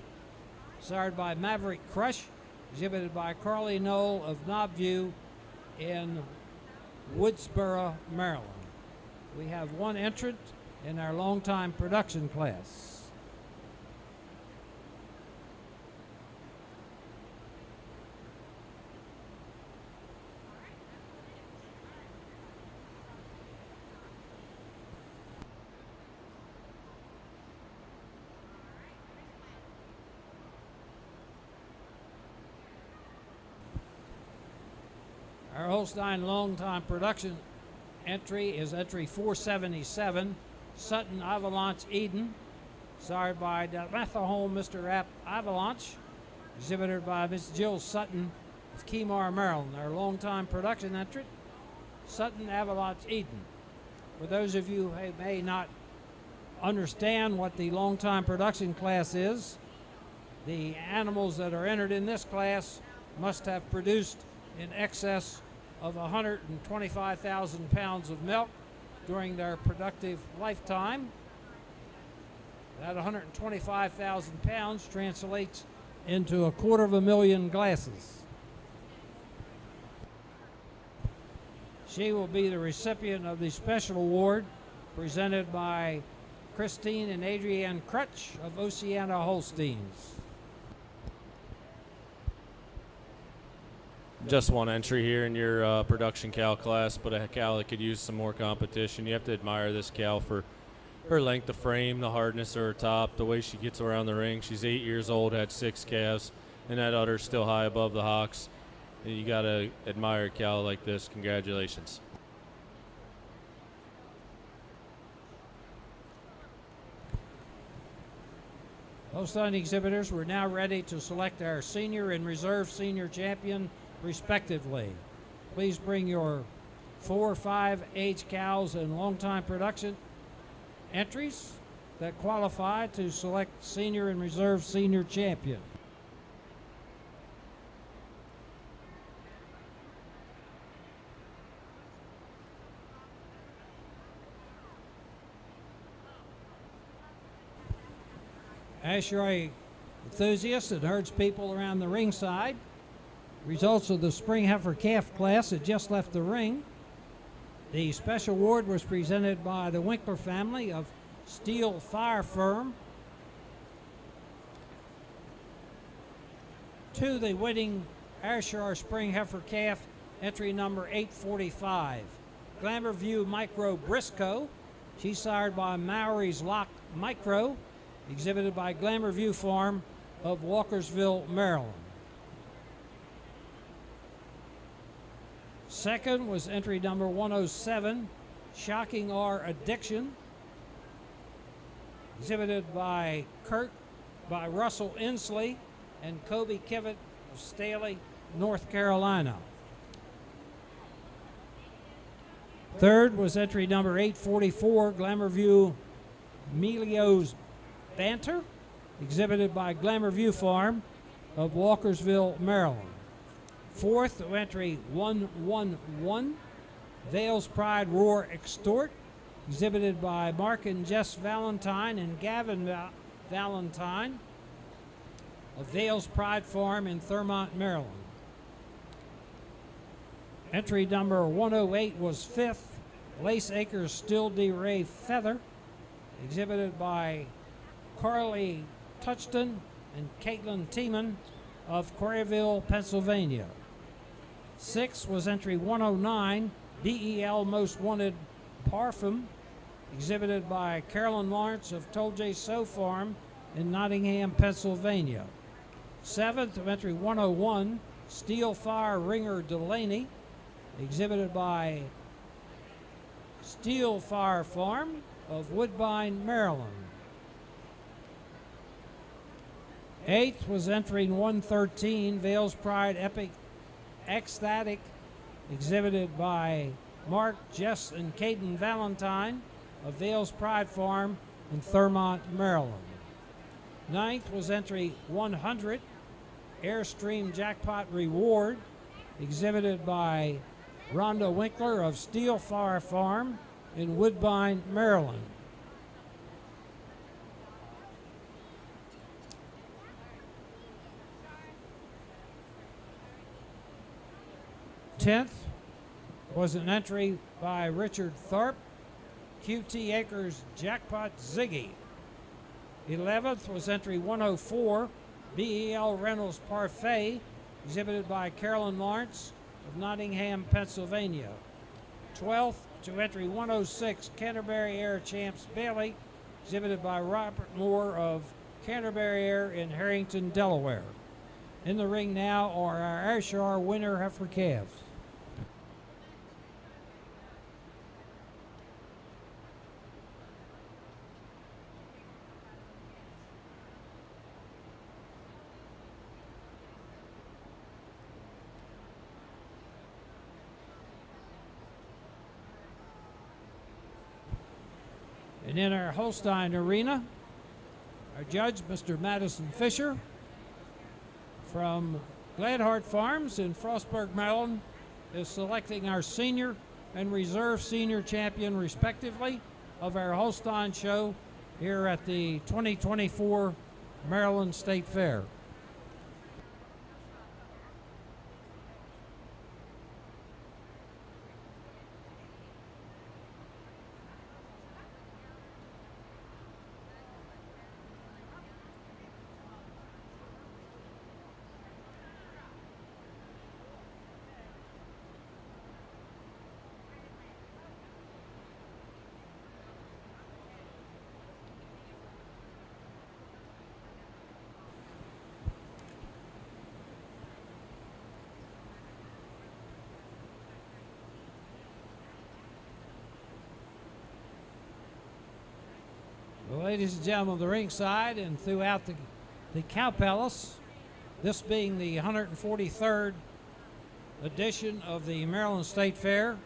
sired by Maverick Crush, exhibited by Carly Knoll of Knobview in Woodsboro, Maryland. We have one entrant in our long-time production class. Our Holstein long-time production entry is entry 477, Sutton Avalanche Eden, sired by Dalmatha Mr. App Avalanche, exhibited by Miss Jill Sutton of Keymar, Maryland. Our long-time production entrant, Sutton Avalanche Eden. For those of you who may not understand what the long-time production class is, the animals that are entered in this class must have produced in excess of 125,000 pounds of milk during their productive lifetime. That 125,000 pounds translates into 250,000 glasses. She will be the recipient of the special award presented by Christine and Adrienne Crutch of Oceana Holsteins. Just one entry here in your production cow class, but a cow that could use some more competition. You have to admire this cow for her length of frame, the hardness of her top, the way she gets around the ring. She's 8 years old, had 6 calves, and that udder's still high above the hocks. You got to admire a cow like this. Congratulations. Holstein exhibitors, we're now ready to select our senior and reserve senior champion respectively. Please bring your 4 or 5 age cows and long-time production entries that qualify to select senior and reserve senior champion. Ayrshire enthusiasts and herds people around the ringside. Results of the spring heifer calf class had just left the ring. The special award was presented by the Winkler family of Steel Fire Firm to the winning Ayrshire spring heifer calf entry number 845. Glamour View Micro Briscoe. She's sired by Maori's Lock Micro, exhibited by Glamour View Farm of Walkersville, Maryland. Second was entry number 107, Shocking Our Addiction, exhibited by Russell Inslee and Kobe Kivett of Staley, North Carolina. Third was entry number 844, Glamour View Melio's Banter, exhibited by Glamour View Farm of Walkersville, Maryland. Fourth, entry 111, Vale's Pride Roar Extort, exhibited by Mark and Jess Valentine and Gavin Valentine of Vale's Pride Farm in Thurmont, Maryland. Entry number 108 was fifth, Lace Acres Still D. Ray Feather, exhibited by Carly Touchton and Caitlin Tiemann of Quarryville, Pennsylvania. Sixth was entry 109, DEL Most Wanted Parfum, exhibited by Carolyn Lawrence of Toljay Sow Farm in Nottingham, Pennsylvania. Seventh, entry 101, Steel Fire Ringer Delaney, exhibited by Steel Fire Farm of Woodbine, Maryland. Eighth was entering 113, Vale's Pride Epic Ecstatic, exhibited by Mark, Jess, and Caden Valentine of Vale's Pride Farm in Thurmont, Maryland. Ninth was entry 100, Airstream Jackpot Reward, exhibited by Rhonda Winkler of Steel Fire Farm in Woodbine, Maryland. Tenth was an entry by Richard Tharp, QT Acres Jackpot Ziggy. 11th was entry 104, BEL Reynolds Parfait, exhibited by Carolyn Lawrence of Nottingham, Pennsylvania. 12th to entry 106, Canterbury Air Champs Bailey, exhibited by Robert Moore of Canterbury Air in Harrington, Delaware. In the ring now are our Ayrshire winner heifer calves. And in our Holstein arena, our judge, Mr. Madison Fisher, from Gladhart Farms in Frostburg, Maryland, is selecting our senior and reserve senior champion, respectively, of our Holstein show here at the 2024 Maryland State Fair. Well, ladies and gentlemen of the ringside and throughout the Cow Palace, this being the 143rd edition of the Maryland State Fair,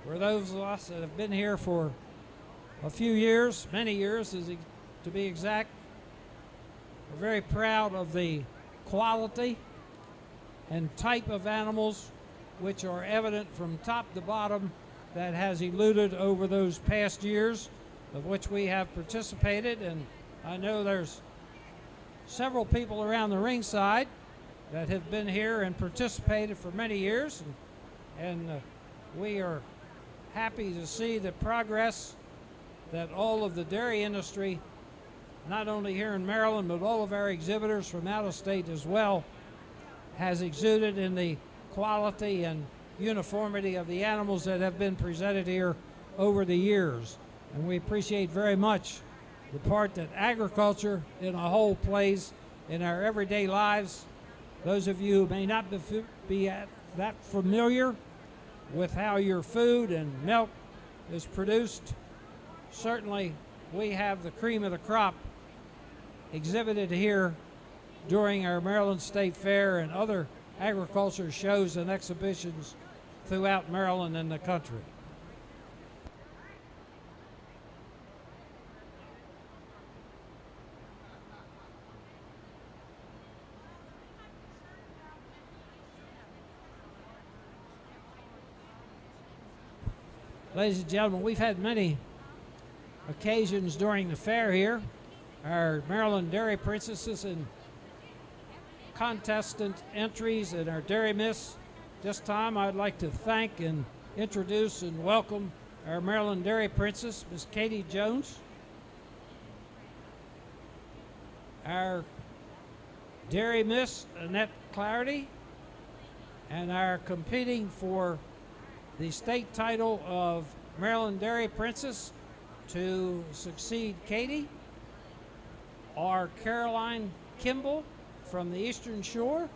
for those of us that have been here for a few years, many years to be exact, we're very proud of the quality and type of animals which are evident from top to bottom that has eluded over those past years, of which we have participated. And I know there's several people around the ringside that have been here and participated for many years, and we are happy to see the progress that all of the dairy industry, not only here in Maryland, but all of our exhibitors from out of state as well, has exuded in the quality and uniformity of the animals that have been presented here over the years. And we appreciate very much the part that agriculture in a whole plays in our everyday lives. Those of you who may not be that familiar with how your food and milk is produced, certainly we have the cream of the crop exhibited here during our Maryland State Fair and other agriculture shows and exhibitions throughout Maryland and the country. Ladies and gentlemen, we've had many occasions during the fair here. Our Maryland Dairy Princesses and contestant entries and our Dairy Miss. This time I'd like to thank and introduce and welcome our Maryland Dairy Princess, Miss Katie Jones. Our Dairy Miss, Annette Clarity. And our competing for the state title of Maryland Dairy Princess to succeed Katie are Caroline Kimball from the Eastern Shore,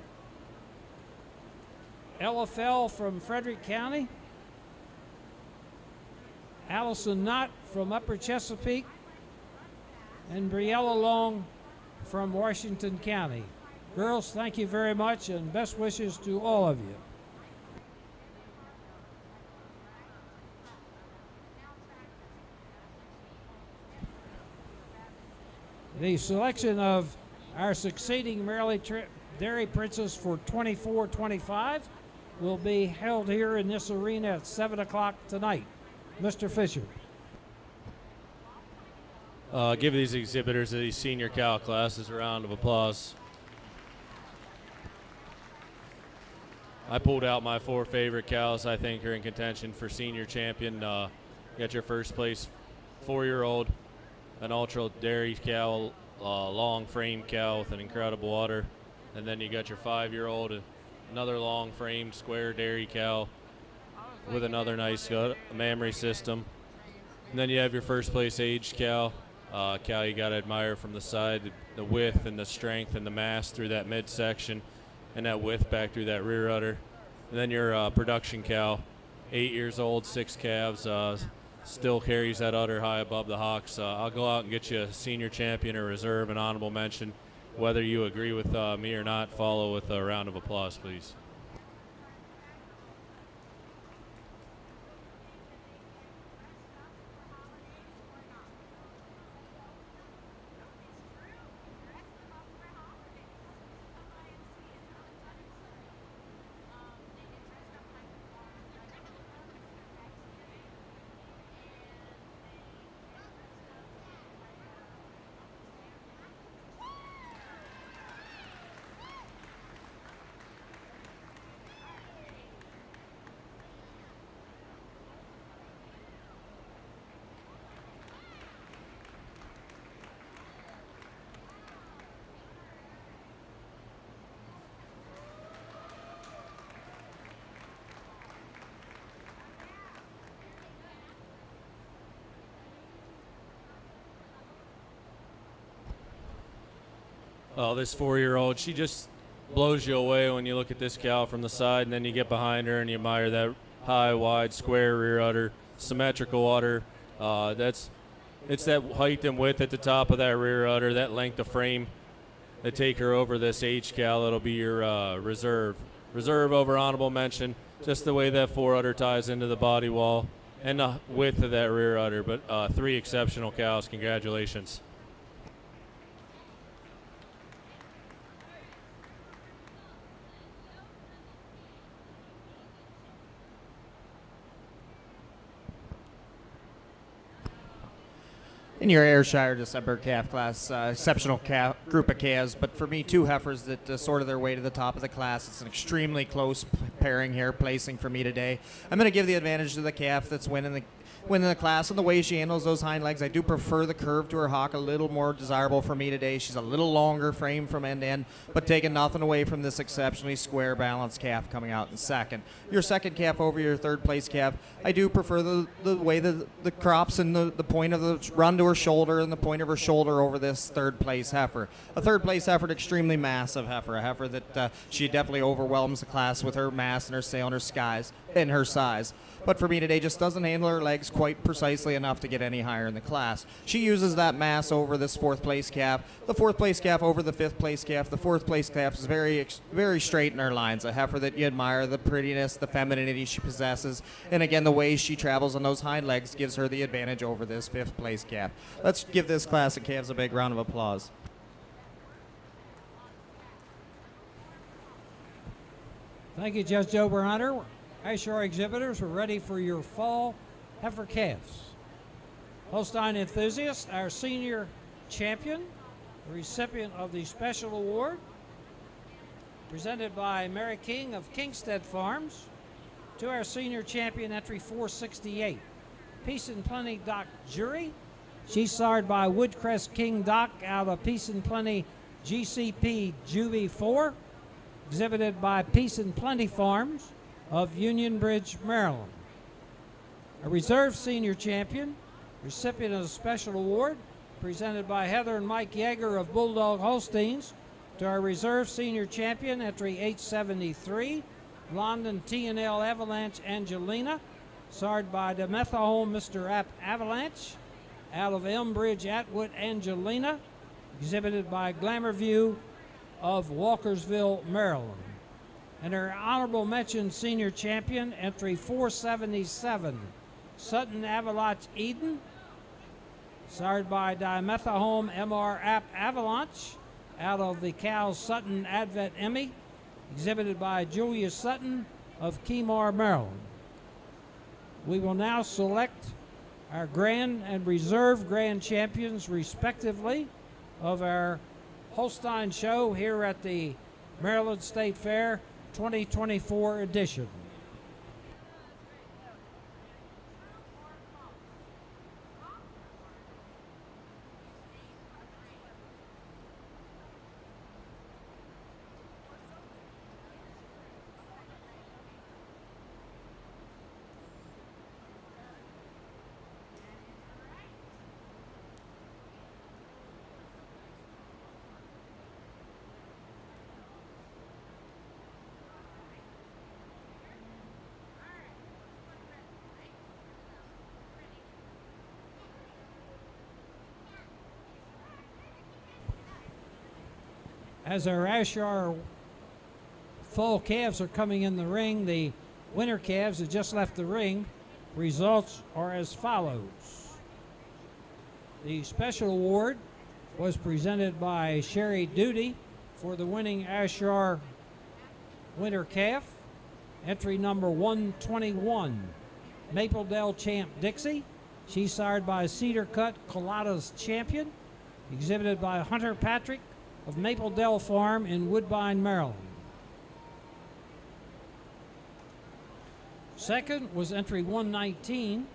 LFL from Frederick County, Allison Knott from Upper Chesapeake, and Briella Long from Washington County. Girls, thank you very much and best wishes to all of you. The selection of our succeeding Maryland Dairy Princess for 24-25 will be held here in this arena at 7 o'clock tonight. Mr. Fisher. Give these exhibitors of these senior cow classes a round of applause. I pulled out my 4 favorite cows I think are in contention for senior champion. You got your first place 4-year-old, an ultra dairy cow, long frame cow with an incredible udder. And then you got your 5-year-old, another long frame square dairy cow with another nice mammary system. And then you have your first place aged cow, cow you got to admire from the side, the width and the strength and the mass through that midsection and that width back through that rear udder. And then your production cow, 8 years old, 6 calves, still carries that udder high above the hocks. I'll go out and get you a senior champion or reserve, an honorable mention. Whether you agree with me or not, follow with a round of applause, please. Oh, this 4-year-old, she just blows you away when you look at this cow from the side, and then you get behind her and you admire that high, wide, square rear udder, symmetrical udder. It's that height and width at the top of that rear udder, that length of frame that take her over this aged cow. That'll be your reserve. Reserve over honorable mention, just the way that 4 udder ties into the body wall and the width of that rear udder. But 3 exceptional cows. Congratulations. In your Ayrshire December calf class, exceptional group of calves, but for me, 2 heifers that sorted their way to the top of the class. It's an extremely close pairing here, placing for me today. I'm going to give the advantage to the calf that's winning the class, and the way she handles those hind legs. I do prefer the curve to her hock, a little more desirable for me today. She's a little longer frame from end to end, but taking nothing away from this exceptionally square balanced calf coming out in second. Your second calf over your 3rd place calf, I do prefer the way the crops and the point of the run to her shoulder and the point of her shoulder over this 3rd place heifer. A 3rd place heifer, an extremely massive heifer, a heifer that she definitely overwhelms the class with her mass and her sail and her size. But for me today, just doesn't handle her legs quite precisely enough to get any higher in the class. She uses that mass over this 4th place calf, the 4th place calf over the 5th place calf. The 4th place calf is very straight in her lines, a heifer that you admire, the prettiness, the femininity she possesses, and again, the way she travels on those hind legs gives her the advantage over this 5th place calf. Let's give this class of calves a big round of applause. Thank you, Judge Joe Hunter. Ayrshire exhibitors, we're ready for your fall heifer calves. Holstein enthusiast, our senior champion, the recipient of the special award, presented by Mary King of Kingstead Farms, to our senior champion, entry 468, Peace and Plenty Doc Jury. She's sired by Woodcrest King Doc out of Peace and Plenty GCP Juvie 4, exhibited by Peace and Plenty Farms of Union Bridge, Maryland. A reserve senior champion, recipient of a special award, presented by Heather and Mike Yeager of Bulldog Holsteins, to our reserve senior champion, entry 873, London T&L Avalanche Angelina, sired by Demetha Home Mr. Avalanche, out of Elmbridge Atwood Angelina, exhibited by Glamour View of Walkersville, Maryland. And our honorable mention senior champion, entry 477, Sutton Avalanche Eden, sired by Dimetha Home MR Avalanche, out of the cow Sutton Advent Emmy, exhibited by Julia Sutton of Kemar, Maryland. We will now select our Grand and Reserve Grand Champions, respectively, of our Holstein show here at the Maryland State Fair 2024 edition. As our Ayrshire fall calves are coming in the ring, the winter calves have just left the ring. Results are as follows. The special award was presented by Sherry Duty for the winning Ayrshire winter calf. Entry number 121, Mapledale Champ Dixie. She's sired by Cedar Cut Colada's Champion, exhibited by Hunter Patrick of Mapledale Farm in Woodbine, Maryland. Second was entry 119,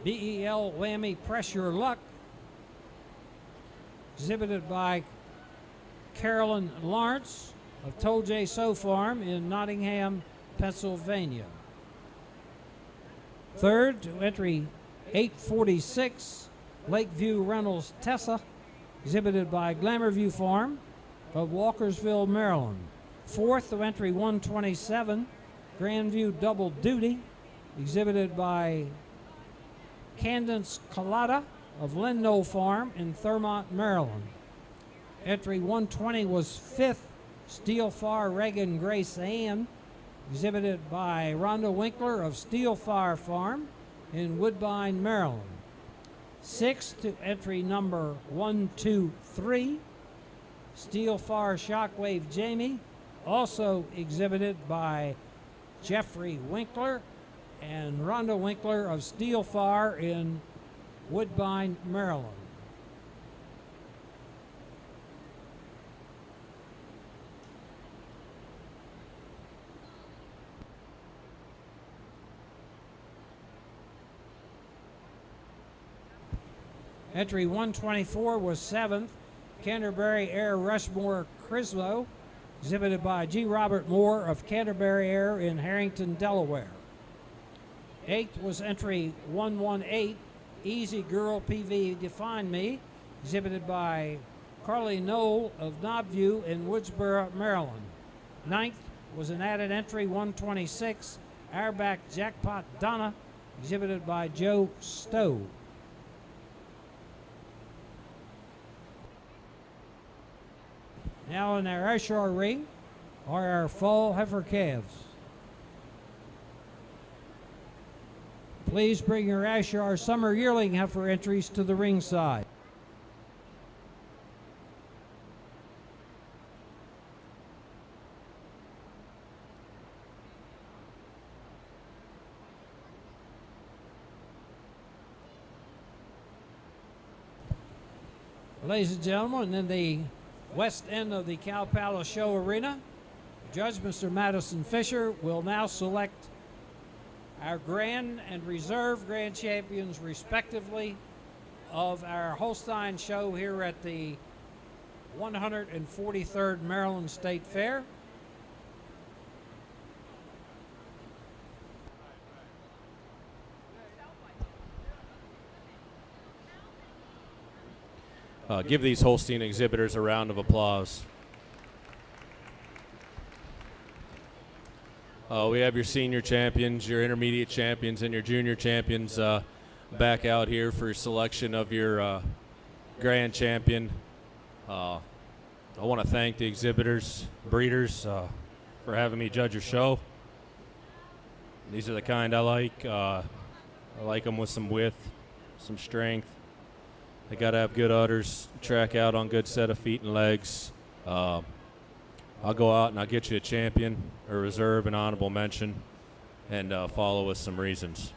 BEL Whammy Pressure Luck, exhibited by Carolyn Lawrence of Toll J. So Farm in Nottingham, Pennsylvania. Third to entry 846, Lakeview Reynolds Tessa, exhibited by Glamourview Farm of Walkersville, Maryland. Fourth to entry 127, Grandview Double Duty, exhibited by Candence Collada of Lindnall Farm in Thurmont, Maryland. Entry 120 was fifth, Steel Fire Reagan Grace Ann, exhibited by Rhonda Winkler of Steel Fire Farm in Woodbine, Maryland. Sixth to entry number 123, Steel Fire Shockwave Jamie, also exhibited by Jeffrey Winkler and Rhonda Winkler of Steel Fire in Woodbine, Maryland. Entry 124 was seventh, Canterbury Air Rushmore Crislow, exhibited by G. Robert Moore of Canterbury Air in Harrington, Delaware. Eighth was entry 118, Easy Girl PV Define Me, exhibited by Carly Knoll of Knobview in Woodsboro, Maryland. Ninth was an added entry 126, Airback Jackpot Donna, exhibited by Joe Stowe. Now in our Ayrshire ring are our fall heifer calves. Please bring your Ayrshire summer yearling heifer entries to the ringside. Ladies and gentlemen, in the west end of the Cow Palace Show Arena, Judge Mr. Madison Fisher will now select our Grand and Reserve Grand Champions, respectively, of our Holstein show here at the 143rd Maryland State Fair. Give these Holstein exhibitors a round of applause. We have your senior champions, your intermediate champions, and your junior champions back out here for selection of your grand champion. I want to thank the exhibitors, breeders, for having me judge your show. These are the kind I like. I like them with some width, some strength. They got to have good udders, track out on good set of feet and legs. I'll go out and I'll get you a champion, a reserve, an honorable mention, and follow with some reasons.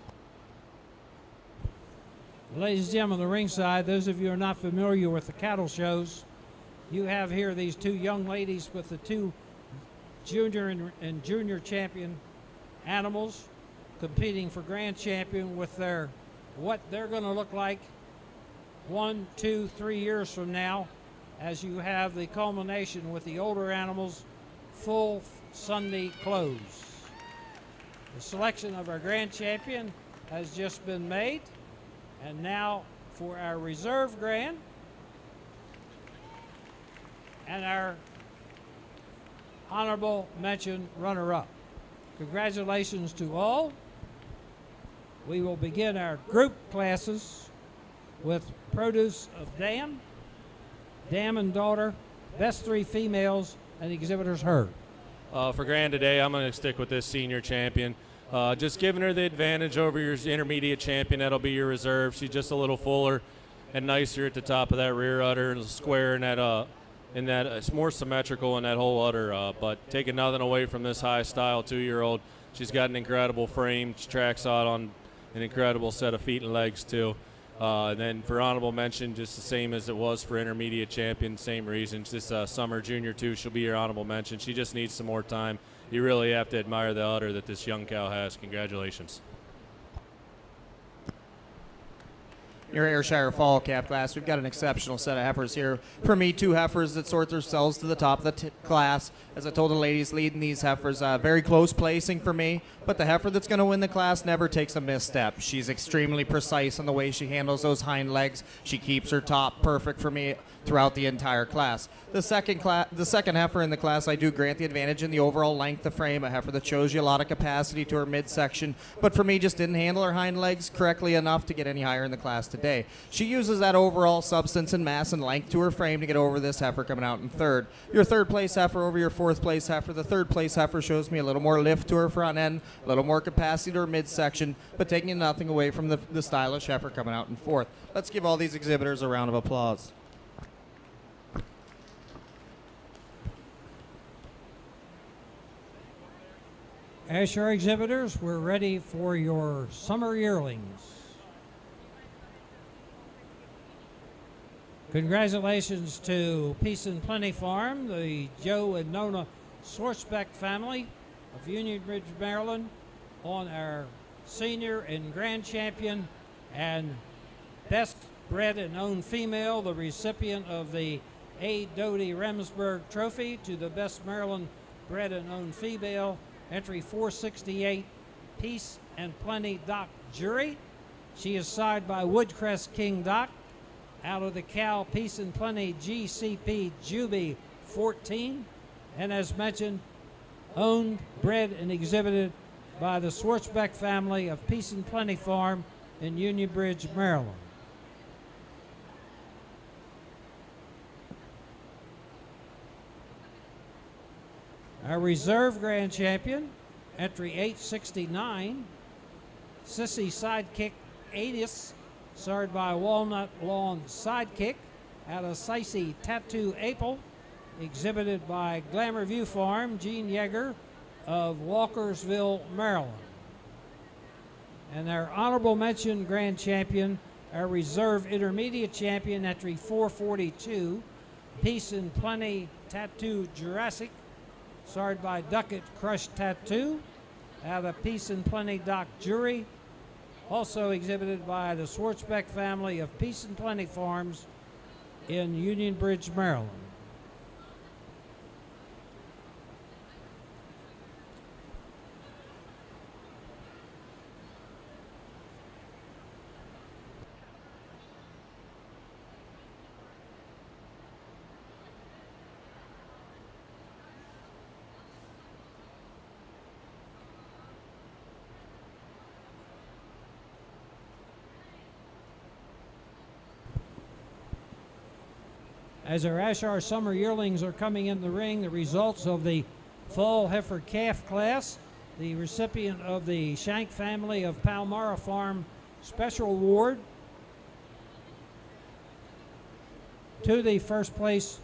Ladies and gentlemen, the ringside, those of you who are not familiar with the cattle shows, you have here these two young ladies with the two junior and junior champion animals competing for grand champion with their what they're going to look like 1, 2, 3 years from now, as you have the culmination with the older animals full Sunday clothes. The selection of our grand champion has just been made, and now for our reserve grand and our honorable mention runner-up. Congratulations to all. We will begin our group classes with produce of dam and daughter, best 3 females, and exhibitors herd. For grand today, I'm going to stick with this senior champion. Just giving her the advantage over your intermediate champion. That'll be your reserve. She's just a little fuller and nicer at the top of that rear udder, and square in that it's more symmetrical in that whole udder. But taking nothing away from this high style 2-year-old, she's got an incredible frame. She tracks out on an incredible set of feet and legs too. And then for honorable mention, just the same as it was for intermediate champion, same reasons. This summer junior 2, she'll be your honorable mention. She just needs some more time. You really have to admire the udder that this young cow has. Congratulations. Your Ayrshire fall calf class, we've got an exceptional set of heifers here. For me, 2 heifers that sort themselves to the top of the class. As I told the ladies leading these heifers, very close placing for me, but the heifer that's going to win the class never takes a misstep. She's extremely precise in the way she handles those hind legs. She keeps her top perfect for me throughout the entire class. The second heifer in the class, I do grant the advantage in the overall length of frame, a heifer that shows you a lot of capacity to her midsection, but for me just didn't handle her hind legs correctly enough to get any higher in the class today. She uses that overall substance and mass and length to her frame to get over this heifer coming out in third. Your third place heifer over your fourth place heifer. The third place heifer shows me a little more lift to her front end, a little more capacity to her midsection, but taking nothing away from the stylish heifer coming out in fourth. Let's give all these exhibitors a round of applause. Ayrshire exhibitors, we're ready for your summer yearlings. Congratulations to Peace and Plenty Farm, the Joe and Nona Swartzbeck family of Union Bridge, Maryland, on our senior and grand champion and best bred and owned female, the recipient of the A. Doty Remsburg Trophy, to the best Maryland bred and owned female, entry 468, Peace and Plenty Doc Jury. She is signed by Woodcrest King Doc. Out of the cow, Peace and Plenty GCP Juby 14, and as mentioned, owned, bred, and exhibited by the Swartzbeck family of Peace and Plenty Farm in Union Bridge, Maryland. Our reserve grand champion, entry 869, Sissy Sidekick 80s, started by Walnut Lawn Sidekick, out of Sicey Tattoo Apple, exhibited by Glamour View Farm, Gene Yeager of Walkersville, Maryland. And our honorable mention grand champion, our reserve intermediate champion, entry 442, Peace and Plenty Tattoo Jurassic, started by Duckett Crush Tattoo, out of Peace and Plenty Doc Jury, also exhibited by the Swartzbeck family of Peace and Plenty Farms in Union Bridge, Maryland. As our Ayrshire summer yearlings are coming in the ring, the results of the fall heifer calf class, the recipient of the Shank family of Palmyra Farm Special Award, to the first place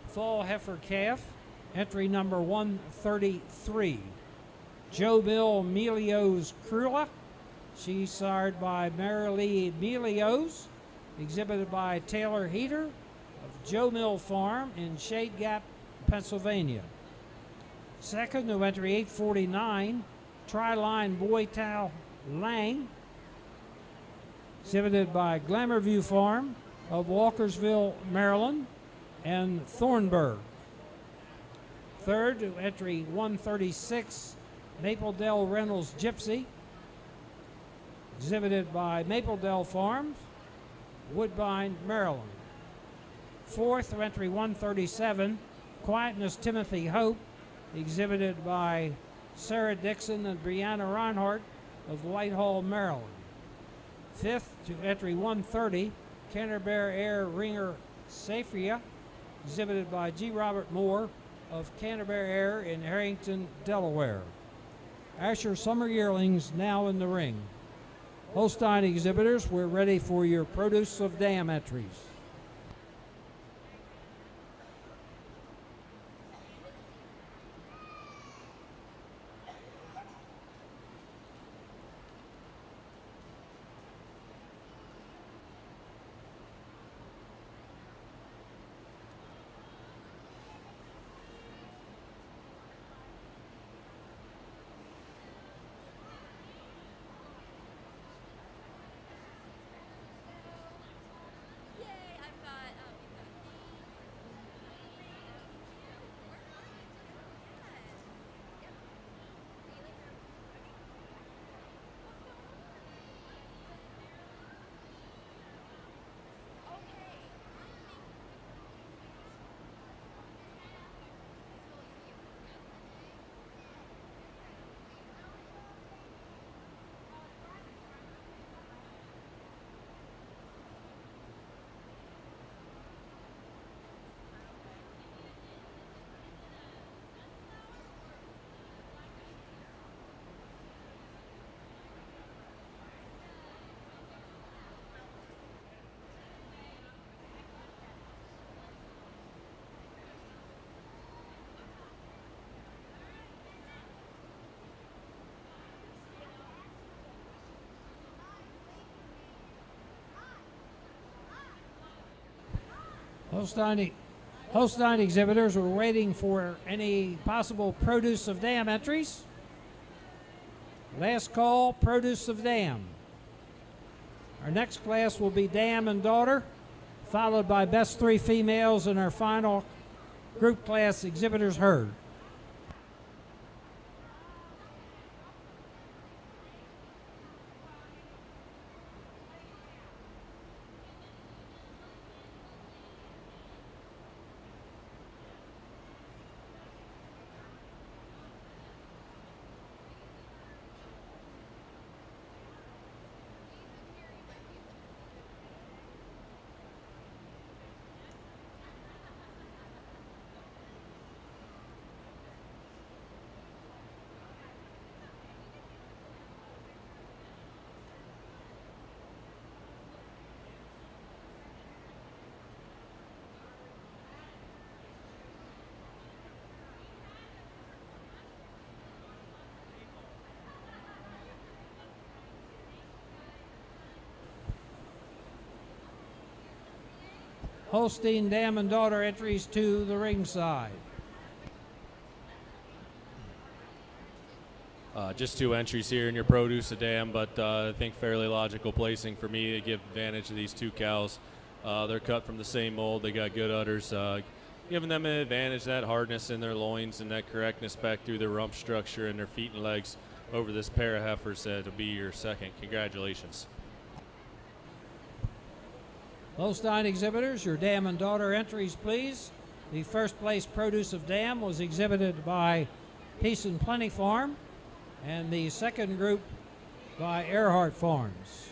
fall heifer calf, entry number 133, Joe Bill Melios Crula. She's sired by Marilee Melios, exhibited by Taylor Heater of Joe Mill Farm in Shade Gap, Pennsylvania. Second, new entry 849, Tri-Line Boy Tao Lang, exhibited by Glamourview Farm of Walkersville, Maryland, and Thornburg. Third, new entry 136, Maple Dell Reynolds Gypsy, exhibited by Maple Dell Farms, Woodbine, Maryland. Fourth, entry 137, Quietness Timothy Hope, exhibited by Sarah Dixon and Brianna Reinhardt of Whitehall, Maryland. Fifth, to entry 130, Canterbury Air Ringer Safria, exhibited by G. Robert Moore of Canterbury Air in Harrington, Delaware. Ayrshire Summer Yearlings now in the ring. Holstein exhibitors, we're ready for your produce of dam entries. Holstein exhibitors are waiting for any possible produce of dam entries. Last call, produce of dam. Our next class will be dam and daughter, followed by best three females in our final group class exhibitors herd. Holstein dam and daughter entries to the ringside. Just two entries here in your produce a dam, but I think fairly logical placing for me to give advantage to these two cows. They're cut from the same mold. They got good udders, giving them an advantage, that hardness in their loins and that correctness back through their rump structure and their feet and legs over this pair of heifers to be your second. Congratulations. Holstein exhibitors, your dam and daughter entries, please. The first place produce of dam was exhibited by Peace and Plenty Farm, and the second group by Earhart Farms.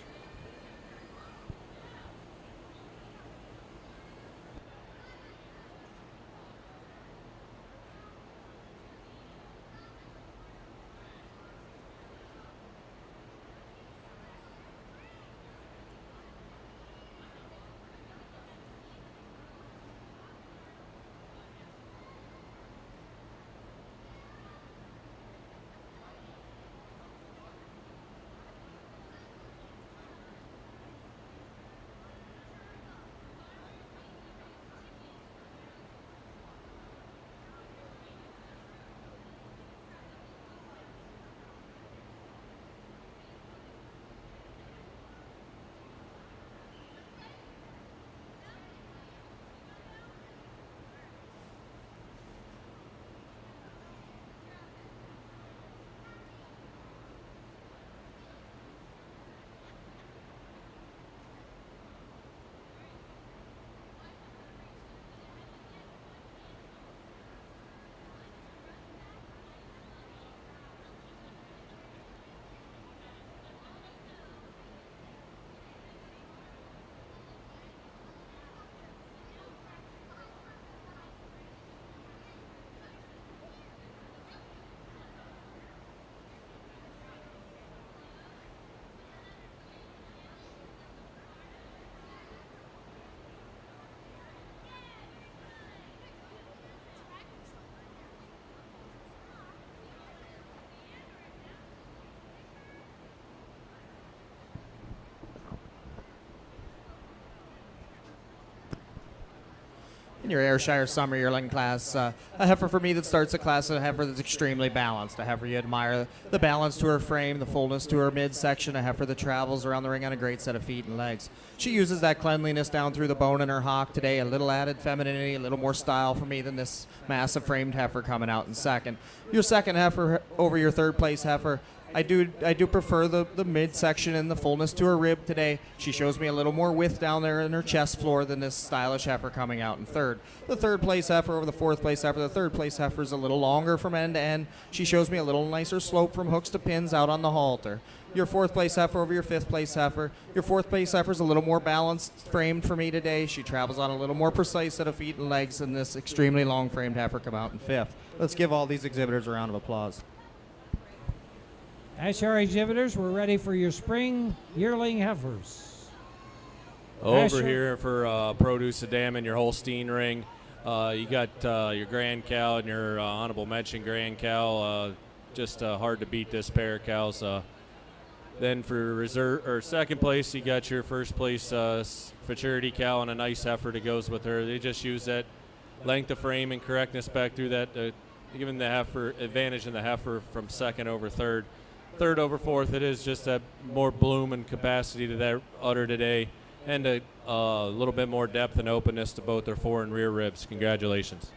in your Ayrshire summer yearling class. A heifer for me that starts a class, a heifer that's extremely balanced. A heifer you admire the balance to her frame, the fullness to her midsection. A heifer that travels around the ring on a great set of feet and legs. She uses that cleanliness down through the bone in her hock today. A little added femininity, a little more style for me than this massive framed heifer coming out in second. Your second heifer over your third place heifer. I do prefer the midsection and the fullness to her rib today. She shows me a little more width down there in her chest floor than this stylish heifer coming out in third. The third place heifer over the fourth place heifer. The third place heifer is a little longer from end to end. She shows me a little nicer slope from hooks to pins out on the halter. Your fourth place heifer over your fifth place heifer. Your fourth place heifer is a little more balanced framed for me today. She travels on a little more precise set of feet and legs than this extremely long framed heifer come out in fifth. Let's give all these exhibitors a round of applause. Ayrshire exhibitors, we're ready for your spring yearling heifers. Over Ayrshire. here for Produce a Dam in your Holstein ring. You got your Grand Cow and your honorable mention Grand Cow. Just hard to beat this pair of cows. Then for reserve or second place, you got your first place Futurity Cow and a nice heifer that goes with her. They just use that length of frame and correctness back through that, giving the heifer advantage in the heifer from second over third. Third over fourth, it is just that more bloom and capacity to that udder today, and a little bit more depth and openness to both their fore and rear ribs. Congratulations.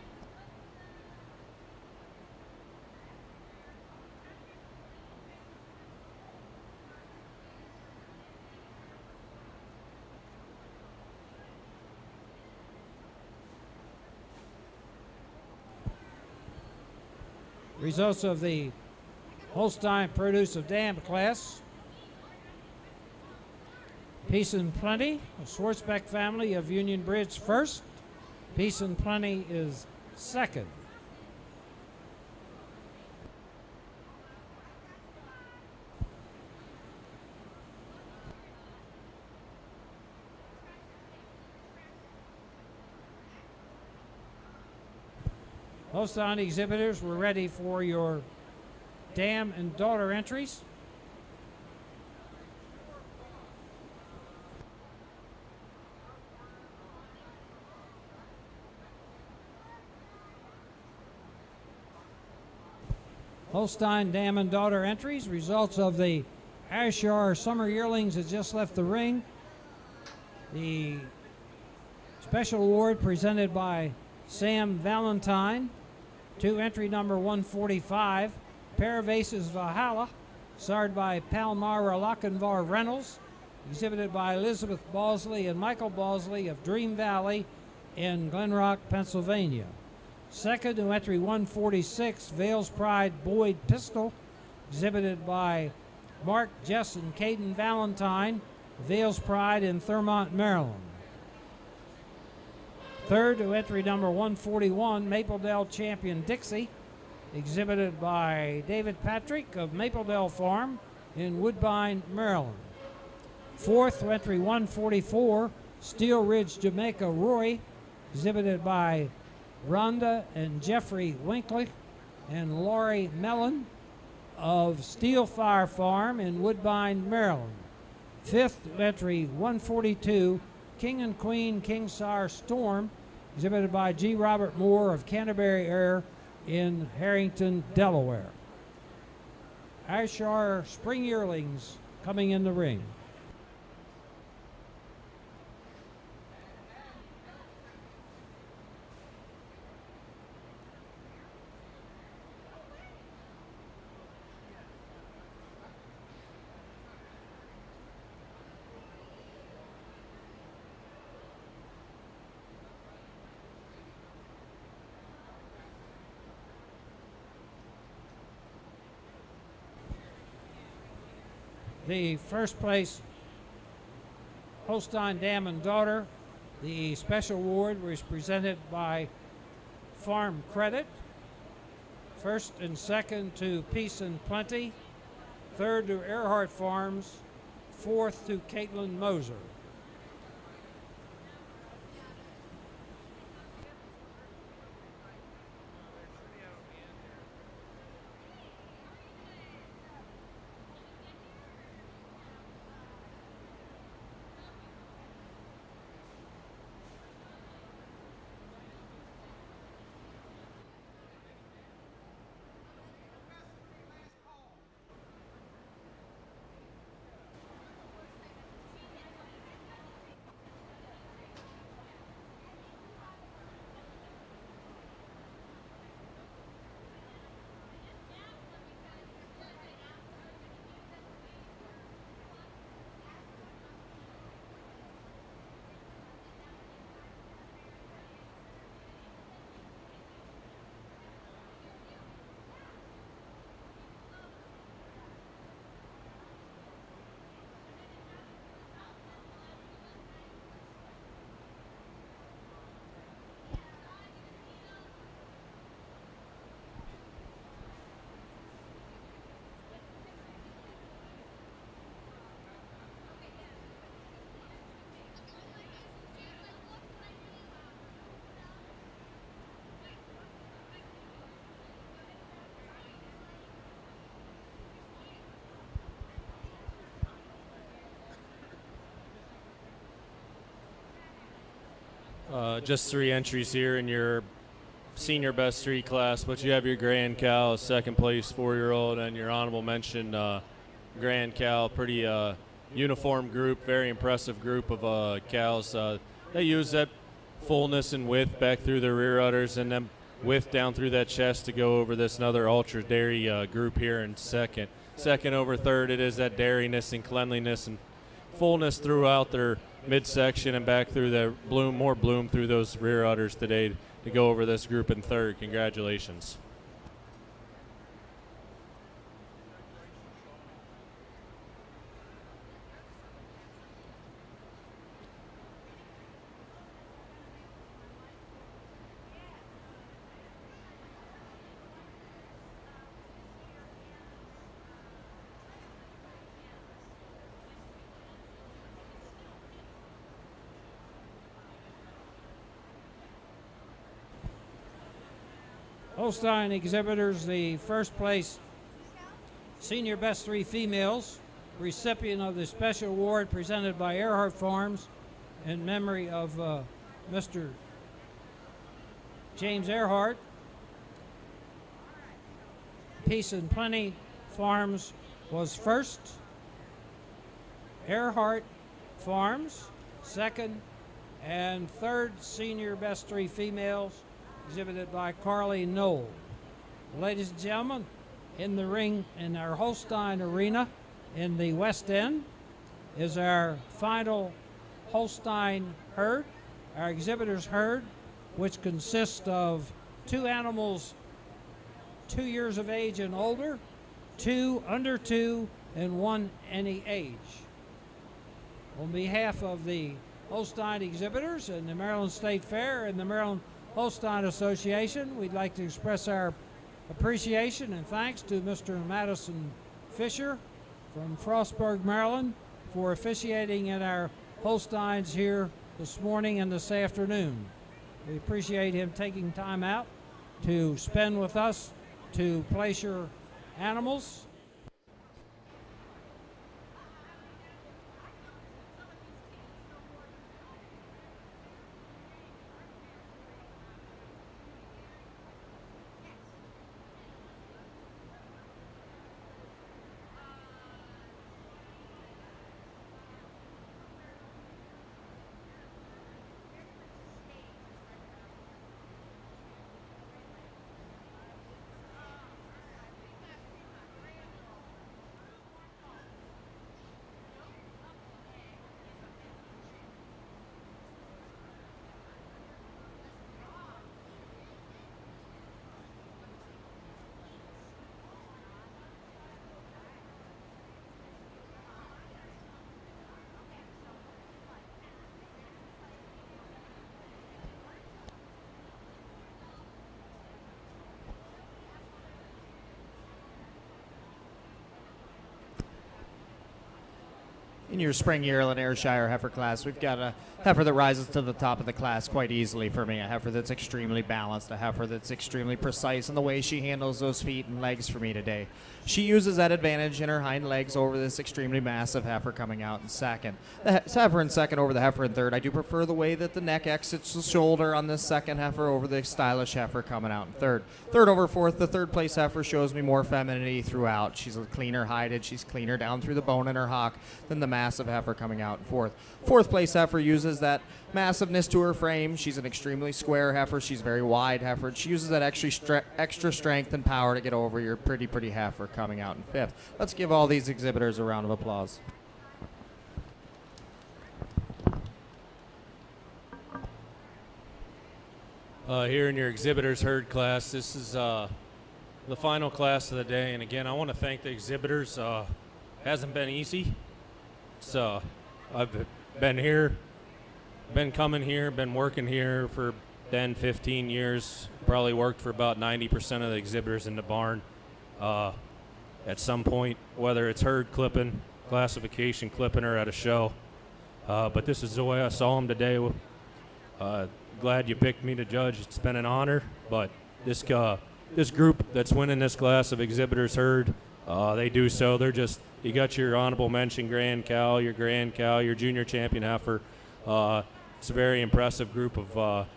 Results of the Holstein Produce of Dam class. Peace and Plenty, a Schwarzbeck family of Union Bridge first. Peace and Plenty is second. Holstein exhibitors, we're ready for your dam and daughter entries. Holstein dam and daughter entries. Results of the Ayrshire summer yearlings that just left the ring. The special award presented by Sam Valentine to entry number 145. Pair of Aces Valhalla, starred by Palmyra Lochinvar Reynolds, exhibited by Elizabeth Bosley and Michael Bosley of Dream Valley in Glen Rock, Pennsylvania. Second to entry 146, Vale's Pride Boyd Pistol, exhibited by Mark Jess and Caden Valentine, Vale's Pride in Thurmont, Maryland. Third to entry number 141, Mapledale Champion Dixie, exhibited by David Patrick of Mapledale Farm in Woodbine, Maryland. Fourth to entry 144, Steel Ridge Jamaica Roy, exhibited by Rhonda and Jeffrey Winkley and Laurie Mellon of Steel Fire Farm in Woodbine, Maryland. Fifth to entry 142, King and Queen Kingsire Storm, exhibited by G. Robert Moore of Canterbury Air in Harrington, Delaware. Ayrshire spring yearlings coming in the ring. The first place Holstein Dam and Daughter, the special award was presented by Farm Credit. First and second to Peace and Plenty. Third to Earhart Farms. Fourth to Caitlin Moser. Just 3 entries here in your senior best 3 class, but you have your Grand Cal, second place 4-year-old, and your honorable mention Grand Cal. Pretty uniform group, very impressive group of cows. They use that fullness and width back through their rear udders and then width down through that chest to go over this another ultra dairy group here in second. Second over third, it is that dairiness and cleanliness and fullness throughout their midsection and back through the more bloom through those rear udders today to go over this group in third. Congratulations. Holstein exhibitors, the first place senior best 3 females, recipient of the special award presented by Ayrshire Farms in memory of Mr. James Earhart. Peace and Plenty Farms was first. Earhart Farms second, and third senior best 3 females exhibited by Carly Knoll. Ladies and gentlemen, in the ring in our Holstein arena in the West End is our final Holstein herd, our exhibitors herd, which consists of 2 animals 2 years of age and older, 2 under 2, and 1 any age. On behalf of the Holstein exhibitors and the Maryland State Fair and the Maryland Holstein Association, we'd like to express our appreciation and thanks to Mr. Madison Fisher from Frostburg, Maryland, for officiating in our Holsteins here this morning and this afternoon. We appreciate him taking time out to spend with us to place your animals. In your spring yearling Ayrshire heifer class, we've got a heifer that rises to the top of the class quite easily for me, a heifer that's extremely balanced, a heifer that's extremely precise in the way she handles those feet and legs for me today. She uses that advantage in her hind legs over this extremely massive heifer coming out in second. The heifer in second over the heifer in third. I do prefer the way that the neck exits the shoulder on this second heifer over the stylish heifer coming out in third. Third over fourth, the third place heifer shows me more femininity throughout. She's a cleaner hided, she's cleaner down through the bone in her hock than the massive heifer coming out in fourth. Fourth place heifer uses that massiveness to her frame. She's an extremely square heifer. She's very wide heifer. She uses that extra strength and power to get over your pretty heifer coming out in fifth. Let's give all these exhibitors a round of applause. Here in your exhibitors herd class, this is the final class of the day, and again I want to thank the exhibitors. Hasn't been easy. So I've been here, been coming here, been working here for 10, 15 years. Probably worked for about 90% of the exhibitors in the barn at some point, whether it's herd clipping, classification clipping, or at a show. But this is the way I saw them today. Glad you picked me to judge. It's been an honor. But this group that's winning this class of exhibitors herd, they do so. They're just, you got your honorable mention Grand Cal, your junior champion heifer. It's a very impressive group of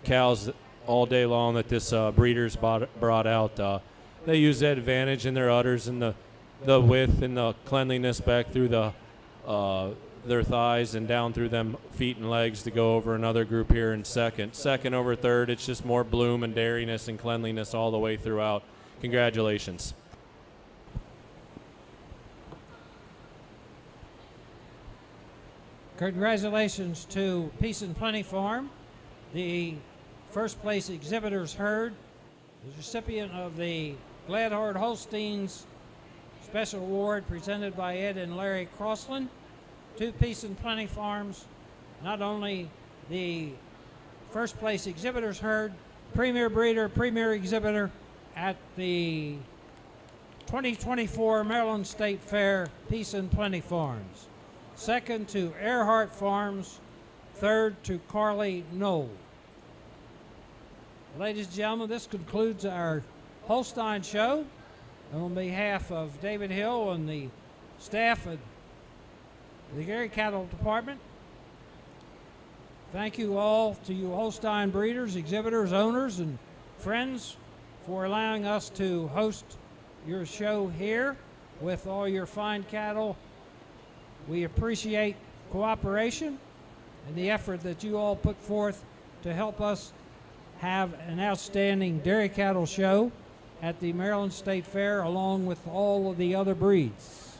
cows all day long that this breeder's brought out. They use that advantage in their udders and the width and the cleanliness back through their thighs and down through them feet and legs to go over another group here in second. Second over third, it's just more bloom and dairiness and cleanliness all the way throughout. Congratulations. Congratulations to Peace and Plenty Farm, the first place exhibitors herd, the recipient of the Gladhard Holstein's Special Award presented by Ed and Larry Crossland. To Peace and Plenty Farms, not only the first place exhibitors herd, premier breeder, premier exhibitor at the 2024 Maryland State Fair, Peace and Plenty Farms. Second to Earhart Farms, third to Carly Knoll. Ladies and gentlemen, this concludes our Holstein show. And on behalf of David Hill and the staff at the Gary Cattle Department, thank you all to you Holstein breeders, exhibitors, owners, and friends for allowing us to host your show here with all your fine cattle. We appreciate cooperation and the effort that you all put forth to help us have an outstanding dairy cattle show at the Maryland State Fair along with all of the other breeds.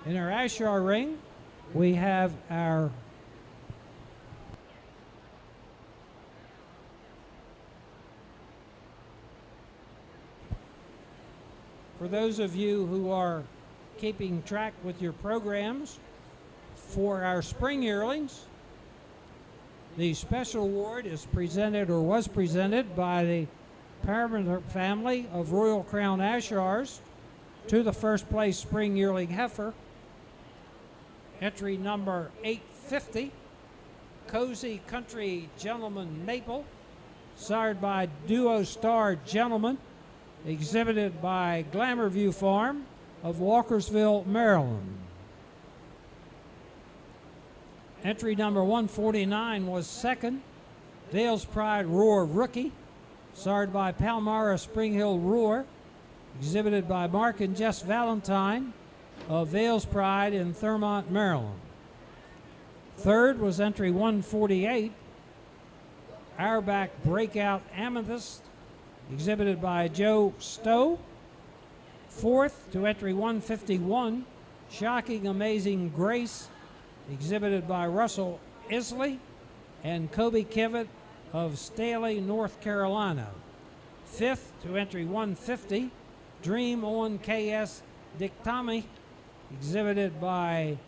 In our Ayrshire ring, we have our for those of you who are keeping track with your programs, for our spring yearlings, the special award is presented or was presented by the Paramount family of Royal Crown Ayrshires to the first place spring yearling heifer, entry number 850, Cozy Country Gentleman Maple, sired by Duo Star Gentleman, exhibited by Glamour View Farm of Walkersville, Maryland. Entry number 149 was second, Vale's Pride Roar Rookie, sired by Palmyra Spring Hill Roar, exhibited by Mark and Jess Valentine of Vale's Pride in Thurmont, Maryland. Third was entry 148, Auerbach Breakout Amethyst, exhibited by Joe Stowe. Fourth to entry 151, Shocking Amazing Grace, exhibited by Russell Isley and Kobe Kivett of Staley, North Carolina. Fifth to entry 150, Dream on KS Dictami, exhibited by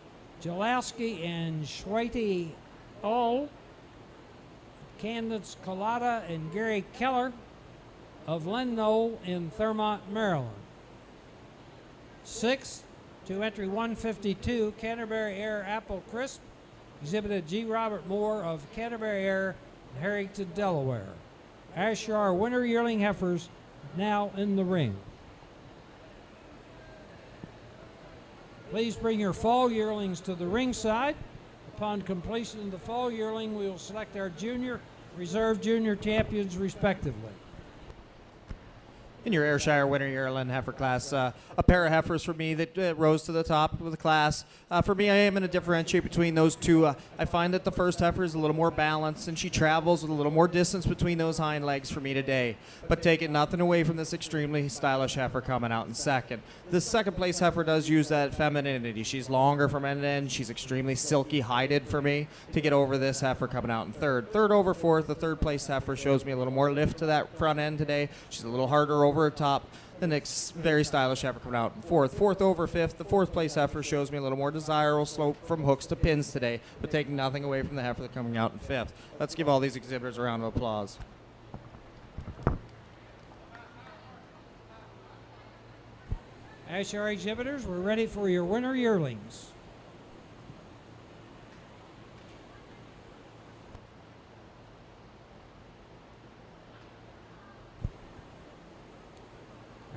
Jalowski and Schweite All, Candace Collada and Gary Keller of Lenknoll in Thurmont, Maryland. Sixth to entry 152, Canterbury Air Apple Crisp, exhibited G. Robert Moore of Canterbury Air, Harrington, Delaware. Ayrshire winter yearling heifers now in the ring. Please bring your fall yearlings to the ringside. Upon completion of the fall yearling, we will select our junior, reserve junior champions respectively. In your Ayrshire winter yearling heifer class, a pair of heifers for me that rose to the top of the class. For me, I am going to differentiate between those two. I find that the first heifer is a little more balanced, and she travels with a little more distance between those hind legs for me today. But taking nothing away from this extremely stylish heifer coming out in second. The second place heifer does use that femininity. She's longer from end to end. She's extremely silky hided for me to get over this heifer coming out in third. Third over fourth, the third place heifer shows me a little more lift to that front end today. She's a little harder over her top. The next very stylish heifer coming out in fourth. Fourth over fifth, the fourth place heifer shows me a little more desirable slope from hooks to pins today, but taking nothing away from the heifer that's coming out in fifth. Let's give all these exhibitors a round of applause. Ayrshire exhibitors, we're ready for your winter yearlings.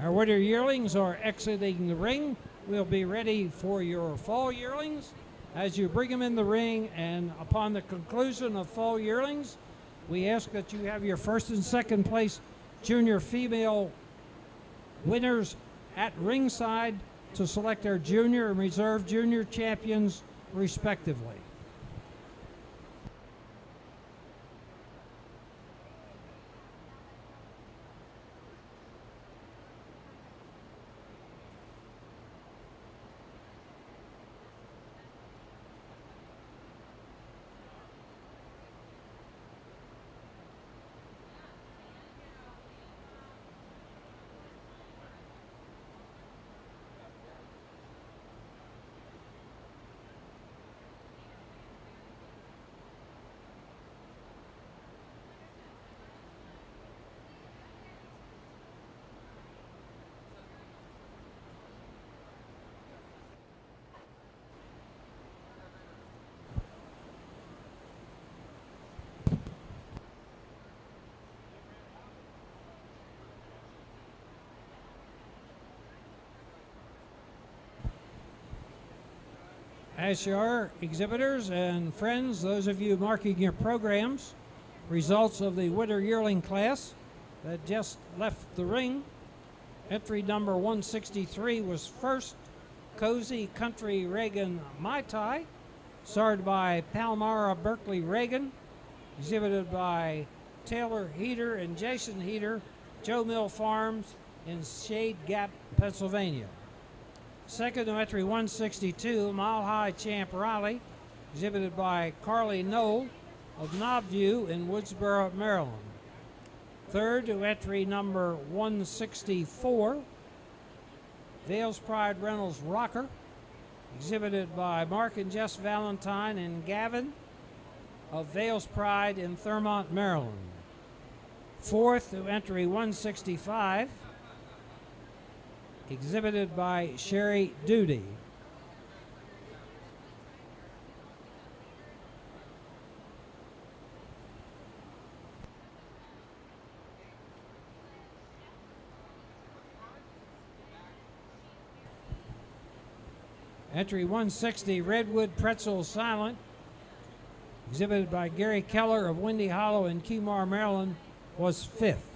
Our winter yearlings are exiting the ring. We'll be ready for your fall yearlings as you bring them in the ring, and upon the conclusion of fall yearlings, we ask that you have your first and second place junior female winners at ringside to select our junior and reserve junior champions respectively. Ayrshire exhibitors and friends, those of you marking your programs, results of the winter yearling class that just left the ring. Entry number 163 was first, Cozy Country Reagan Mai Tai, started by Palmyra Berkeley Reagan, exhibited by Taylor Heater and Jason Heater, Joe Mill Farms in Shade Gap, Pennsylvania. Second to entry 162, Mile High Champ Raleigh, exhibited by Carly Knoll of Knobview in Woodsboro, Maryland. Third to entry number 164, Vales Pride Reynolds Rocker, exhibited by Mark and Jess Valentine and Gavin of Vales Pride in Thurmont, Maryland. Fourth to entry 165, exhibited by Sherry Duty. Entry 160, Redwood Pretzel Silent, exhibited by Gary Keller of Windy Hollow in Kemar, Maryland, was fifth.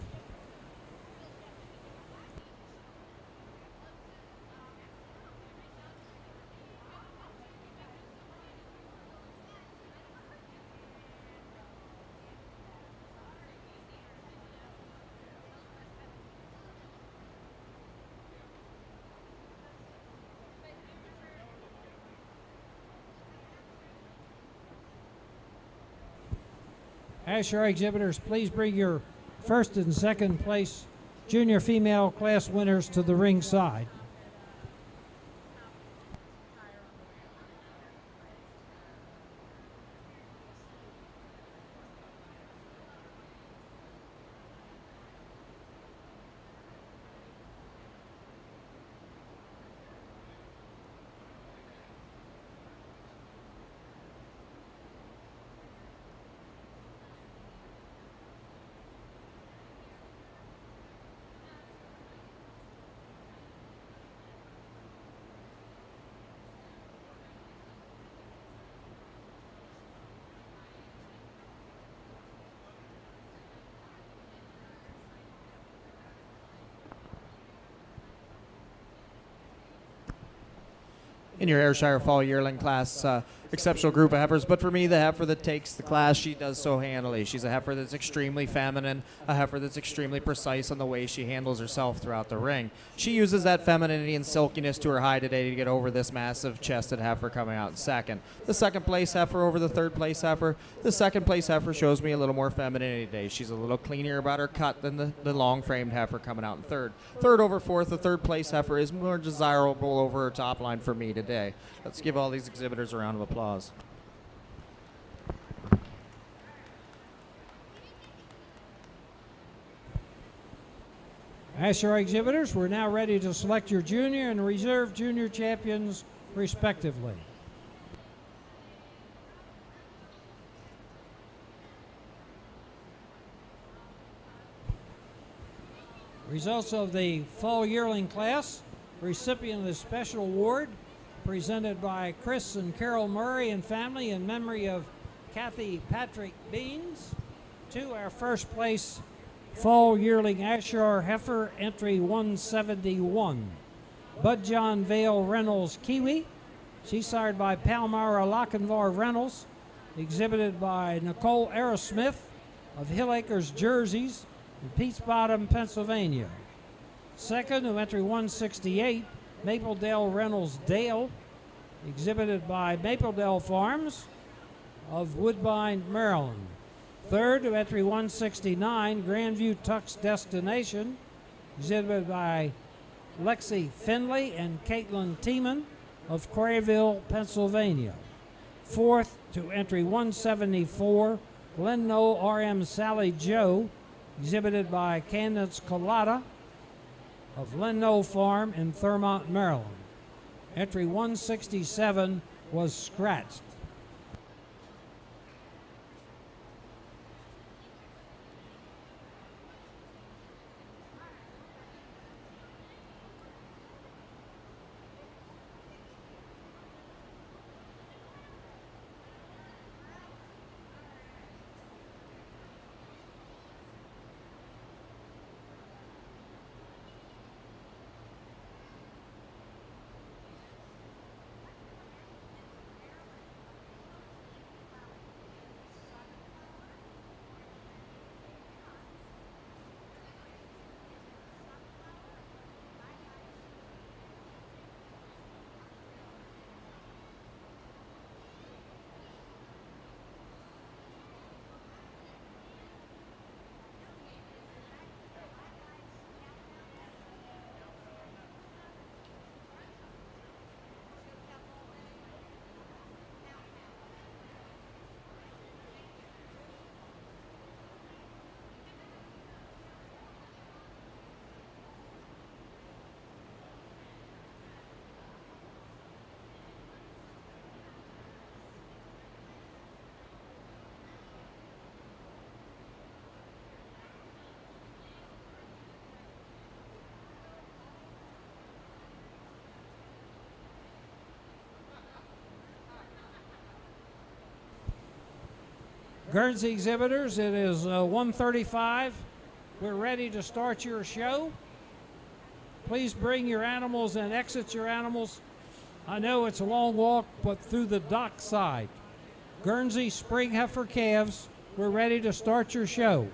Ayrshire exhibitors, please bring your first and second place junior female class winners to the ring side. In your Ayrshire Fall Yearling class, exceptional group of heifers, but for me, the heifer that takes the class, she does so handily. She's a heifer that's extremely feminine, a heifer that's extremely precise on the way she handles herself throughout the ring. She uses that femininity and silkiness to her high today to get over this massive chested heifer coming out in second. The second place heifer over the third place heifer. The second place heifer shows me a little more femininity today. She's a little cleaner about her cut than the long framed heifer coming out in third. Third over fourth, the third place heifer is more desirable over her top line for me today. Let's give all these exhibitors a round of applause. Ayrshire exhibitors, we're now ready to select your junior and reserve junior champions respectively. Results of the fall yearling class, recipient of the special award presented by Chris and Carol Murray and family in memory of Kathy Patrick Beans. To our first place fall yearling Ayrshire heifer, entry 171. Bud John Vale Reynolds Kiwi. She's sired by Palmyra Lochinvar Reynolds, exhibited by Nicole Aerosmith of Hill Acres Jerseys in Pete's Bottom, Pennsylvania. Second, who entry 168, Mapledale Reynolds Dale, exhibited by Mapledale Farms of Woodbine, Maryland. Third, to entry 169, Grandview Tux Destination, exhibited by Lexi Finley and Caitlin Tiemann of Craryville, Pennsylvania. Fourth, to entry 174, Glen Knoll RM Sally Joe, exhibited by Candace Collada of Glen Knoll Farm in Thurmont, Maryland. Entry 167 was scratched. Guernsey exhibitors, it is 1:35. We're ready to start your show. Please bring your animals and exit your animals. I know it's a long walk, but through the dock side. Guernsey spring heifer calves, we're ready to start your show.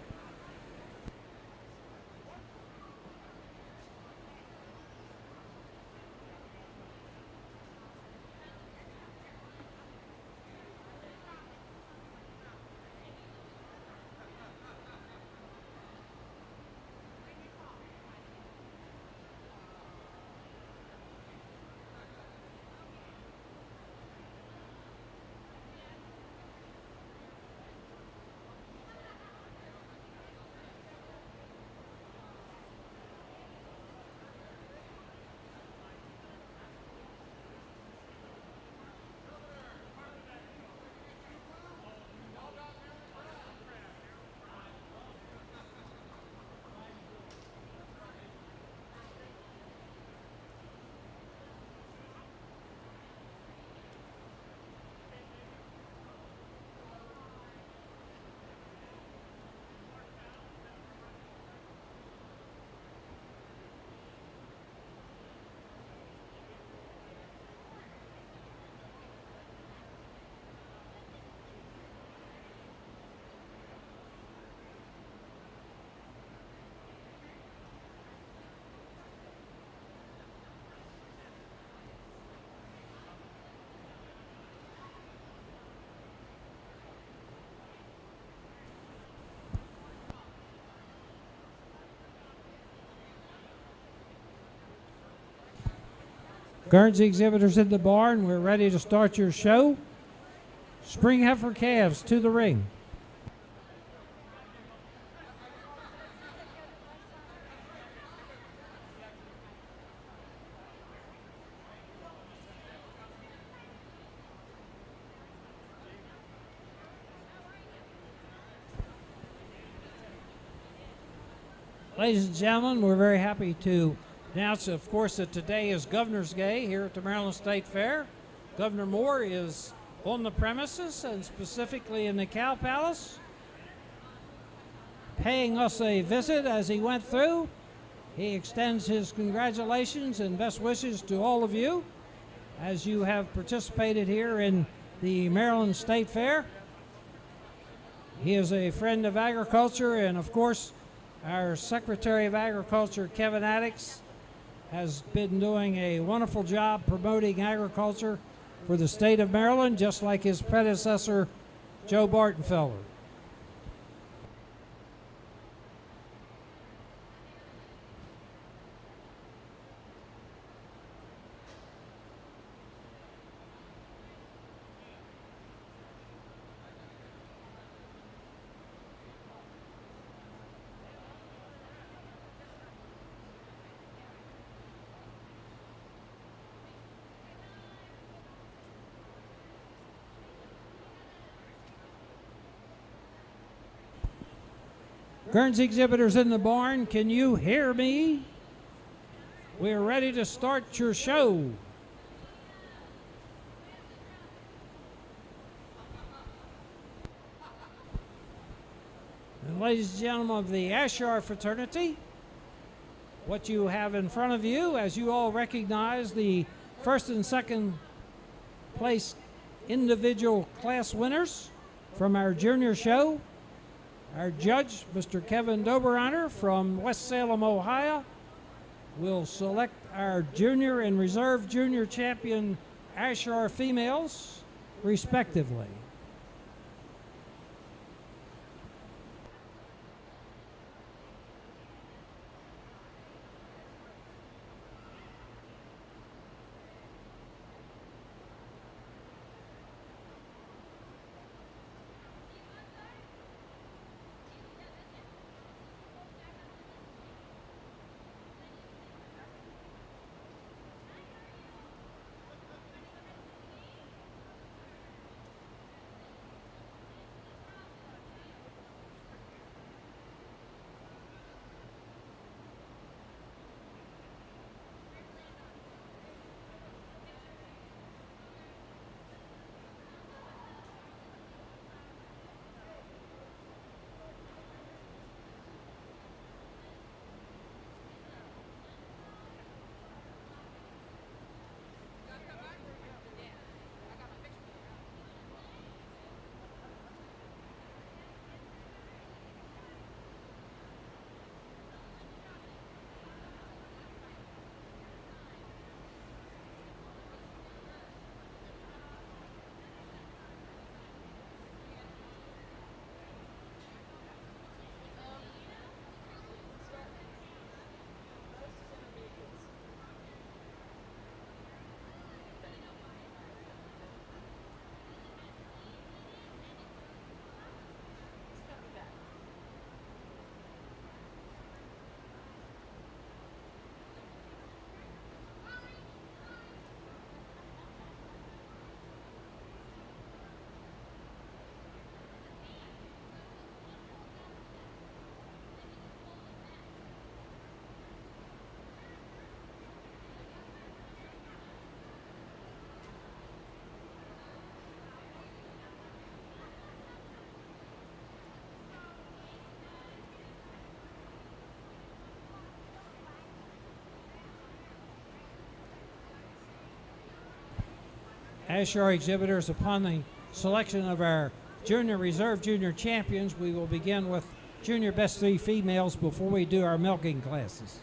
Guernsey exhibitors in the barn, we're ready to start your show. Spring heifer calves to the ring. Ladies and gentlemen, we're very happy to Announce, of course, that today is Governor's Day here at the Maryland State Fair. Governor Moore is on the premises and specifically in the Cow Palace, paying us a visit as he went through. He extends his congratulations and best wishes to all of you as you have participated here in the Maryland State Fair. He is a friend of agriculture, and of course, our Secretary of Agriculture, Kevin Addix, has been doing a wonderful job promoting agriculture for the state of Maryland, just like his predecessor, Joe Bartenfelder. Guernsey exhibitors in the barn, can you hear me? We're ready to start your show. And ladies and gentlemen of the Ayrshire fraternity, what you have in front of you, as you all recognize, the first and second place individual class winners from our junior show. Our judge, Mr. Kevin Dobereiner from West Salem, Ohio, will select our junior and reserve junior champion Ayrshire females, respectively. Ayrshire exhibitors, upon the selection of our junior reserve junior champions, we will begin with junior best three females before we do our milking classes.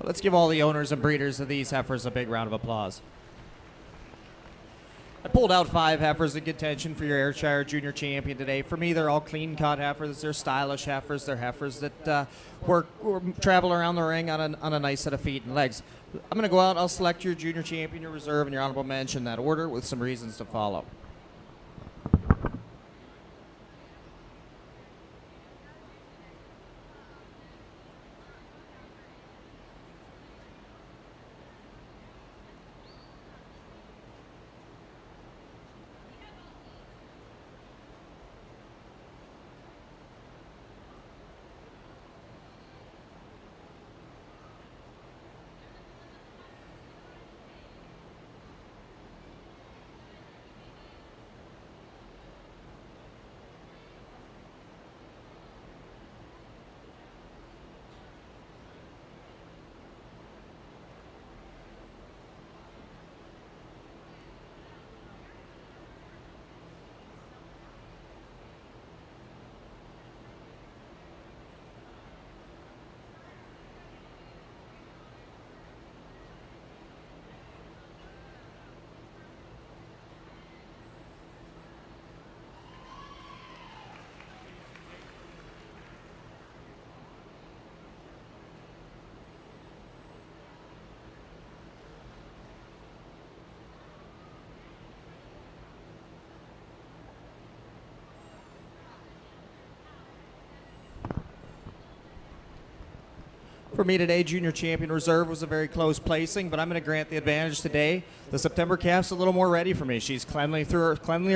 Let's give all the owners and breeders of these heifers a big round of applause. I pulled out 5 heifers in contention for your Ayrshire Junior Champion today. For me, they're all clean-cut heifers. They're stylish heifers. They're heifers that travel around the ring on a nice set of feet and legs. I'm going to go out. I'll select your Junior Champion, your Reserve, and your Honorable Mention in that order with some reasons to follow. For me today, Junior Champion Reserve was a very close placing, but I'm going to grant the advantage today. The September calf's a little more ready for me. She's cleanlier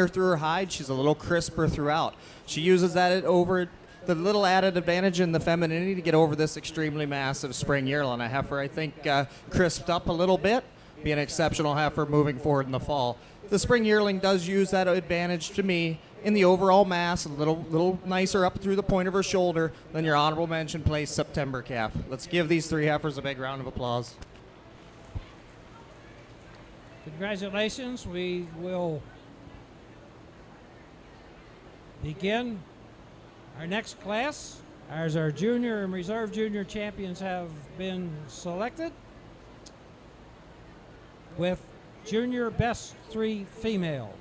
through her hide. She's a little crisper throughout. She uses that over the little added advantage in the femininity to get over this extremely massive spring yearling. A heifer, I think, crisped up a little bit, be an exceptional heifer moving forward in the fall. The spring yearling does use that advantage to me in the overall mass, a little nicer up through the point of her shoulder than your Honorable Mention placed September calf. Let's give these 3 heifers a big round of applause. Congratulations. We will begin our next class. As our junior and reserve junior champions have been selected with junior best 3 females.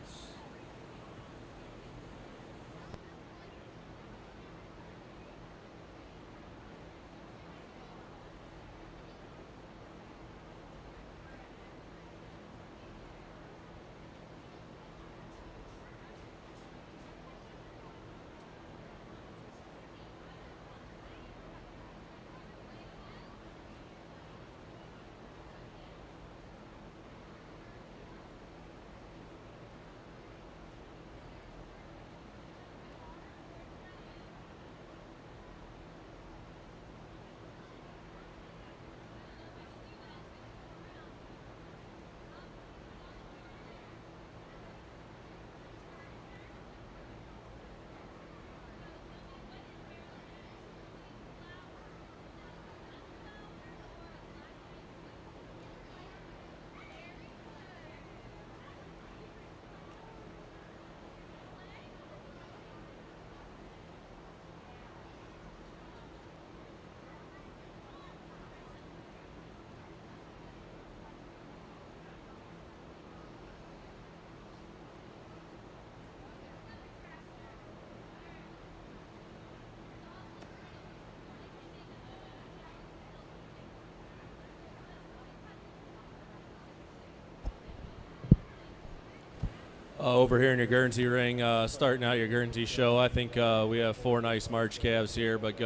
Over here in your Guernsey ring, starting out your Guernsey show, I think we have 4 nice March calves here, but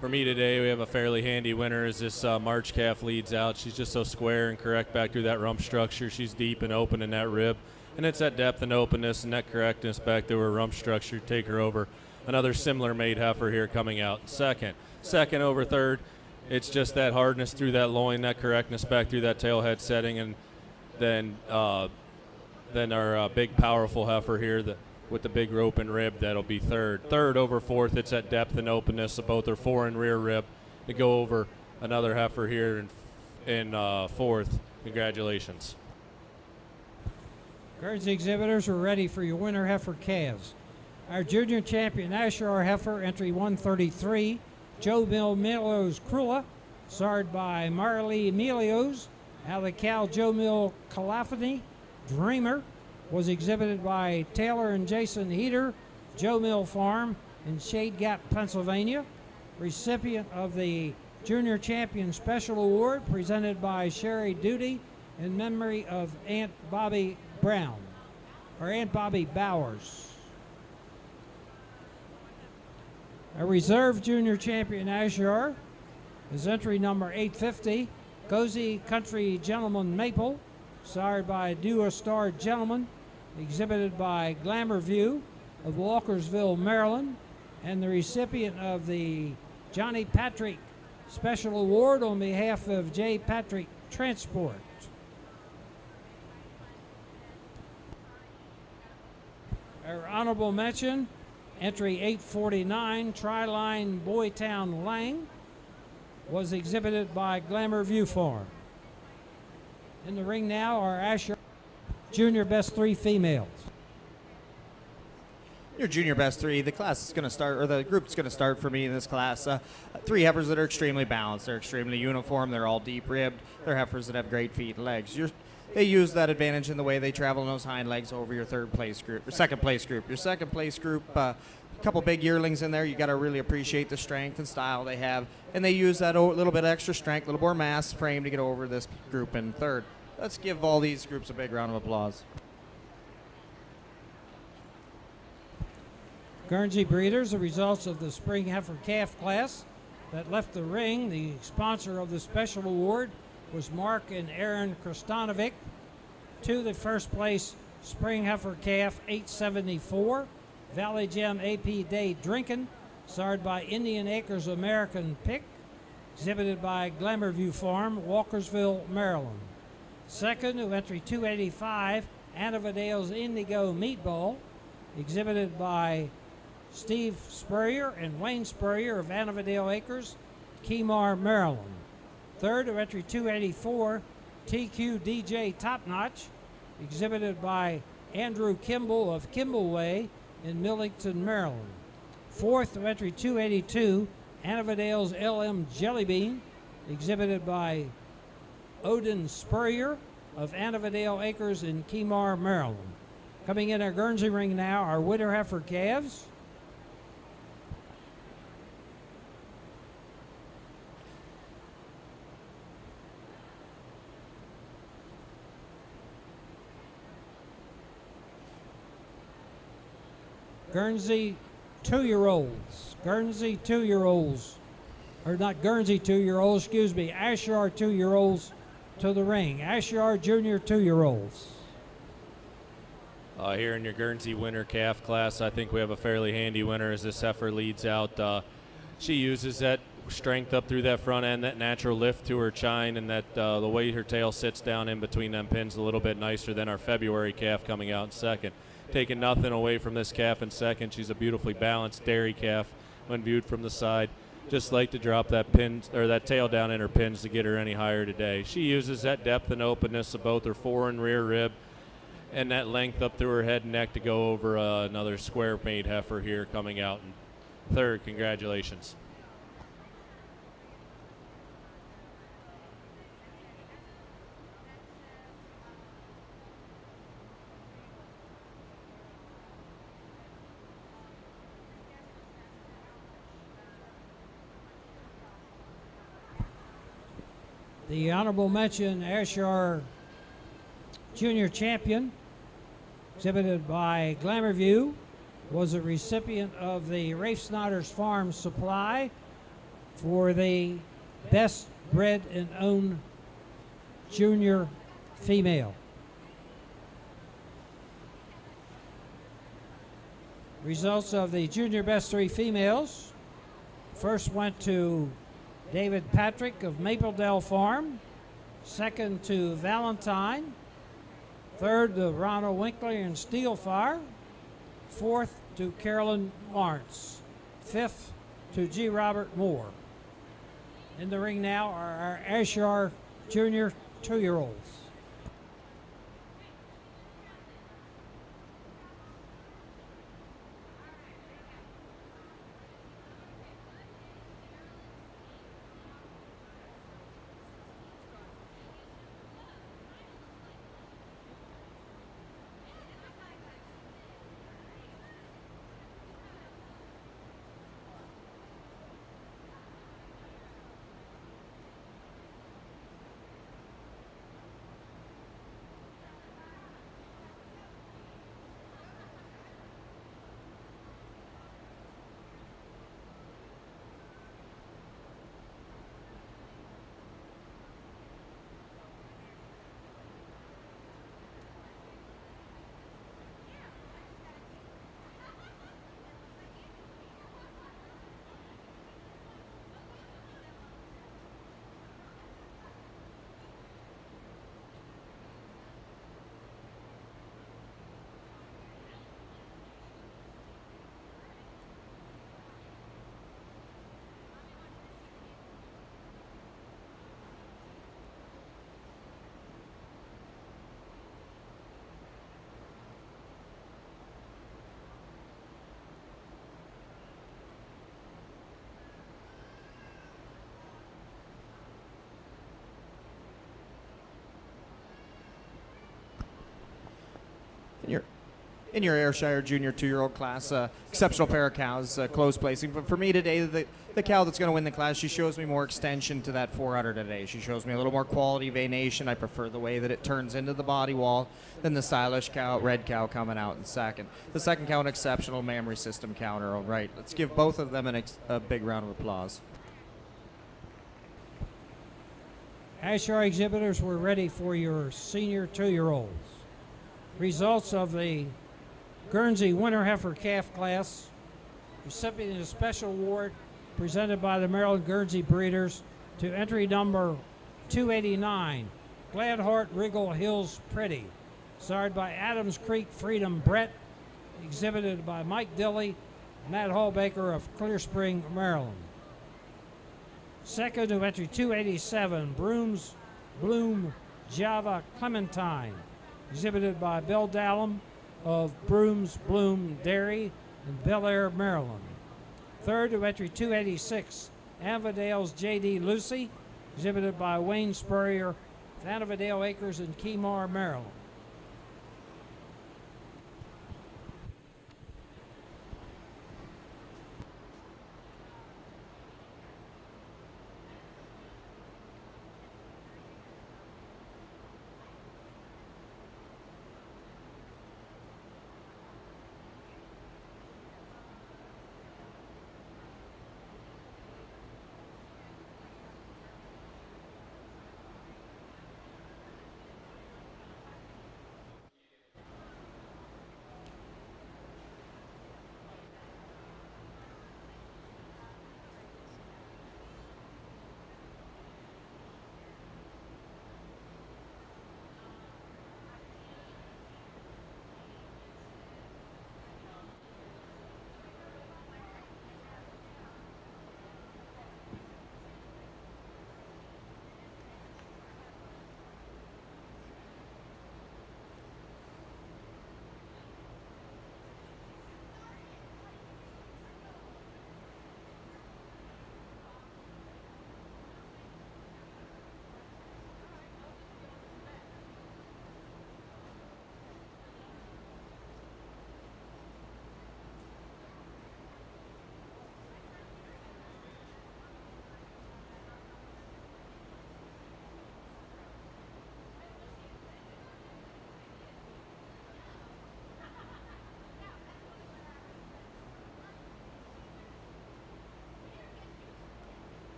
for me today we have a fairly handy winner as this March calf leads out. She's just so square and correct back through that rump structure. She's deep and open in that rib, and it's that depth and openness and that correctness back through her rump structure to take her over. Another similar made heifer here coming out second over third. It's just that hardness through that loin, that correctness back through that tail head setting, and then our big powerful heifer here with the big rope and rib, that'll be third over fourth. It's that depth and openness of both her fore and rear rib to go over another heifer here in fourth. Congratulations. Guernsey exhibitors are ready for your winner heifer calves. Our junior champion Ayrshire heifer, entry 133, Joe Bill Millows Krula, starred by Marley Emilios. Out of the cow Joe Mill Calaphany, Dreamer, was exhibited by Taylor and Jason Heater, Joe Mill Farm in Shade Gap, Pennsylvania. Recipient of the Junior Champion Special Award presented by Sherry Duty in memory of Aunt Bobby Brown, or Aunt Bobby Bowers. A reserve Junior Champion Ayrshire is entry number 850, Cozy Country Gentleman Maple, starred by Duo Star Gentleman, exhibited by Glamour View of Walkersville, Maryland, and the recipient of the Johnny Patrick Special Award on behalf of J. Patrick Transport. Our honorable mention, entry 849, Tri-Line Boytown Lang, was exhibited by Glamour View Farm. In the ring now are Ayrshire Junior Best 3 females. Your junior best 3, the class is going to start, or the group's going to start for me in this class. 3 heifers that are extremely balanced. They're extremely uniform. They're all deep ribbed. They're heifers that have great feet and legs. They use that advantage in the way they travel in those hind legs over your third place group, or second place group. Your second place group, a couple big yearlings in there. You got to really appreciate the strength and style they have, and they use that little bit of extra strength, a little more mass frame to get over this group in third. Let's give all these groups a big round of applause. Guernsey breeders, the results of the spring heifer calf class that left the ring. The sponsor of the special award was Mark and Aaron Kristanovic. To the first place spring heifer calf 874, Valley Gem AP Day Drinkin', starred by Indian Acres American Pick, exhibited by Glamour View Farm, Walkersville, Maryland. Second, who entry 285, Anavadale's Indigo Meatball, exhibited by Steve Spurrier and Wayne Spurrier of Anavadale Acres, Kemar, Maryland. Third, of entry 284, TQ DJ Top Notch, exhibited by Andrew Kimball of Kimball Way in Millington, Maryland. Fourth, of entry 282, Anavadale's LM Jellybean, exhibited by Odin Spurrier of Anavadale Acres in Kemar, Maryland. Coming in our Guernsey ring now are winter heifer calves. Guernsey 2-year-olds. Guernsey 2-year-olds. Or not Guernsey 2-year-olds, excuse me. Ayrshire 2-year-olds to the ring. Ayrshire Junior 2-year-olds. Here in your Guernsey winter calf class, I think we have a fairly handy winner as this heifer leads out. She uses that strength up through that front end, that natural lift to her chine, and that the way her tail sits down in between them pins a little bit nicer than our February calf coming out in second. Taking nothing away from this calf in second. She's a beautifully balanced dairy calf when viewed from the side. Just like to drop that pin or that tail down in her pins to get her any higher today. She uses that depth and openness of both her fore and rear rib and that length up through her head and neck to go over another square made heifer here coming out in third. Congratulations. The honorable mention Ayrshire Junior Champion, exhibited by Glamour View, was a recipient of the Rafe Snyder's Farm Supply for the best bred and owned junior female. Results of the junior best 3 females. First went to David Patrick of Mapledale Farm. Second to Valentine. Third to Ronald Winkler and Steelfire. Fourth to Carolyn Lawrence. Fifth to G. Robert Moore. In the ring now are our Ayrshire Junior 2-year-olds. In your Ayrshire Junior 2-year-old class, exceptional pair of cows, close placing. But for me today, the cow that's going to win the class, she shows me more extension to that forerunner today. She shows me a little more quality venation. I prefer the way that it turns into the body wall than the stylish cow, red cow coming out in second. The second cow, an exceptional mammary system cow in her own right. Let's give both of them a big round of applause. Ayrshire exhibitors, we're ready for your senior 2-year-olds. Results of the Guernsey Winter Heifer Calf class, recipient of a special award presented by the Maryland Guernsey Breeders to entry number 289, Gladheart Wriggle Hills Pretty, sired by Adams Creek Freedom Brett, exhibited by Mike Dilley, Matt Hallbaker of Clear Spring, Maryland. Second to entry 287, Brooms Bloom Java Clementine, exhibited by Bill Dallum of Brooms Bloom Dairy in Bel Air, Maryland. Third to entry 286, Anvadale's J.D. Lucy, exhibited by Wayne Spurrier of Anvadale Acres in Keymar, Maryland.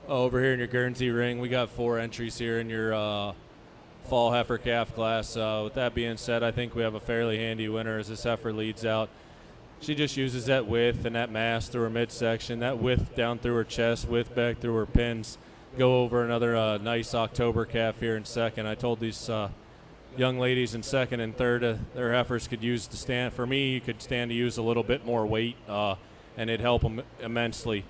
Over here in your Guernsey ring, we got 4 entries here in your fall heifer calf class. With that being said, I think we have a fairly handy winner as this heifer leads out. She just uses that width and that mass through her midsection, that width down through her chest, width back through her pins. Go over another nice October calf here in second. I told these young ladies in second and third their heifers could use to stand. For me, you could stand to use a little bit more weight, and it'd help them immensely.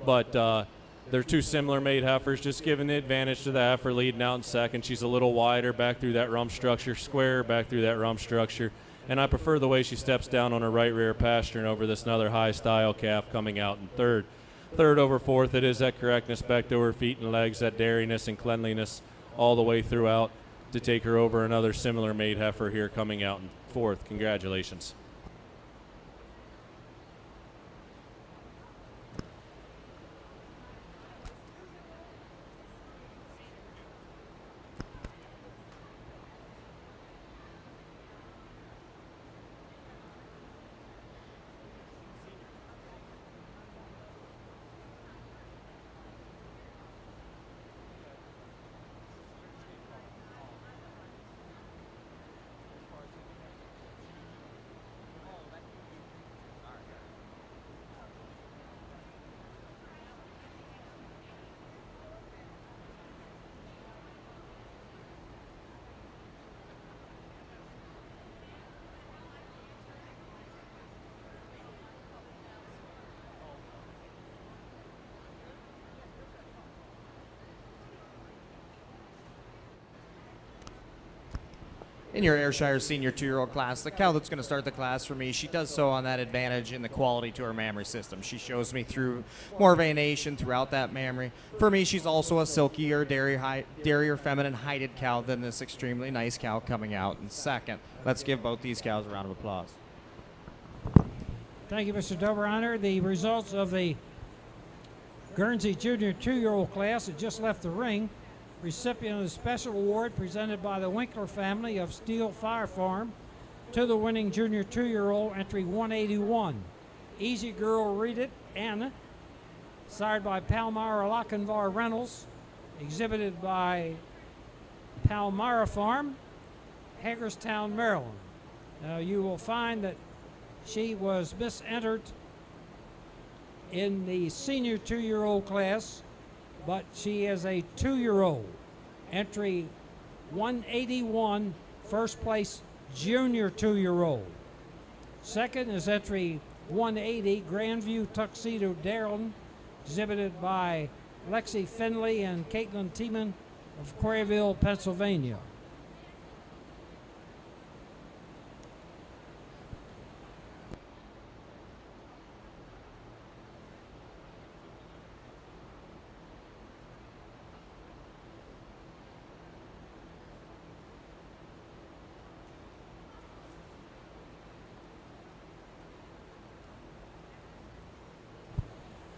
But they're 2 similar made heifers, just giving the advantage to the heifer leading out in second. She's a little wider back through that rump structure, square back through that rump structure. And I prefer the way she steps down on her right rear pasturing over this another high style calf coming out in third. Third over fourth, it is that correctness back to her feet and legs, that dairiness and cleanliness all the way throughout to take her over another similar made heifer here coming out in fourth. Congratulations. In your Ayrshire senior 2-year-old class, the cow that's going to start the class for me, she does so on that advantage in the quality to her mammary system. She shows me through more veination throughout that mammary. For me, she's also a silkier, dairy or feminine heighted cow than this extremely nice cow coming out in second. Let's give both these cows a round of applause. Thank you, Mr. Doberhunter. The results of the Guernsey Junior 2-year-old class that just left the ring. Recipient of the special award presented by the Winkler family of Steel Fire Farm to the winning Junior 2-year-old, entry 181. Easy Girl Read It, Anna, sired by Palmyra Lochinvar Reynolds, exhibited by Palmyra Farm, Hagerstown, Maryland. Now you will find that she was misentered in the senior 2-year-old class, but she is a 2-year-old. Entry 181, first place junior 2-year-old. Second is entry 180, Grandview Tuxedo Darren, exhibited by Lexi Finley and Caitlin Tiemann of Quarryville, Pennsylvania.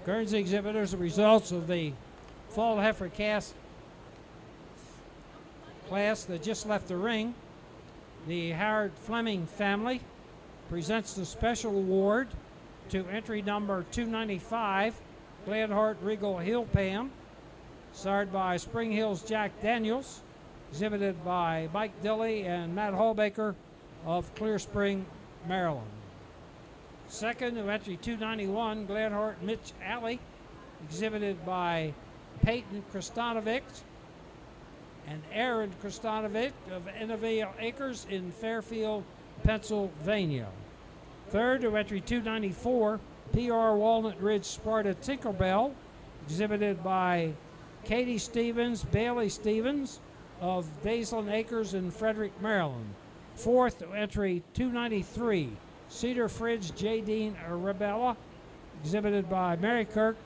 Guernsey exhibitors, the results of the fall heifer class that just left the ring. The Howard Fleming family presents the special award to entry number 295, Gladheart Regal Hill Pam, sired by Spring Hills Jack Daniels, exhibited by Mike Dilley and Matt Hallbaker of Clear Spring, Maryland. Second to entry 291, Gladheart Mitch Alley, exhibited by Peyton Kristanovic and Aaron Kristanovic of Innovale Acres in Fairfield, Pennsylvania. Third to entry 294, PR Walnut Ridge Sparta Tinkerbell, exhibited by Katie Stevens, Bailey Stevens of Daisland Acres in Frederick, Maryland. Fourth to entry 293, Cedar Fridge J. Dean Arabella, exhibited by Mary Kirk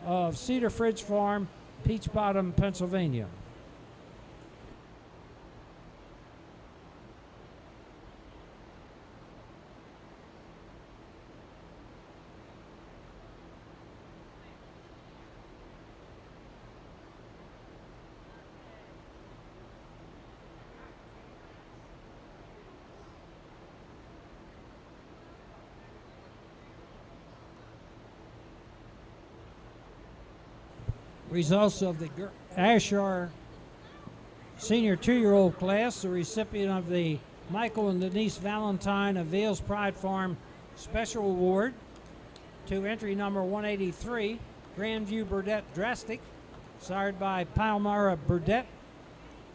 of Cedar Fridge Farm, Peach Bottom, Pennsylvania. Results of the Ayrshire senior 2-year-old class, the recipient of the Michael and Denise Valentine of Vales Pride Farm Special Award to entry number 183, Grandview Burdett Drastic, sired by Palmyra Burdett,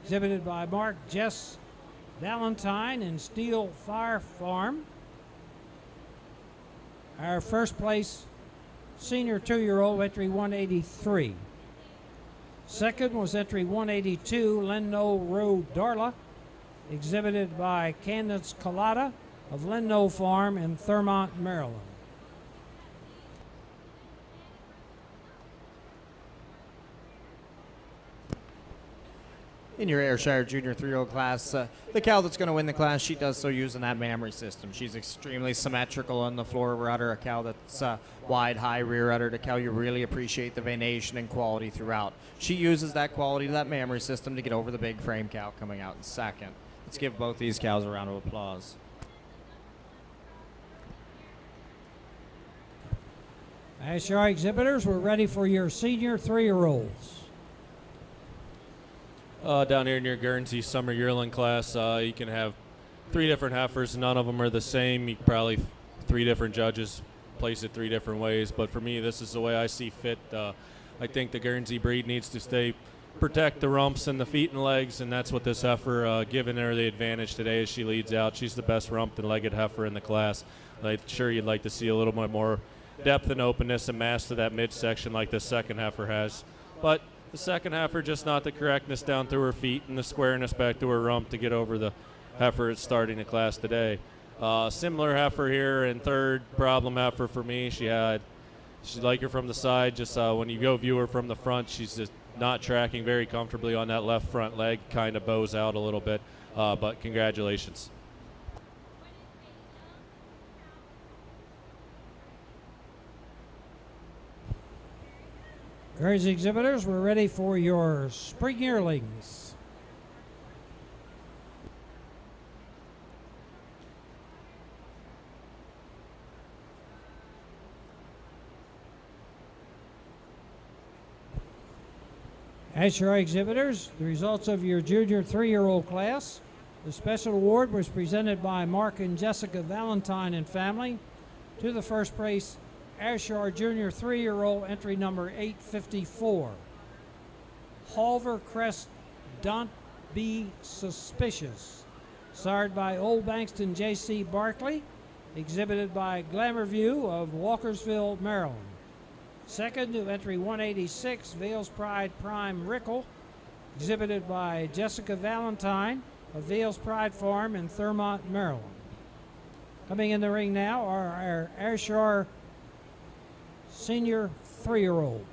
exhibited by Mark Jess Valentine and Steel Fire Farm. Our first place senior 2-year-old, entry 183. Second was entry 182, Lenno Road Darla, exhibited by Candace Collada of Lenno Farm in Thurmont, Maryland. In your Ayrshire Junior 3-year-old class, the cow that's going to win the class, she does so using that mammary system. She's extremely symmetrical on the floor rudder, a cow that's wide, high rear uddered, a cow you really appreciate the veination and quality throughout. She uses that quality to that mammary system to get over the big frame cow coming out in second. Let's give both these cows a round of applause. Ayrshire exhibitors, we're ready for your senior 3-year-olds. Down here in your Guernsey summer yearling class, you can have 3 different heifers. None of them are the same. You probably 3 different judges place it 3 different ways. But for me, this is the way I see fit. I think the Guernsey breed needs to protect the rumps and the feet and legs, and that's what this heifer, giving her the advantage today as she leads out. She's the best rumped and legged heifer in the class. I'm sure you'd like to see a little bit more depth and openness and mass to that midsection like the second heifer has. But the second heifer, just not the correctness down through her feet and the squareness back to her rump to get over the heifer that's starting the class today. Similar heifer here in third, problem heifer for me. She's like her from the side, just when you go view her from the front, she's just not tracking very comfortably on that left front leg, kind of bows out a little bit, but congratulations. Guernsey exhibitors, we're ready for your spring yearlings. Ayrshire exhibitors, the results of your junior 3-year-old class. The special award was presented by Mark and Jessica Valentine and family to the first place Ayrshire junior 3-year-old entry number 854. Halver Crest Don't Be Suspicious, sired by Old Bankston J.C. Barkley, exhibited by Glamour View of Walkersville, Maryland. Second to entry 186, Vales Pride Prime Rickle, exhibited by Jessica Valentine of Vales Pride Farm in Thurmont, Maryland. Coming in the ring now are our Ayrshire senior 3-year-olds.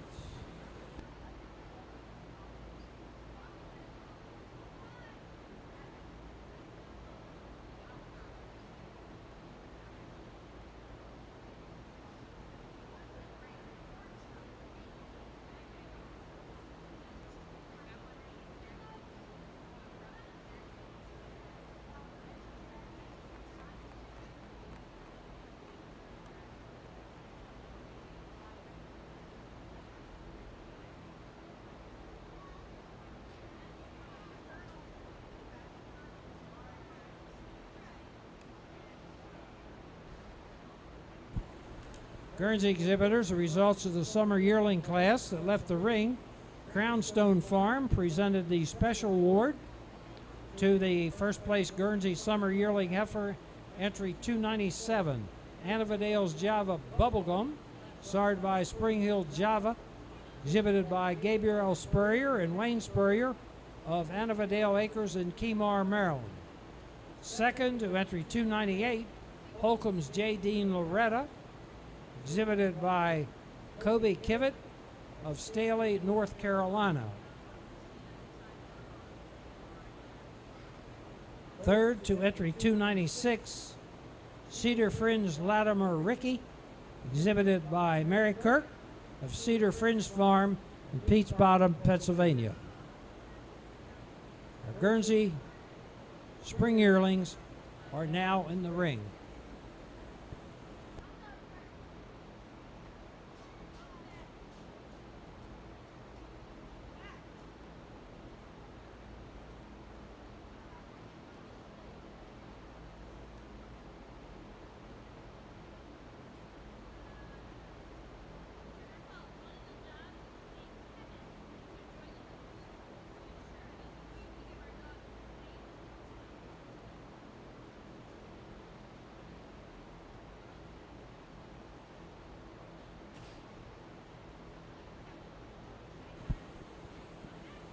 Guernsey exhibitors, the results of the summer yearling class that left the ring. Crownstone Farm presented the special award to the first place Guernsey summer yearling heifer, entry 297, Annavadale's Java Bubblegum, sired by Spring Hill Java, exhibited by Gabriel Spurrier and Wayne Spurrier of Annavadale Acres in Kemar, Maryland. Second to entry 298, Holcomb's J. Dean Loretta, exhibited by Kobe Kivett of Staley, North Carolina. Third to entry 296, Cedar Fringe Latimer Ricky, exhibited by Mary Kirk of Cedar Fringe Farm in Peach Bottom, Pennsylvania. Our Guernsey spring yearlings are now in the ring.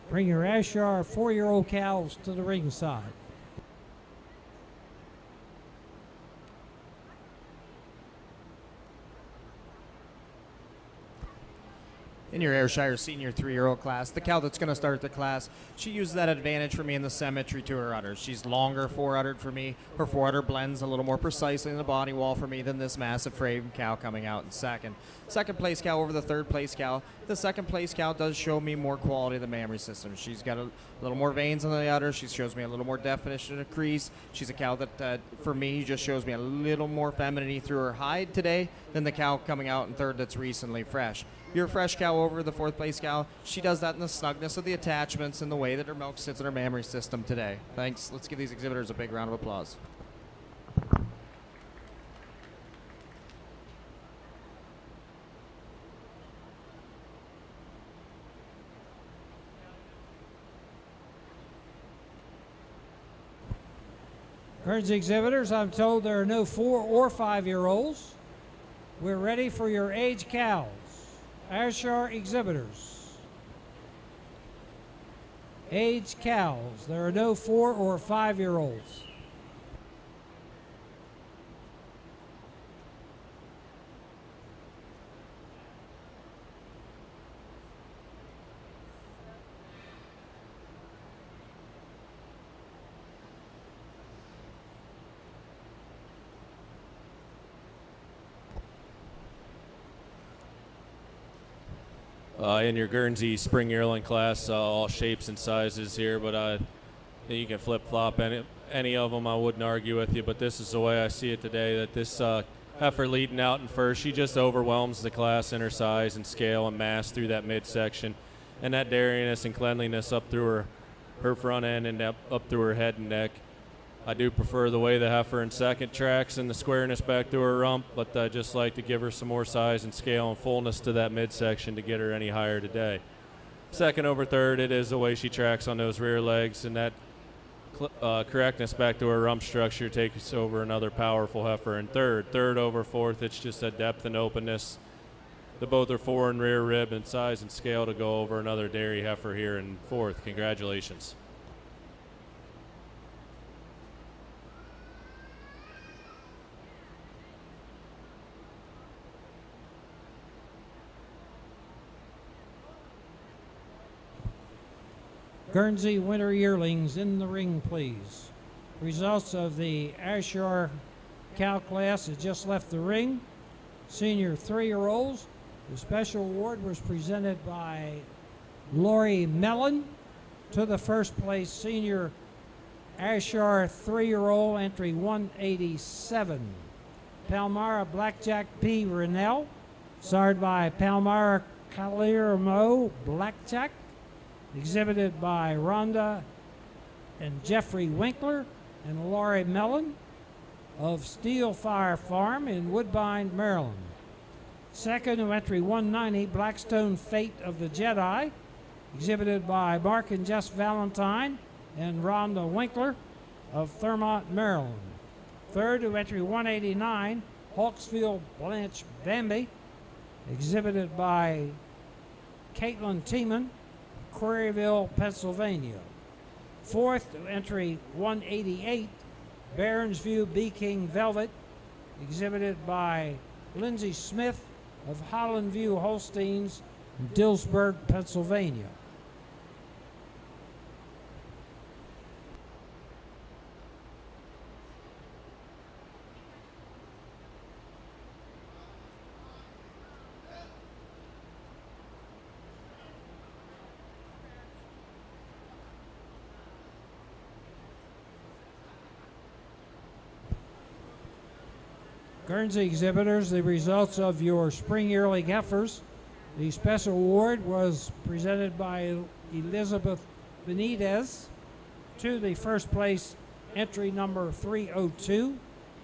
Bring your Ayrshire 4-year-old cows to the ringside. In your Ayrshire senior 3-year-old class, the cow that's going to start the class, she uses that advantage for me in the symmetry to her udders. She's longer fore-uddered for me. Her fore-udder blends a little more precisely in the body wall for me than this massive frame cow coming out in second. Second place cow over the third place cow. The second place cow does show me more quality of the mammary system. She's got a little more veins on the udder. She shows me a little more definition of crease. She's a cow that, for me, just shows me a little more femininity through her hide today than the cow coming out in third that's recently fresh. Your fresh cow over the fourth place cow, she does that in the snugness of the attachments and the way that her milk sits in her mammary system today. Thanks. Let's give these exhibitors a big round of applause. Guernsey exhibitors, I'm told there are no 4 or 5-year-olds. We're ready for your age cows. Ayrshire exhibitors. Age cows. There are no 4 or 5-year-olds. in your Guernsey spring yearling class, all shapes and sizes here, but you can flip-flop any of them. I wouldn't argue with you, but this is the way I see it today, that this heifer leading out in first, she just overwhelms the class in her size and scale and mass through that midsection, and that dairyness and cleanliness up through her front end and up through her head and neck. I do prefer the way the heifer in second tracks and the squareness back through her rump, but I just like to give her some more size and scale and fullness to that midsection to get her any higher today. Second over third, it is the way she tracks on those rear legs, and that correctness back to her rump structure takes over another powerful heifer in third. Third over fourth, it's just that depth and openness. The both are fore and rear rib and size and scale to go over another dairy heifer here in fourth. Congratulations. Guernsey winter yearlings in the ring, please. Results of the Ayrshire cow class has just left the ring. Senior 3-year-olds. The special award was presented by Lori Mellon to the first place senior Ayrshire 3-year-old, entry 187. Palmyra Blackjack P. Rennell, sired by Palmyra Calirmo Blackjack, exhibited by Rhonda and Jeffrey Winkler and Laurie Mellon of Steel Fire Farm in Woodbine, Maryland. Second, entry 190, Blackstone Fate of the Jedi, exhibited by Mark and Jess Valentine and Rhonda Winkler of Thurmont, Maryland. Third, entry 189, Hawksville Blanche Bambi, exhibited by Caitlin Tiemann, Quarryville, Pennsylvania. Fourth, entry 188, Barons View B. King Velvet, exhibited by Lindsay Smith of Holland View Holsteins, Dillsburg, Pennsylvania. Guernsey exhibitors, the results of your spring yearling heifers. The special award was presented by Elizabeth Benitez to the first place entry number 302,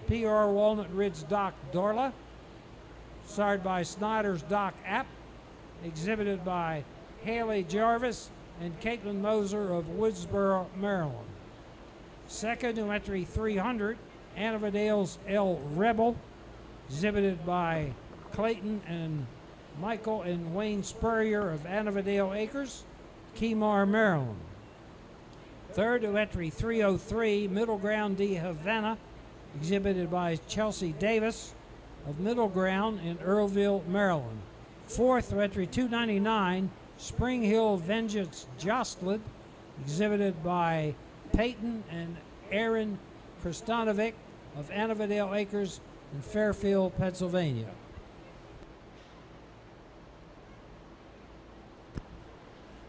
PR Walnut Ridge Doc Dorla, sired by Snyder's Doc App, exhibited by Haley Jarvis and Caitlin Moser of Woodsboro, Maryland. Second, entry 300, Annavadale's L. Rebel, exhibited by Clayton and Michael and Wayne Spurrier of Annavadale Acres, Keymar, Maryland. Third, entry 303, Middle Ground de Havana, exhibited by Chelsea Davis of Middle Ground in Earlville, Maryland. Fourth, entry 299, Spring Hill Vengeance Jostlin, exhibited by Peyton and Aaron Kristanovic of Annavadale Acres in Fairfield, Pennsylvania.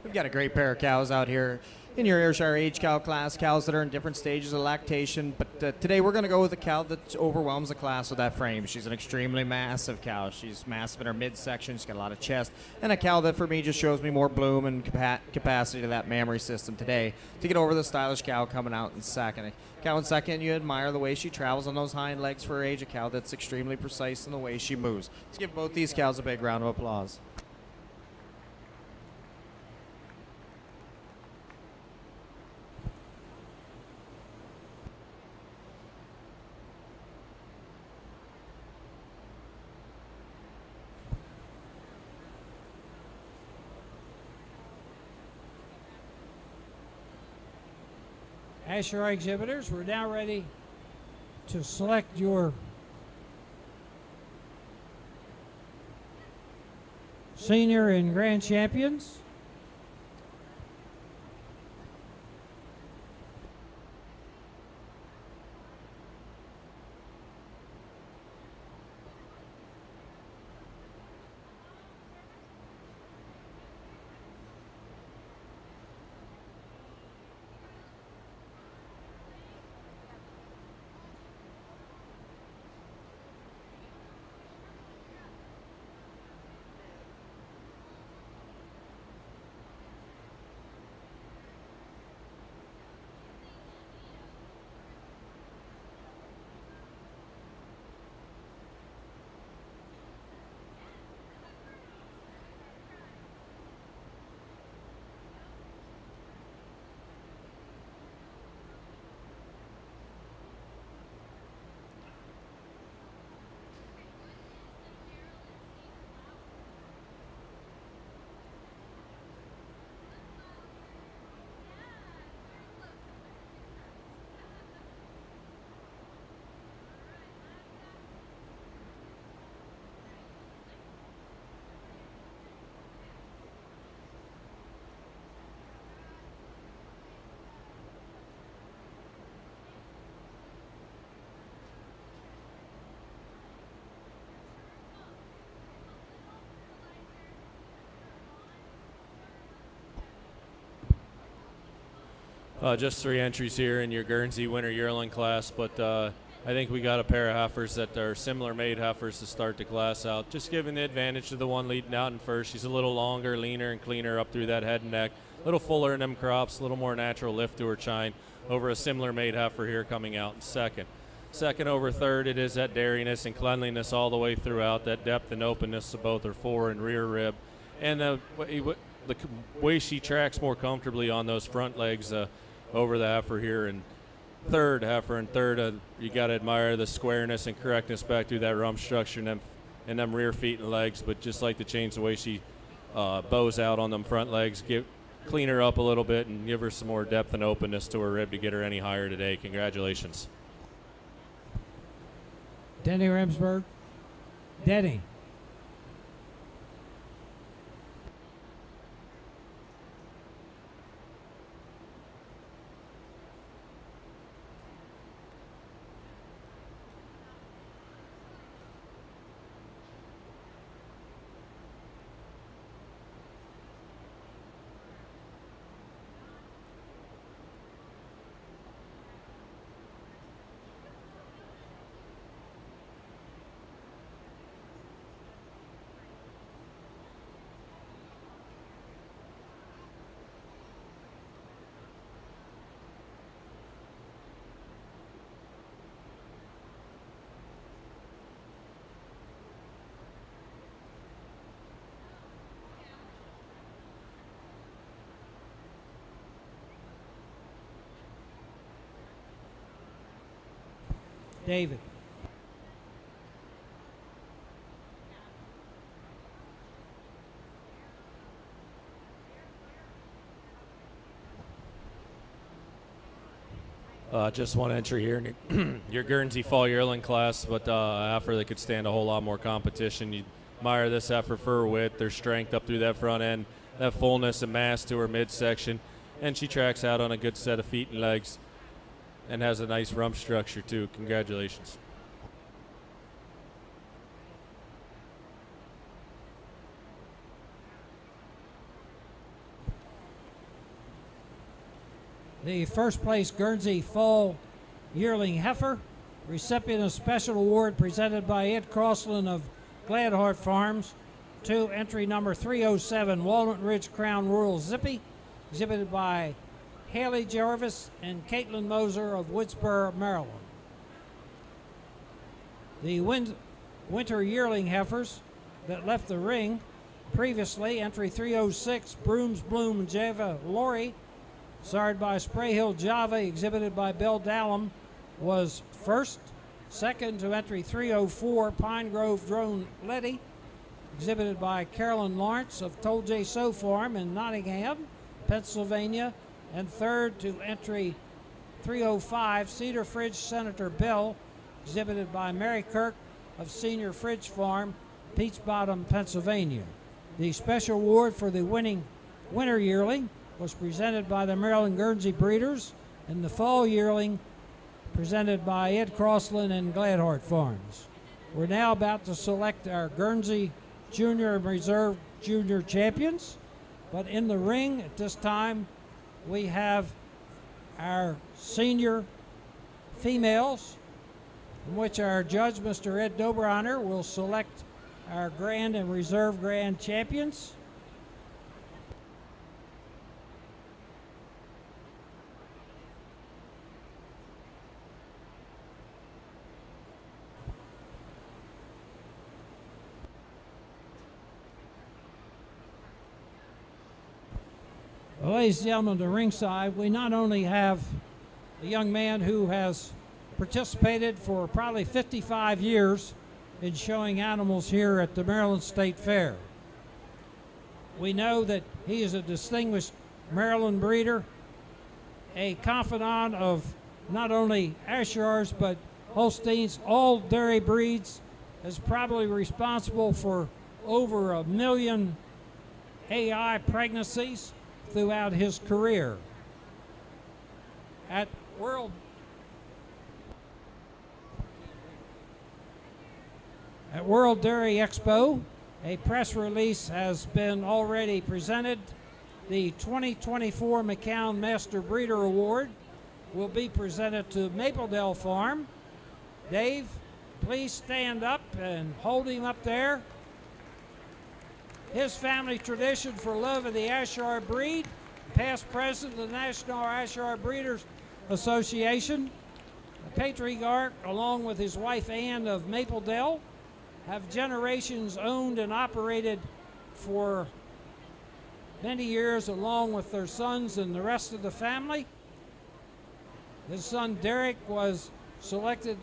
We've got a great pair of cows out here in your Ayrshire age cow class, cows that are in different stages of lactation. But today we're going to go with a cow that overwhelms the class with that frame. She's an extremely massive cow. She's massive in her midsection. She's got a lot of chest. And a cow that for me just shows me more bloom and capacity to that mammary system today to get over the stylish cow coming out in second. Cow in second, you admire the way she travels on those hind legs for her age. A cow that's extremely precise in the way she moves. Let's give both these cows a big round of applause. Ayrshire exhibitors, we're now ready to select your senior and grand champions. Just 3 entries here in your Guernsey winter yearling class, but I think we got a pair of heifers that are similar made heifers to start the class out. Just giving the advantage to the one leading out in first. She's a little longer, leaner, and cleaner up through that head and neck. A little fuller in them crops, a little more natural lift to her chine over a similar made heifer here coming out in second. Second over third, it is that dairiness and cleanliness all the way throughout, that depth and openness of both her fore and rear rib. And the way she tracks more comfortably on those front legs over the heifer here. And third heifer and third, you got to admire the squareness and correctness back through that rump structure and them rear feet and legs. But just like to change the way she bows out on them front legs, clean her up a little bit and give her some more depth and openness to her rib to get her any higher today. Congratulations. Denny Remsburg. Denny. David. Just one entry here in your Guernsey fall yearling class, but a heifer that could stand a whole lot more competition. You admire this heifer for her width, her strength up through that front end, that fullness and mass to her midsection, and she tracks out on a good set of feet and legs and has a nice rump structure too. Congratulations. The first place Guernsey Fall Yearling Heifer, recipient of special award presented by Ed Crossland of Gladheart Farms, to entry number 307 Walnut Ridge Crown Royal Zippy, exhibited by Haley Jarvis and Caitlin Moser of Woodsboro, Maryland. The winter yearling heifers that left the ring previously, entry 306 Brooms Bloom Java Lori, sired by Spray Hill Java, exhibited by Bill Dallum, was first. Second to entry 304 Pine Grove Drone Letty, exhibited by Carolyn Lawrence of Toll J. So Farm in Nottingham, Pennsylvania. And third to entry 305 Cedar Fridge Senator Bill, exhibited by Mary Kirk of Senior Fridge Farm, Peach Bottom, Pennsylvania. The special award for the winning winter yearling was presented by the Maryland Guernsey Breeders, and the fall yearling presented by Ed Crossland and Gladheart Farms. We're now about to select our Guernsey Junior and Reserve Junior champions, but in the ring at this time we have our senior females, in which our judge, Mr. Ed Dobreiner, will select our Grand and Reserve Grand champions. Well, ladies and gentlemen, to ringside, we not only have a young man who has participated for probably 55 years in showing animals here at the Maryland State Fair. We know that he is a distinguished Maryland breeder, a confidant of not only Ayrshire's but Holsteins, all dairy breeds, is probably responsible for over 1 million AI pregnancies throughout his career. At World Dairy Expo, a press release has been already presented the 2024 McCown Master Breeder Award will be presented to Mapledale Farm. Dave, please stand up and hold him up there. His family tradition for love of the Ayrshire breed, past president of the National Ayrshire Breeders Association. The patriarch, along with his wife Ann of Mapledale, have generations owned and operated for many years along with their sons and the rest of the family. His son Derek was selected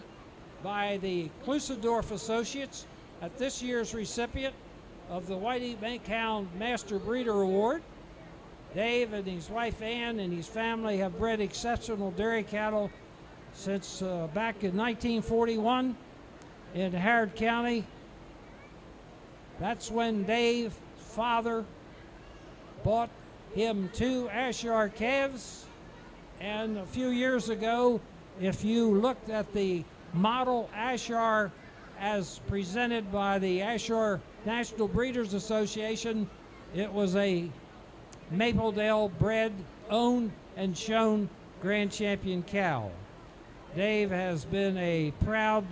by the Klusendorf Associates at this year's recipient of the Whitey McCown Master Breeder Award. Dave and his wife Ann and his family have bred exceptional dairy cattle since back in 1941 in Harrod County. That's when Dave's father bought him 2 Ayrshire calves, and a few years ago, if you looked at the model Ayrshire as presented by the Ayrshire National Breeders Association, it was a Mapledale bred, owned, and shown Grand Champion cow. Dave has been a proud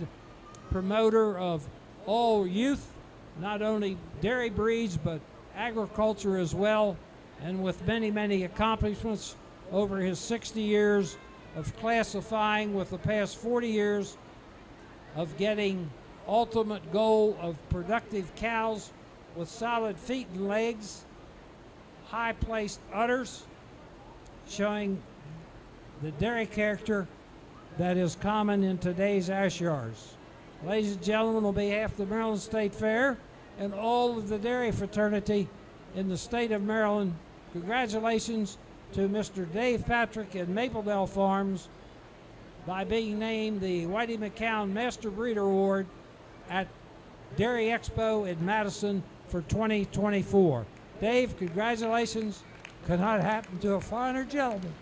promoter of all youth, not only dairy breeds, but agriculture as well, and with many, many accomplishments over his 60 years of classifying, with the past 40 years of getting ultimate goal of productive cows with solid feet and legs, high-placed udders, showing the dairy character that is common in today's Ayrshires. Ladies and gentlemen, on behalf of the Maryland State Fair and all of the dairy fraternity in the state of Maryland, congratulations to Mr. Dave Patrick and Mapledale Farms by being named the Whitey McCown Master Breeder Award at Dairy Expo in Madison for 2024. Dave, congratulations. Could not happen to a finer gentleman.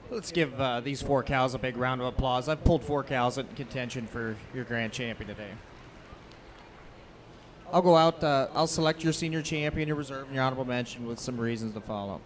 Let's give these 4 cows a big round of applause. I've pulled 4 cows in contention for your grand champion today. I'll go out, I'll select your senior champion, your reserve, and your honorable mention with some reasons to follow.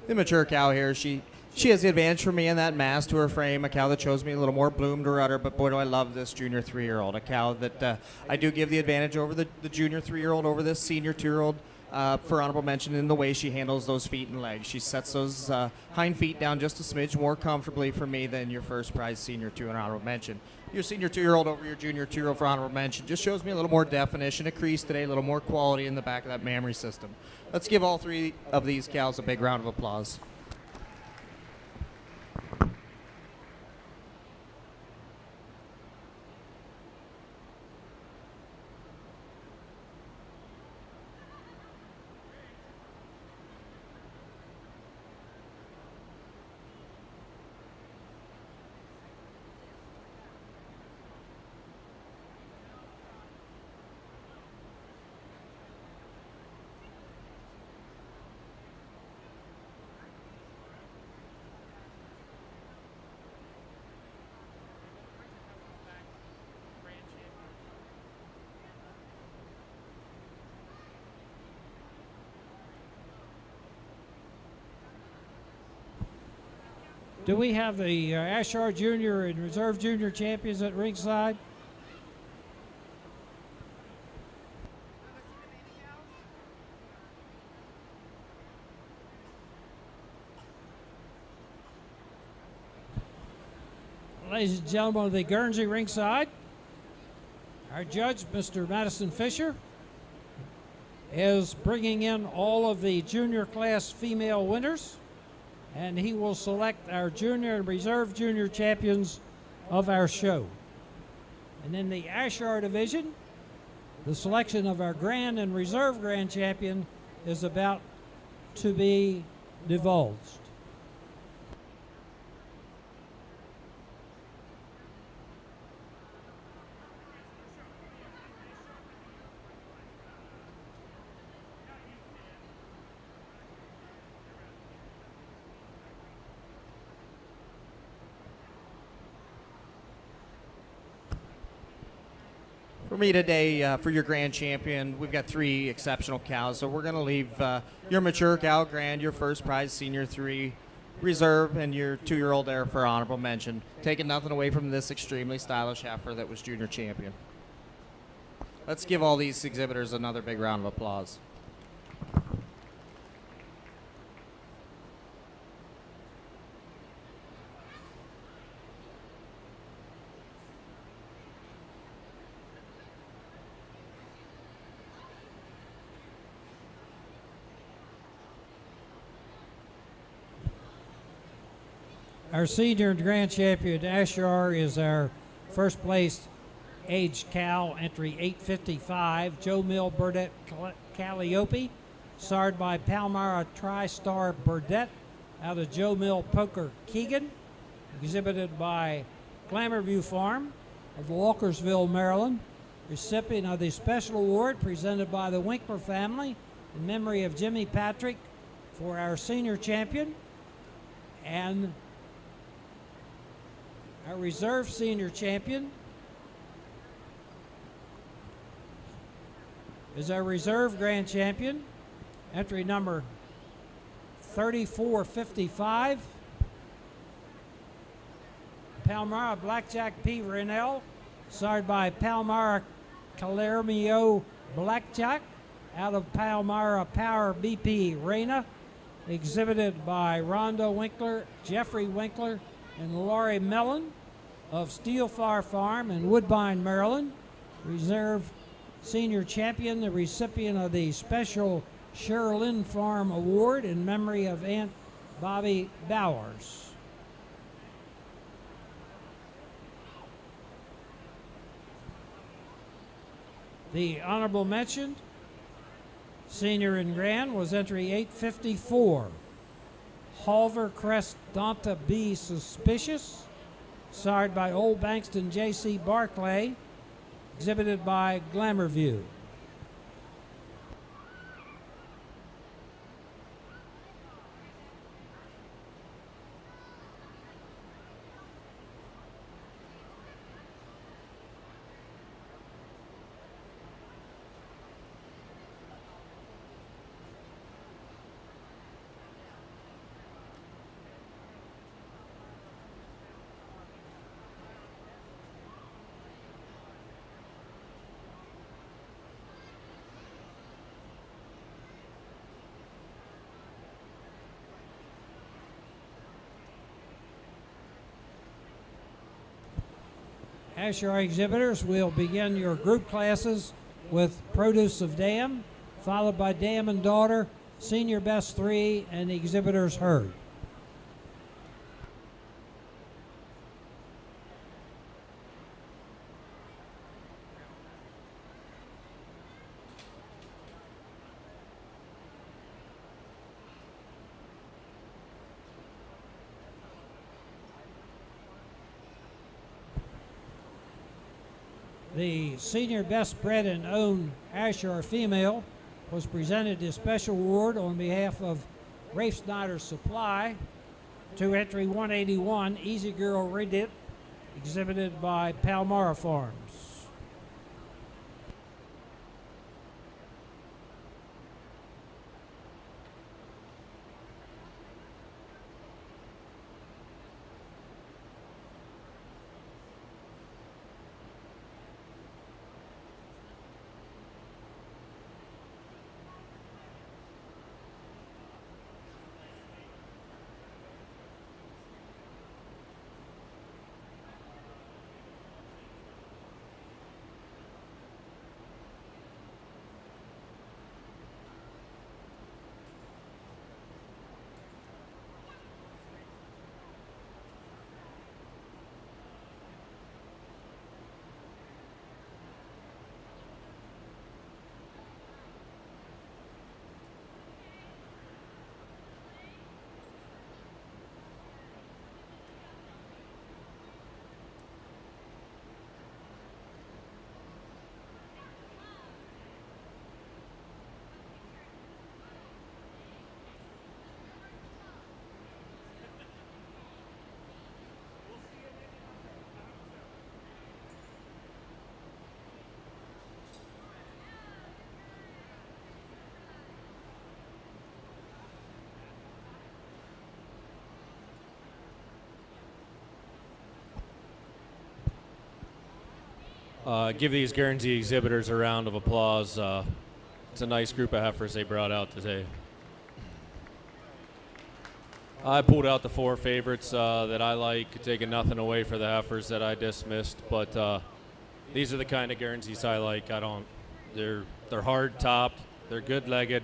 The mature cow here, she has the advantage for me in that mass to her frame, a cow that shows me a little more bloom to her udder, but boy do I love this junior 3-year-old, a cow that I do give the advantage over the junior 3-year-old over this senior 2-year-old for honorable mention in the way she handles those feet and legs. She sets those hind feet down just a smidge more comfortably for me than your first prize senior 2 and honorable mention. Your senior 2-year-old over your junior 2-year-old for honorable mention just shows me a little more definition, a crease today, a little more quality in the back of that mammary system. Let's give all 3 of these cows a big round of applause. Do we have the Ayrshire Junior and Reserve Junior champions at ringside? Ladies and gentlemen of the Guernsey ringside, our judge, Mr. Madison Fisher, is bringing in all of the junior class female winners, and he will select our junior and reserve junior champions of our show. And in the Ayrshire division, the selection of our grand and reserve grand champion is about to be divulged. For me today, for your grand champion, we've got 3 exceptional cows. So we're going to leave your mature cow grand, your first prize, senior 3, reserve, and your 2-year-old there for honorable mention. Taking nothing away from this extremely stylish heifer that was junior champion. Let's give all these exhibitors another big round of applause. Our senior and grand champion, Ayrshire, is our first place aged cow, entry 855, Joe Mill Burdett Calliope, sired by Palmyra TriStar Burdett out of Joe Mill Poker Keegan, exhibited by Glamourview Farm of Walkersville, Maryland, recipient of the special award presented by the Winkler family in memory of Jimmy Patrick for our senior champion, and our reserve senior champion is our reserve grand champion, entry number 3455, Palmyra Blackjack P. Rennell, sired by Palmyra Calermio Blackjack out of Palmyra Power BP Reyna, exhibited by Rhonda Winkler, Jeffrey Winkler, and Laurie Mellon of Steelfire Farm in Woodbine, Maryland. Reserve senior champion, the recipient of the special Sherilyn Farm Award in memory of Aunt Bobby Bowers. The honorable mention, senior and grand, was entry 854. Halver Crest Donta B. Suspicious, sired by Old Bankston J.C. Barclay, exhibited by Glamourview. Ayrshire exhibitors will begin your group classes with Produce of Dam, followed by Dam and Daughter, Senior Best 3, and the exhibitors herd. The senior best bred and owned Ayrshire female was presented a special award on behalf of Rafe Snyder Supply to entry 181, Easy Girl Redit, exhibited by Palmyra Farms. Give these Guernsey exhibitors a round of applause. It's a nice group of heifers they brought out today. I pulled out the 4 favorites that I like, taking nothing away for the heifers that I dismissed, but these are the kind of Guernseys I like. They're hard topped, they're good legged,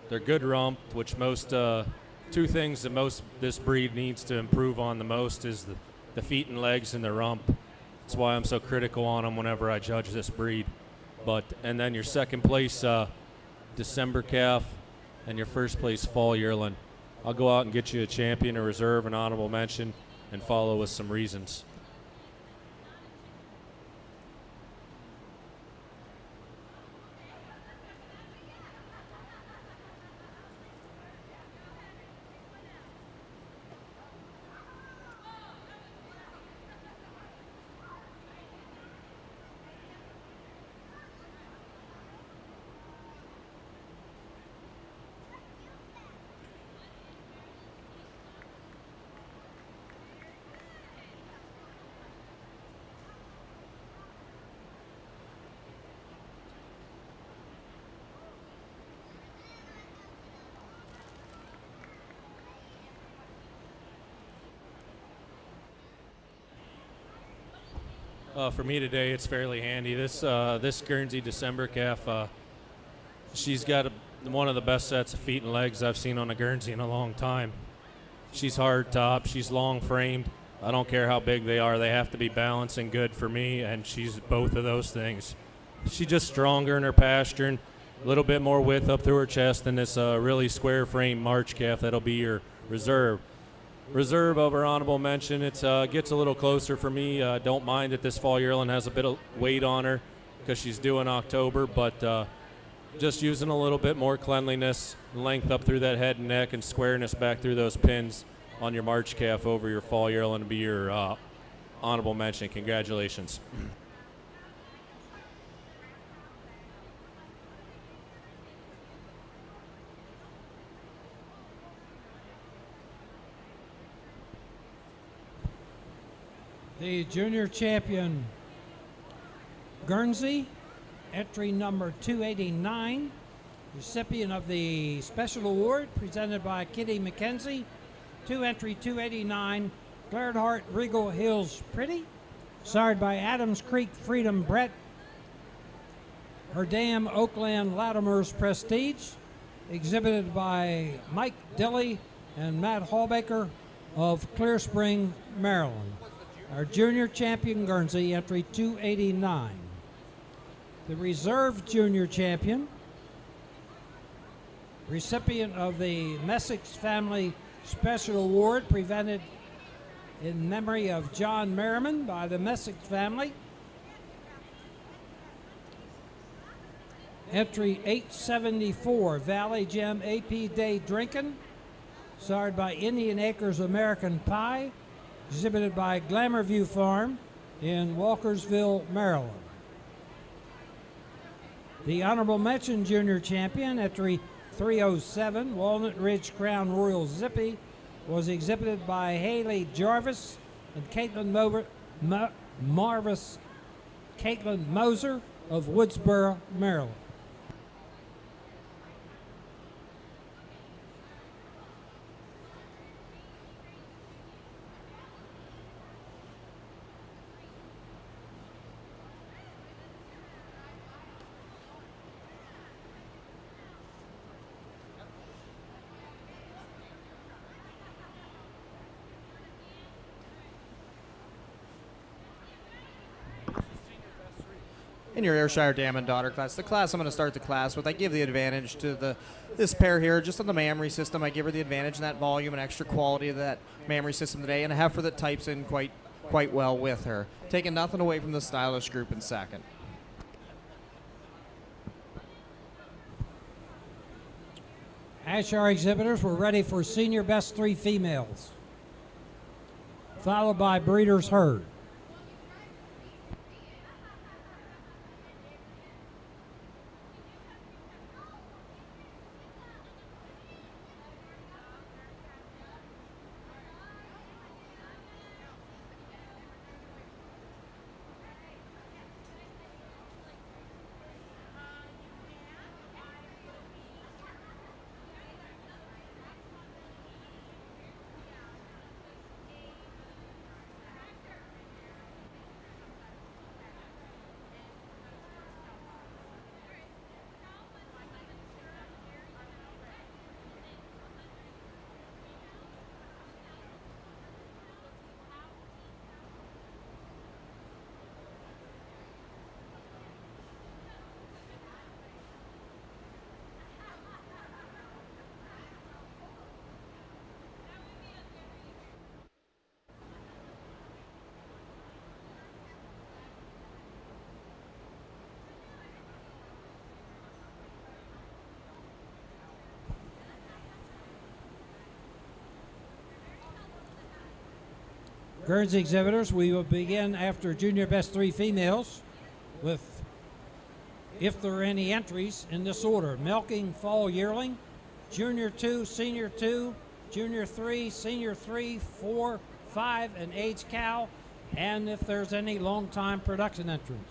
they're good rumped, which most, 2 things that most this breed needs to improve on the most is the feet and legs and the rump. That's why I'm so critical on them whenever I judge this breed. And then your second place December calf and your first place fall yearling. I'll go out and get you a champion, a reserve, an honorable mention, and follow with some reasons. For me today, it's fairly handy. This Guernsey December calf, she's got one of the best sets of feet and legs I've seen on a Guernsey in a long time. She's hard top, she's long framed. I don't care how big they are, they have to be balanced and good for me, and she's both of those things. She's just stronger in her pasturing, a little bit more width up through her chest than this really square frame March calf that'll be your reserve. Reserve over honorable mention. It gets a little closer for me. Don't mind that this fall yearling has a bit of weight on her because she's due in October, but just using a little bit more cleanliness, length up through that head and neck, and squareness back through those pins on your March calf over your fall yearling to be your honorable mention. Congratulations. The junior champion, Guernsey, entry number 289, recipient of the special award presented by Kitty McKenzie, entry 289, Glairheart Regal Hills Pretty, sired by Adams Creek Freedom Brett, her dam Oakland Latimer's Prestige, exhibited by Mike Dilly and Matt Hallbaker of Clear Spring, Maryland. Our junior champion Guernsey, entry 289. The reserve junior champion, recipient of the Messick's Family Special Award presented in memory of John Merriman by the Messick's family. Entry 874, Valley Gem AP Day Drinkin', sired by Indian Acres American Pie, exhibited by Glamour View Farm in Walkersville, Maryland. The honorable mention junior champion, entry 307, Walnut Ridge Crown Royal Zippy, was exhibited by Haley Jarvis and Caitlin Moser of Woodsboro, Maryland. In your Ayrshire Dam and Daughter class, the class I'm going to start the class with, I give the advantage to this pair here, just on the mammary system. I give her the advantage in that volume and extra quality of that mammary system today, and a heifer that types in quite well with her. Taking nothing away from the stylish group in second. Ayrshire exhibitors were ready for senior best 3 females, followed by breeder's herd. Guernsey exhibitors, we will begin after Junior Best 3 females with, if there are any entries, in this order: Milking Fall Yearling, Junior 2, Senior 2, Junior 3, Senior 3, 4, 5, and Age Cow, and if there's any long-time production entrants.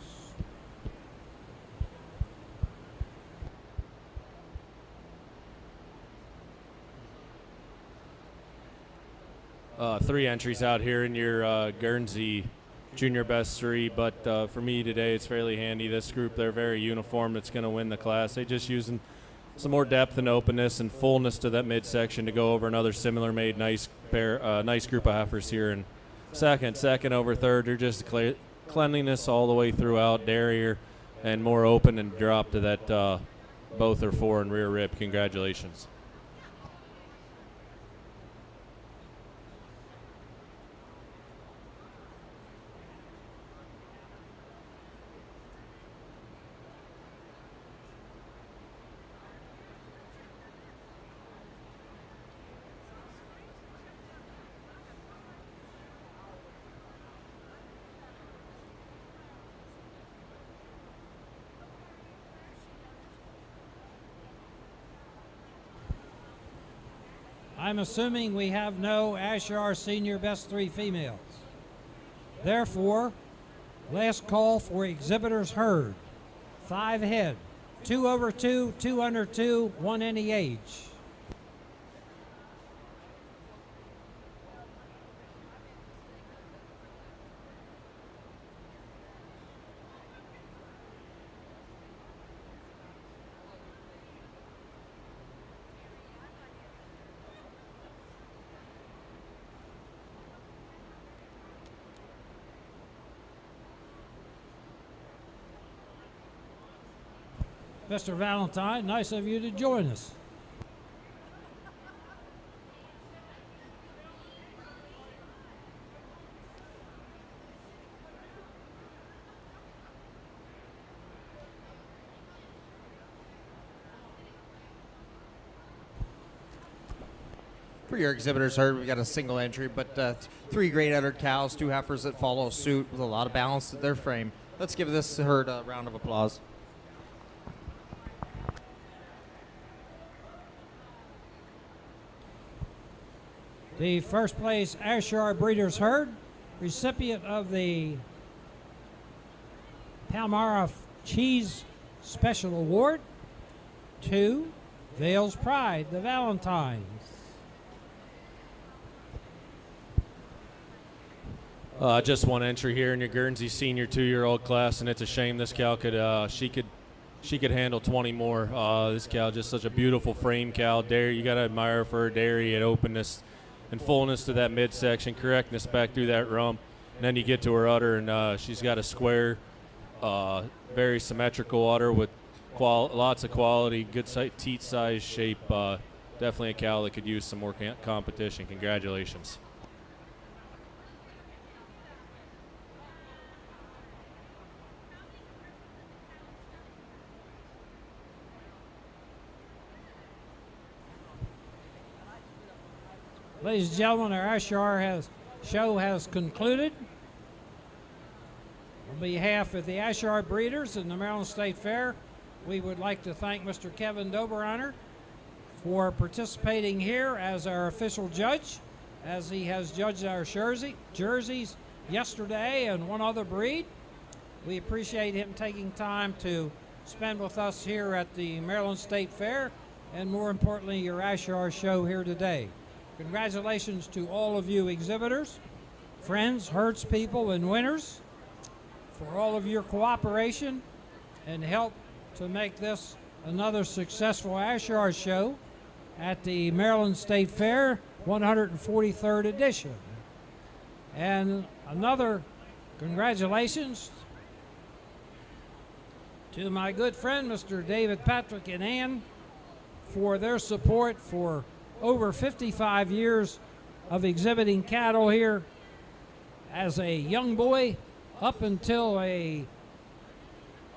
Three entries out here in your Guernsey Junior Best 3, but for me today it's fairly handy. This group, they're very uniform. That's going to win the class. They just using some more depth and openness and fullness to that midsection to go over another similar made nice pair, nice group of heifers here. And second over third, they're just cleanliness all the way throughout, dairy and more open and drop to that both are fore and rear rib. Congratulations. I'm assuming we have no Ayrshire Senior Best 3 females. Therefore, last call for exhibitors herd. 5 head, 2 over 2, 2 under 2, 1 any age. Mr. Valentine, nice of you to join us. For your exhibitors herd, we've got a single entry, but 3 great uddered cows, 2 heifers that follow suit with a lot of balance to their frame. Let's give this herd a round of applause. The first place Ayrshire Breeders' Herd, recipient of the Palmyra Cheese Special Award, to Vale's Pride, the Valentines. Just one entry here in your Guernsey senior 2-year-old class, and it's a shame this cow could she could handle 20 more. This cow just such a beautiful frame cow. Dairy, you got to admire her for her dairy and openness and fullness to that midsection, correctness back through that rump. And then you get to her udder, and she's got a square, very symmetrical udder with lots of quality, good teat size, shape. Definitely a cow that could use some more competition. Congratulations. Ladies and gentlemen, our Ayrshire show has concluded. On behalf of the Ayrshire Breeders and the Maryland State Fair, we would like to thank Mr. Kevin Dobereiner for participating here as our official judge, as he has judged our jerseys yesterday and one other breed. We appreciate him taking time to spend with us here at the Maryland State Fair, and more importantly, your Ayrshire show here today. Congratulations to all of you exhibitors, friends, herdspeople, and winners for all of your cooperation and help to make this another successful Ayrshire show at the Maryland State Fair 143rd edition. And another congratulations to my good friend Mr. David Patrick and Ann for their support for over 55 years of exhibiting cattle here as a young boy up until a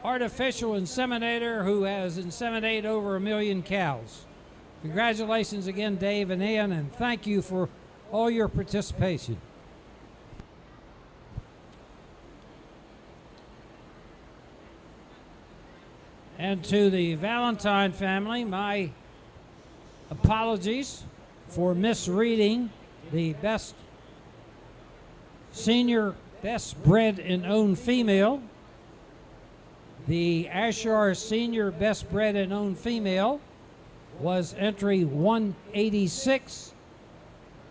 artificial inseminator who has inseminated over 1 million cows. Congratulations again, Dave and Ann, and thank you for all your participation. And to the Valentine family, my apologies for misreading the senior best bred and owned female. The Ayrshire senior best bred and owned female was entry 186,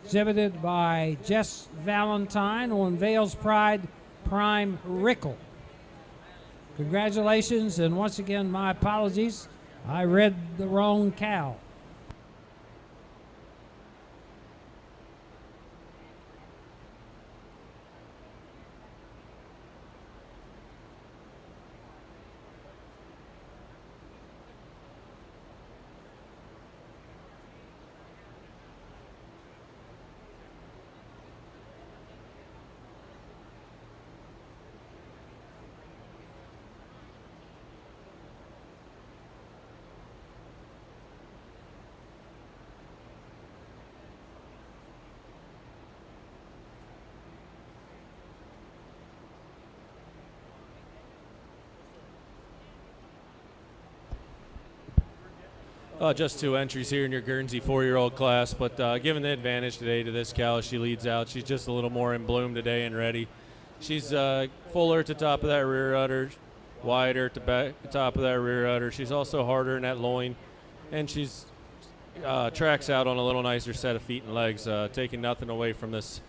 exhibited by Jess Valentine on Vale's Pride Prime Rickle. Congratulations, and once again, my apologies. I read the wrong cow. Just 2 entries here in your Guernsey 4-year-old class, but given the advantage today to this cow, she leads out. She's just a little more in bloom today and ready. She's fuller at the top of that rear udder, wider at the top of that rear udder. She's also harder in that loin, and she's tracks out on a little nicer set of feet and legs, taking nothing away from this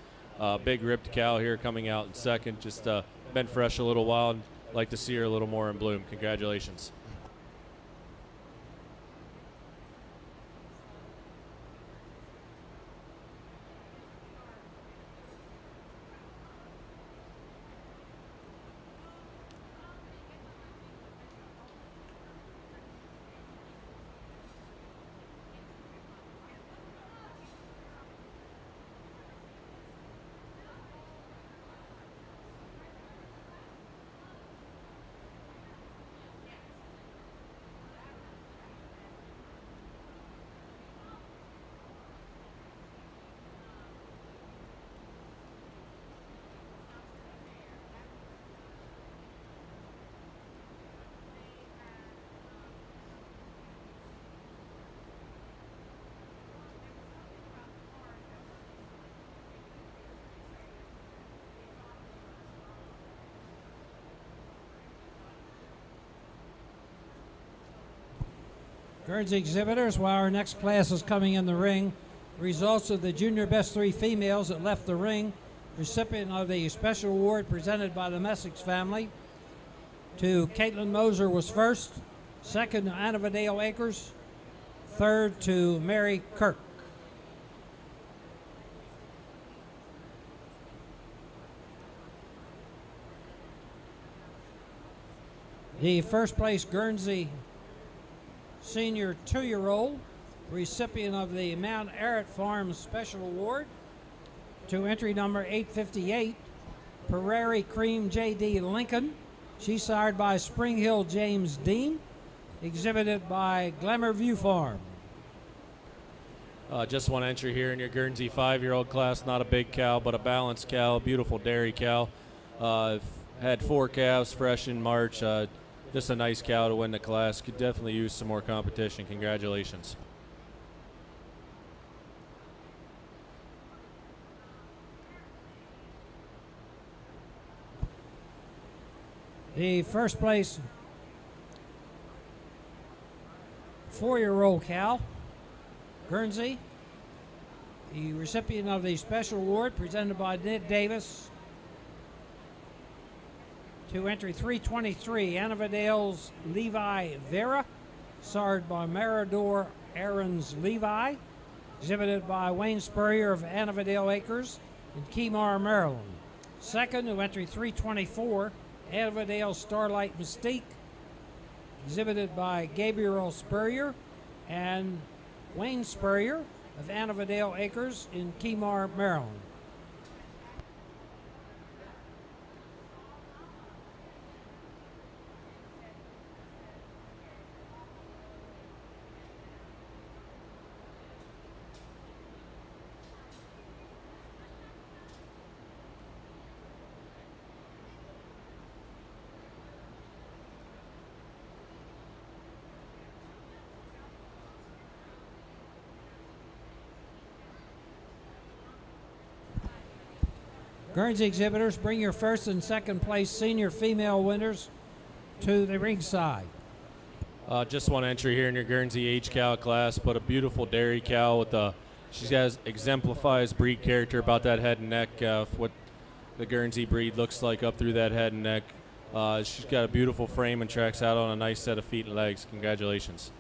big ripped cow here coming out in second. Just been fresh a little while, and like to see her a little more in bloom. Congratulations. Guernsey exhibitors, while our next class is coming in the ring, results of the junior best 3 females that left the ring, recipient of the special award presented by the Messick's family. To Caitlin Moser was first, second to Anna Vidale Akers, third to Mary Kirk. The first place Guernsey senior 2-year-old, recipient of the Mount Arrett Farms Special Award. To entry number 858, Prairie Cream J.D. Lincoln. She's sired by Spring Hill James Dean, exhibited by Glamour View Farm. Just 1 entry here in your Guernsey 5-year-old class. Not a big cow, but a balanced cow, beautiful dairy cow. Had 4 calves fresh in March. Just a nice cow to win the class. Could definitely use some more competition. Congratulations. The first place 4-year-old cow, Guernsey, the recipient of the special award presented by Ned Davis. To entry 323, Anna Vidale's Levi Vera, sired by Marador Aaron's Levi, exhibited by Wayne Spurrier of Anna Vidale Acres in Keymar, Maryland. Second, to entry 324, Anna Vidale's Starlight Mystique, exhibited by Gabriel Spurrier and Wayne Spurrier of Anna Vidale Acres in Keymar, Maryland. Guernsey exhibitors, bring your first and second place senior female winners to the ringside. Just one entry here in your Guernsey age cow class, but a beautiful dairy cow with she exemplifies breed character about that head and neck, what the Guernsey breed looks like up through that head and neck. She's got a beautiful frame and tracks out on a nice set of feet and legs. Congratulations.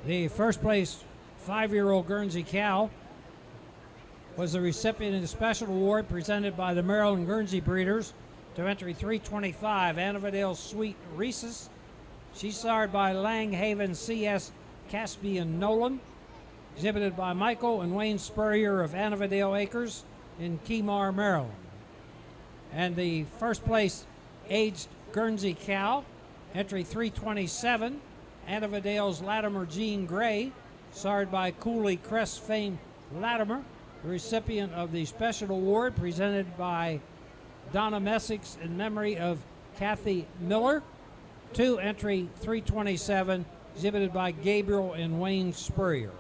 The first place 5-year-old Guernsey cow was the recipient of the special award presented by the Maryland Guernsey Breeders to entry 325, Annavadale Sweet Rhesus. She's sired by Langhaven C.S. Caspian Nolan, exhibited by Michael and Wayne Spurrier of Annavadale Acres in Kemar, Maryland. And the first place aged Guernsey cow, entry 327, Annavadale's Latimer Jean Gray, sired by Cooley Crest Fame Latimer, the recipient of the special award presented by Donna Messick in memory of Kathy Miller. 2, entry 327, exhibited by Gabriel and Wayne Spurrier.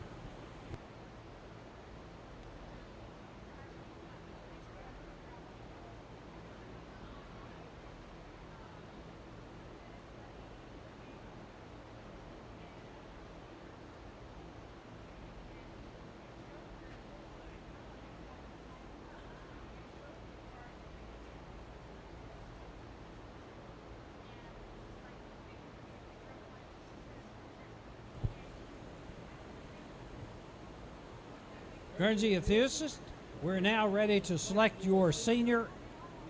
Guernsey enthusiasts, we're now ready to select your senior,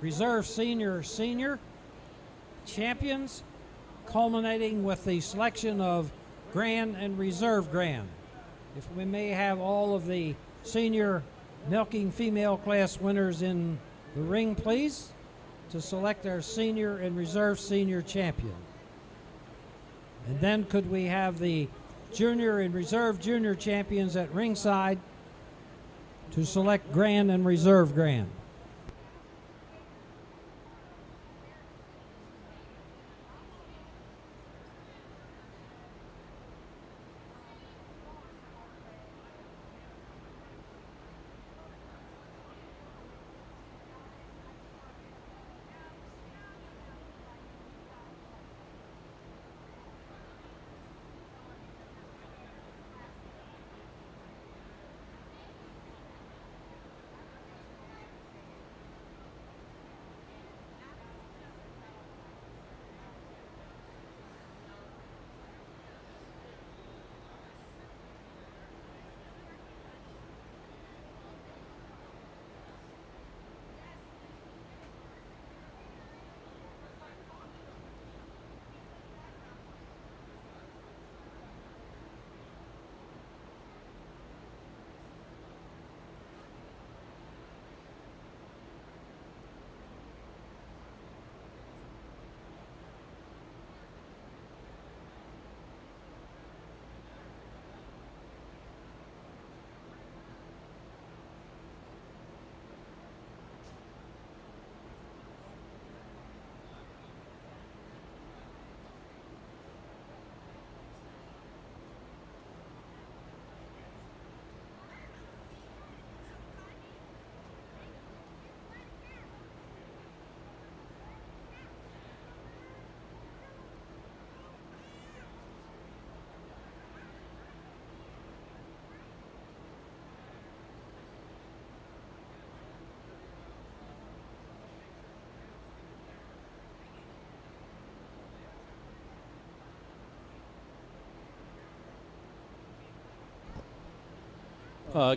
reserve senior champions, culminating with the selection of Grand and Reserve Grand. If we may have all of the senior milking female class winners in the ring, please, to select our senior and reserve senior champion. And then could we have the junior and reserve junior champions at ringside to select Grand and Reserve Grand.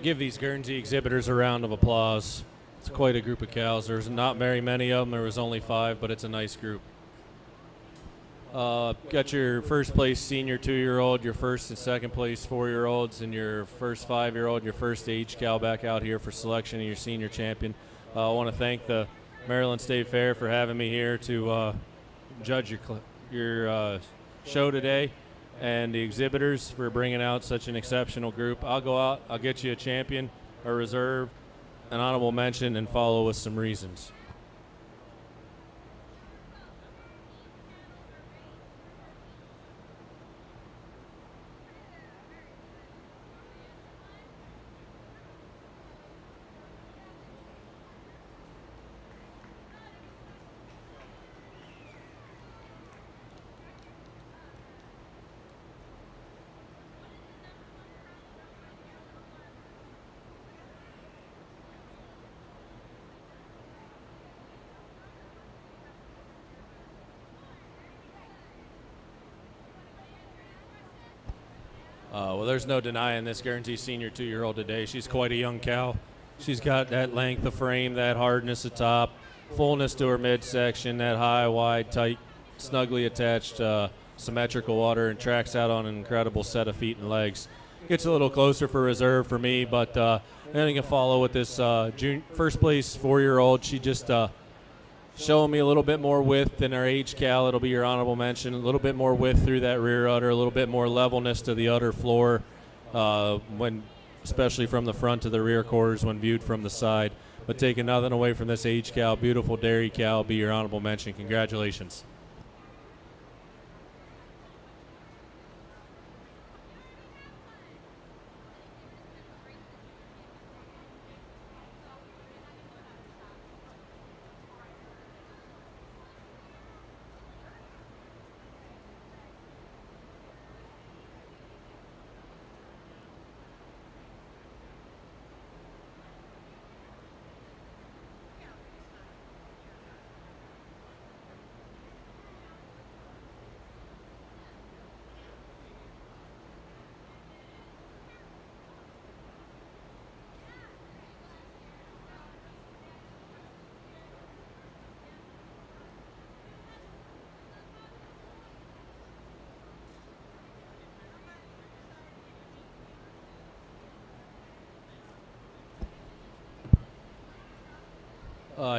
Give these Guernsey exhibitors a round of applause. It's quite a group of cows. There's not very many of them. There was only 5, but it's a nice group. Got your first place senior 2-year-old, your first and second place 4-year-olds, and your first 5-year-old, your first age cow back out here for selection of your senior champion. I want to thank the Maryland State Fair for having me here to judge your show today, and the exhibitors for bringing out such an exceptional group. I'll go out, I'll get you a champion, a reserve, an honorable mention, and follow with some reasons. Well, there's no denying this Guernsey senior 2-year-old today. She's quite a young cow. She's got that length of frame, that hardness at top, fullness to her midsection, that high, wide, tight, snugly attached, symmetrical udder, and tracks out on an incredible set of feet and legs. Gets a little closer for reserve for me, but then can follow with this first place 4-year-old. She just showing me a little bit more width than our age cow. It'll be your honorable mention. A little bit more width through that rear udder, a little bit more levelness to the udder floor, especially from the front to the rear quarters when viewed from the side. But taking nothing away from this age cow, beautiful dairy cow, be your honorable mention. Congratulations.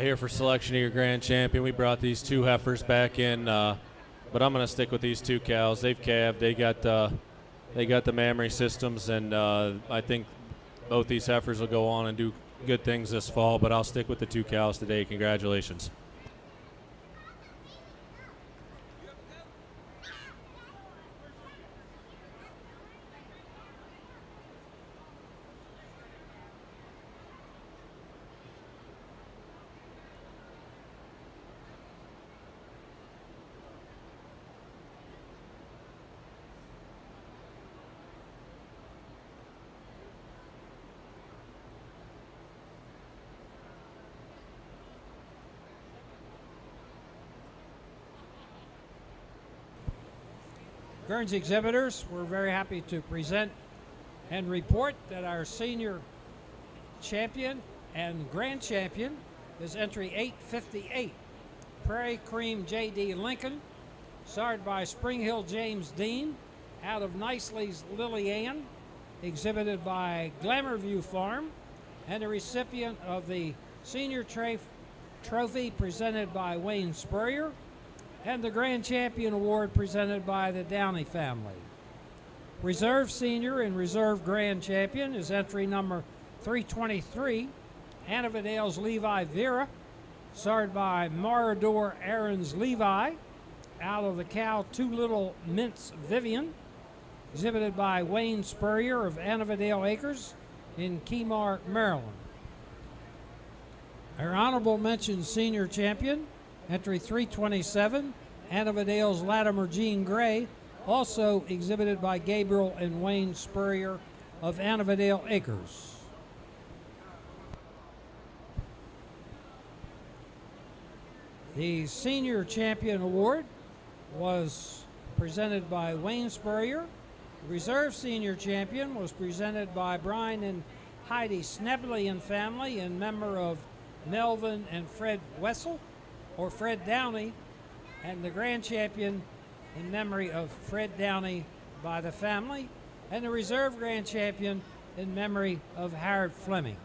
Here for selection of your grand champion. We brought these 2 heifers back in, but I'm going to stick with these 2 cows. They've calved. They got the mammary systems, and I think both these heifers will go on and do good things this fall. But I'll stick with the 2 cows today. Congratulations. Guernsey exhibitors, we're very happy to present and report that our senior champion and grand champion is entry 858, Prairie Cream J.D. Lincoln, sired by Spring Hill James Dean, out of Nicely's Lily Ann, exhibited by Glamour View Farm, and the recipient of the senior trophy presented by Wayne Spurrier, and the Grand Champion Award presented by the Downey family. Reserve Senior and Reserve Grand Champion is entry number 323, Anna Vidale's Levi Vera, sired by Marador Aaron's Levi, out of the cow Two Little Mints Vivian, exhibited by Wayne Spurrier of Anna Vidale Acres in Kemar, Maryland. Our honorable mention senior champion, entry 327, Anna Vidale's Latimer Jean Gray, also exhibited by Gabriel and Wayne Spurrier of Anna Vidale Acres. The Senior Champion Award was presented by Wayne Spurrier. The Reserve Senior Champion was presented by Brian and Heidi Snebley and family in member of Melvin and Fred Wessel, or Fred Downey, and the Grand Champion in memory of Fred Downey by the family, and the Reserve Grand Champion in memory of Howard Fleming.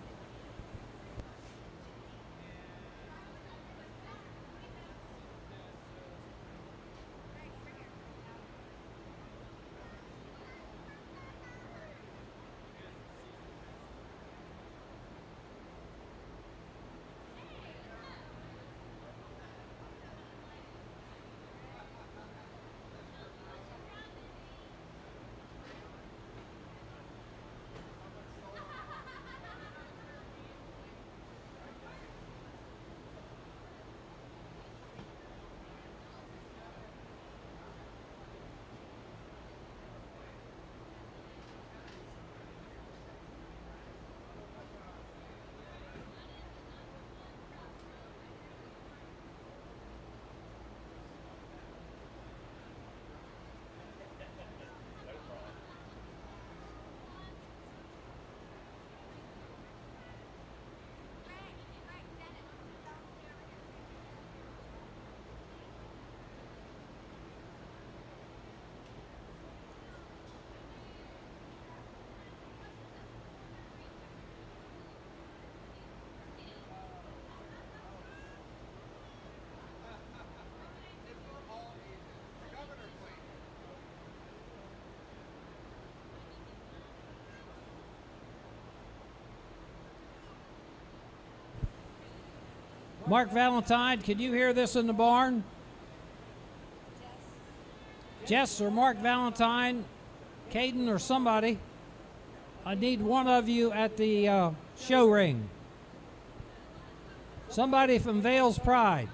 Mark Valentine, can you hear this in the barn? Jess or Mark Valentine, Caden or somebody. I need one of you at the show ring. Somebody from Vale's Pride.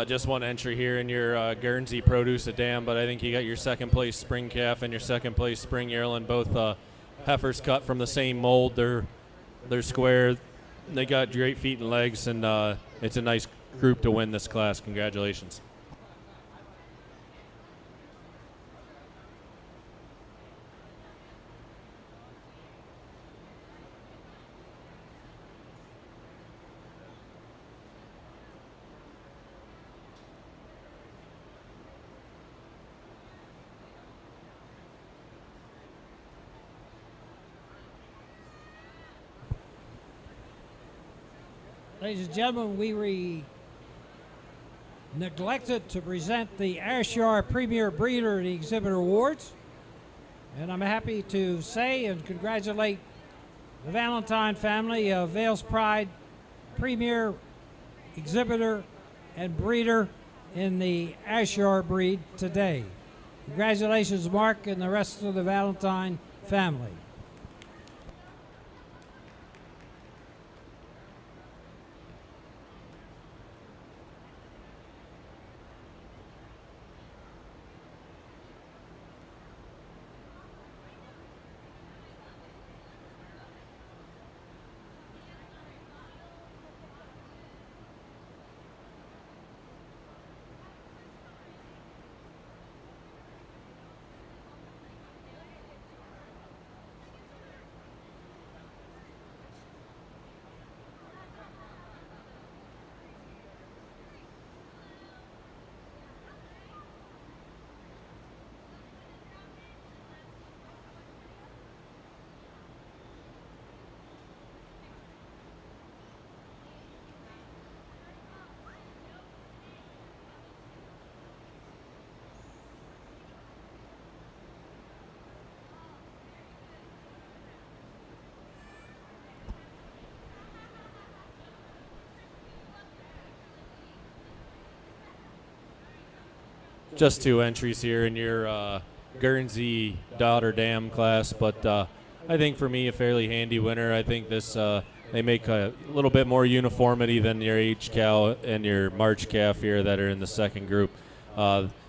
Just one entry here in your Guernsey Produce a Dam, but I think you got your second place spring calf and your second place spring yearling, both heifers cut from the same mold. They're square. They got great feet and legs, and it's a nice group to win this class. Congratulations. Ladies and gentlemen, we neglected to present the Ayrshire Premier Breeder and Exhibitor Awards. And I'm happy to say and congratulate the Valentine family of Vale's Pride Premier, Exhibitor, and Breeder in the Ayrshire breed today. Congratulations, Mark, and the rest of the Valentine family. Just two entries here in your Guernsey daughter dam class, but I think for me a fairly handy winner. I think this they make a little bit more uniformity than your H cow and your March calf here that are in the second group.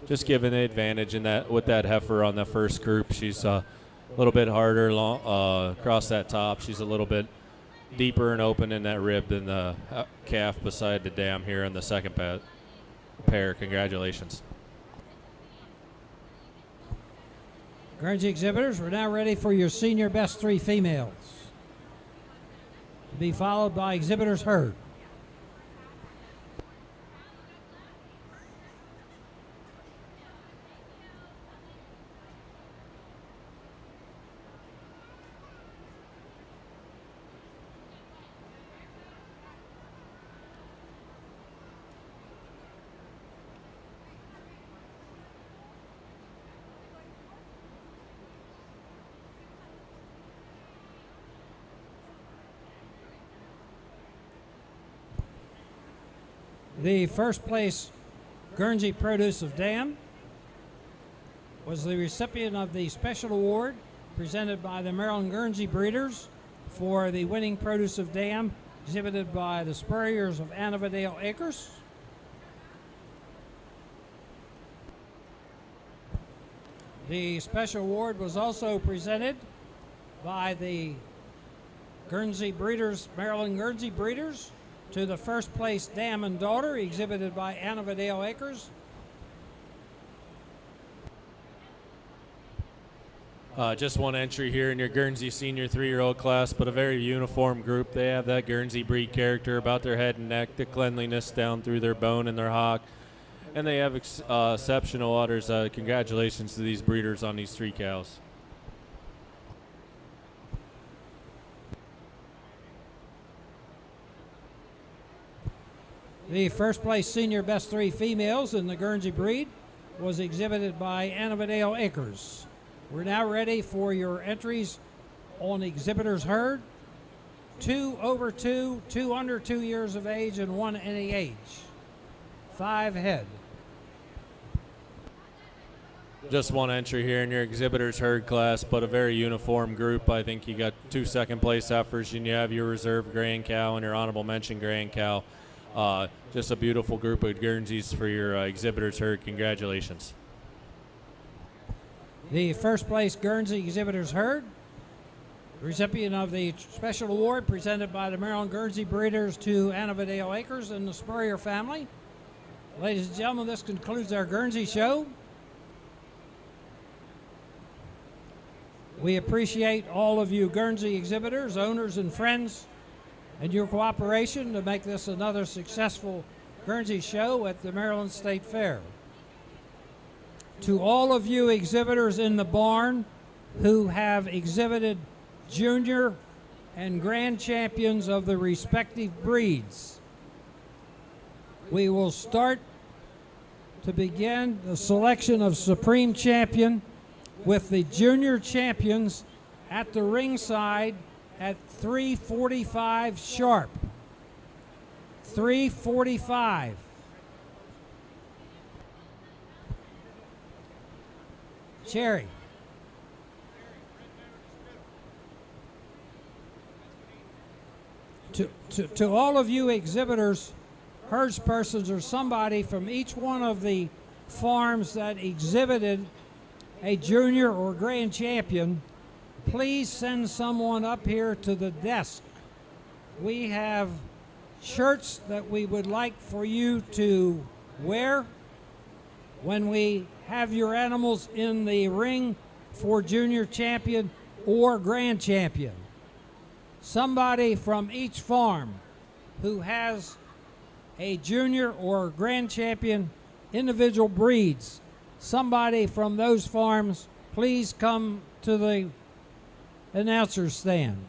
Just given the advantage in that with that heifer on the first group, she's a little bit harder across that top. She's a little bit deeper and open in that rib than the calf beside the dam here in the second pair. Congratulations. Guernsey exhibitors, we're now ready for your senior best three females, to be followed by exhibitors herd. The first place Guernsey Produce of Dam was the recipient of the special award presented by the Maryland Guernsey Breeders for the winning Produce of Dam exhibited by the Spurriers of Annavadale Acres. The special award was also presented by the Guernsey Breeders, Maryland Guernsey Breeders, to the first place dam and daughter exhibited by Annavadale Acres. Just one entry here in your Guernsey senior 3-year-old class, but a very uniform group. They have that Guernsey breed character about their head and neck, the cleanliness down through their bone and their hock, and they have exceptional udders. Congratulations to these breeders on these 3 cows. The first place senior best 3 females in the Guernsey breed was exhibited by Annavadale Acres. We're now ready for your entries on exhibitors herd. 2 over 2, 2 under 2 years of age, and 1 any age. 5 head. Just one entry here in your exhibitors herd class, but a very uniform group. I think you got 2 second-place heifers, and you have your reserve grand cow and your honorable mention grand cow. Just a beautiful group of Guernseys for your exhibitors herd. Congratulations. The first place Guernsey exhibitors herd, recipient of the special award presented by the Maryland Guernsey Breeders to Annavadale Acres and the Spurrier family. Ladies and gentlemen, this concludes our Guernsey show. We appreciate all of you Guernsey exhibitors, owners, and friends, and your cooperation to make this another successful Guernsey show at the Maryland State Fair. To all of you exhibitors in the barn who have exhibited junior and grand champions of the respective breeds, we will start to begin the selection of Supreme Champion with the junior champions at the ringside at 3:45 sharp. 3:45. Cherry. To all of you exhibitors, herdspersons, or somebody from each one of the farms that exhibited a junior or grand champion, please send someone up here to the desk. We have shirts that we would like for you to wear when we have your animals in the ring for junior champion or grand champion. Somebody from each farm who has a junior or grand champion individual breeds, somebody from those farms, please come to the announcer's stand.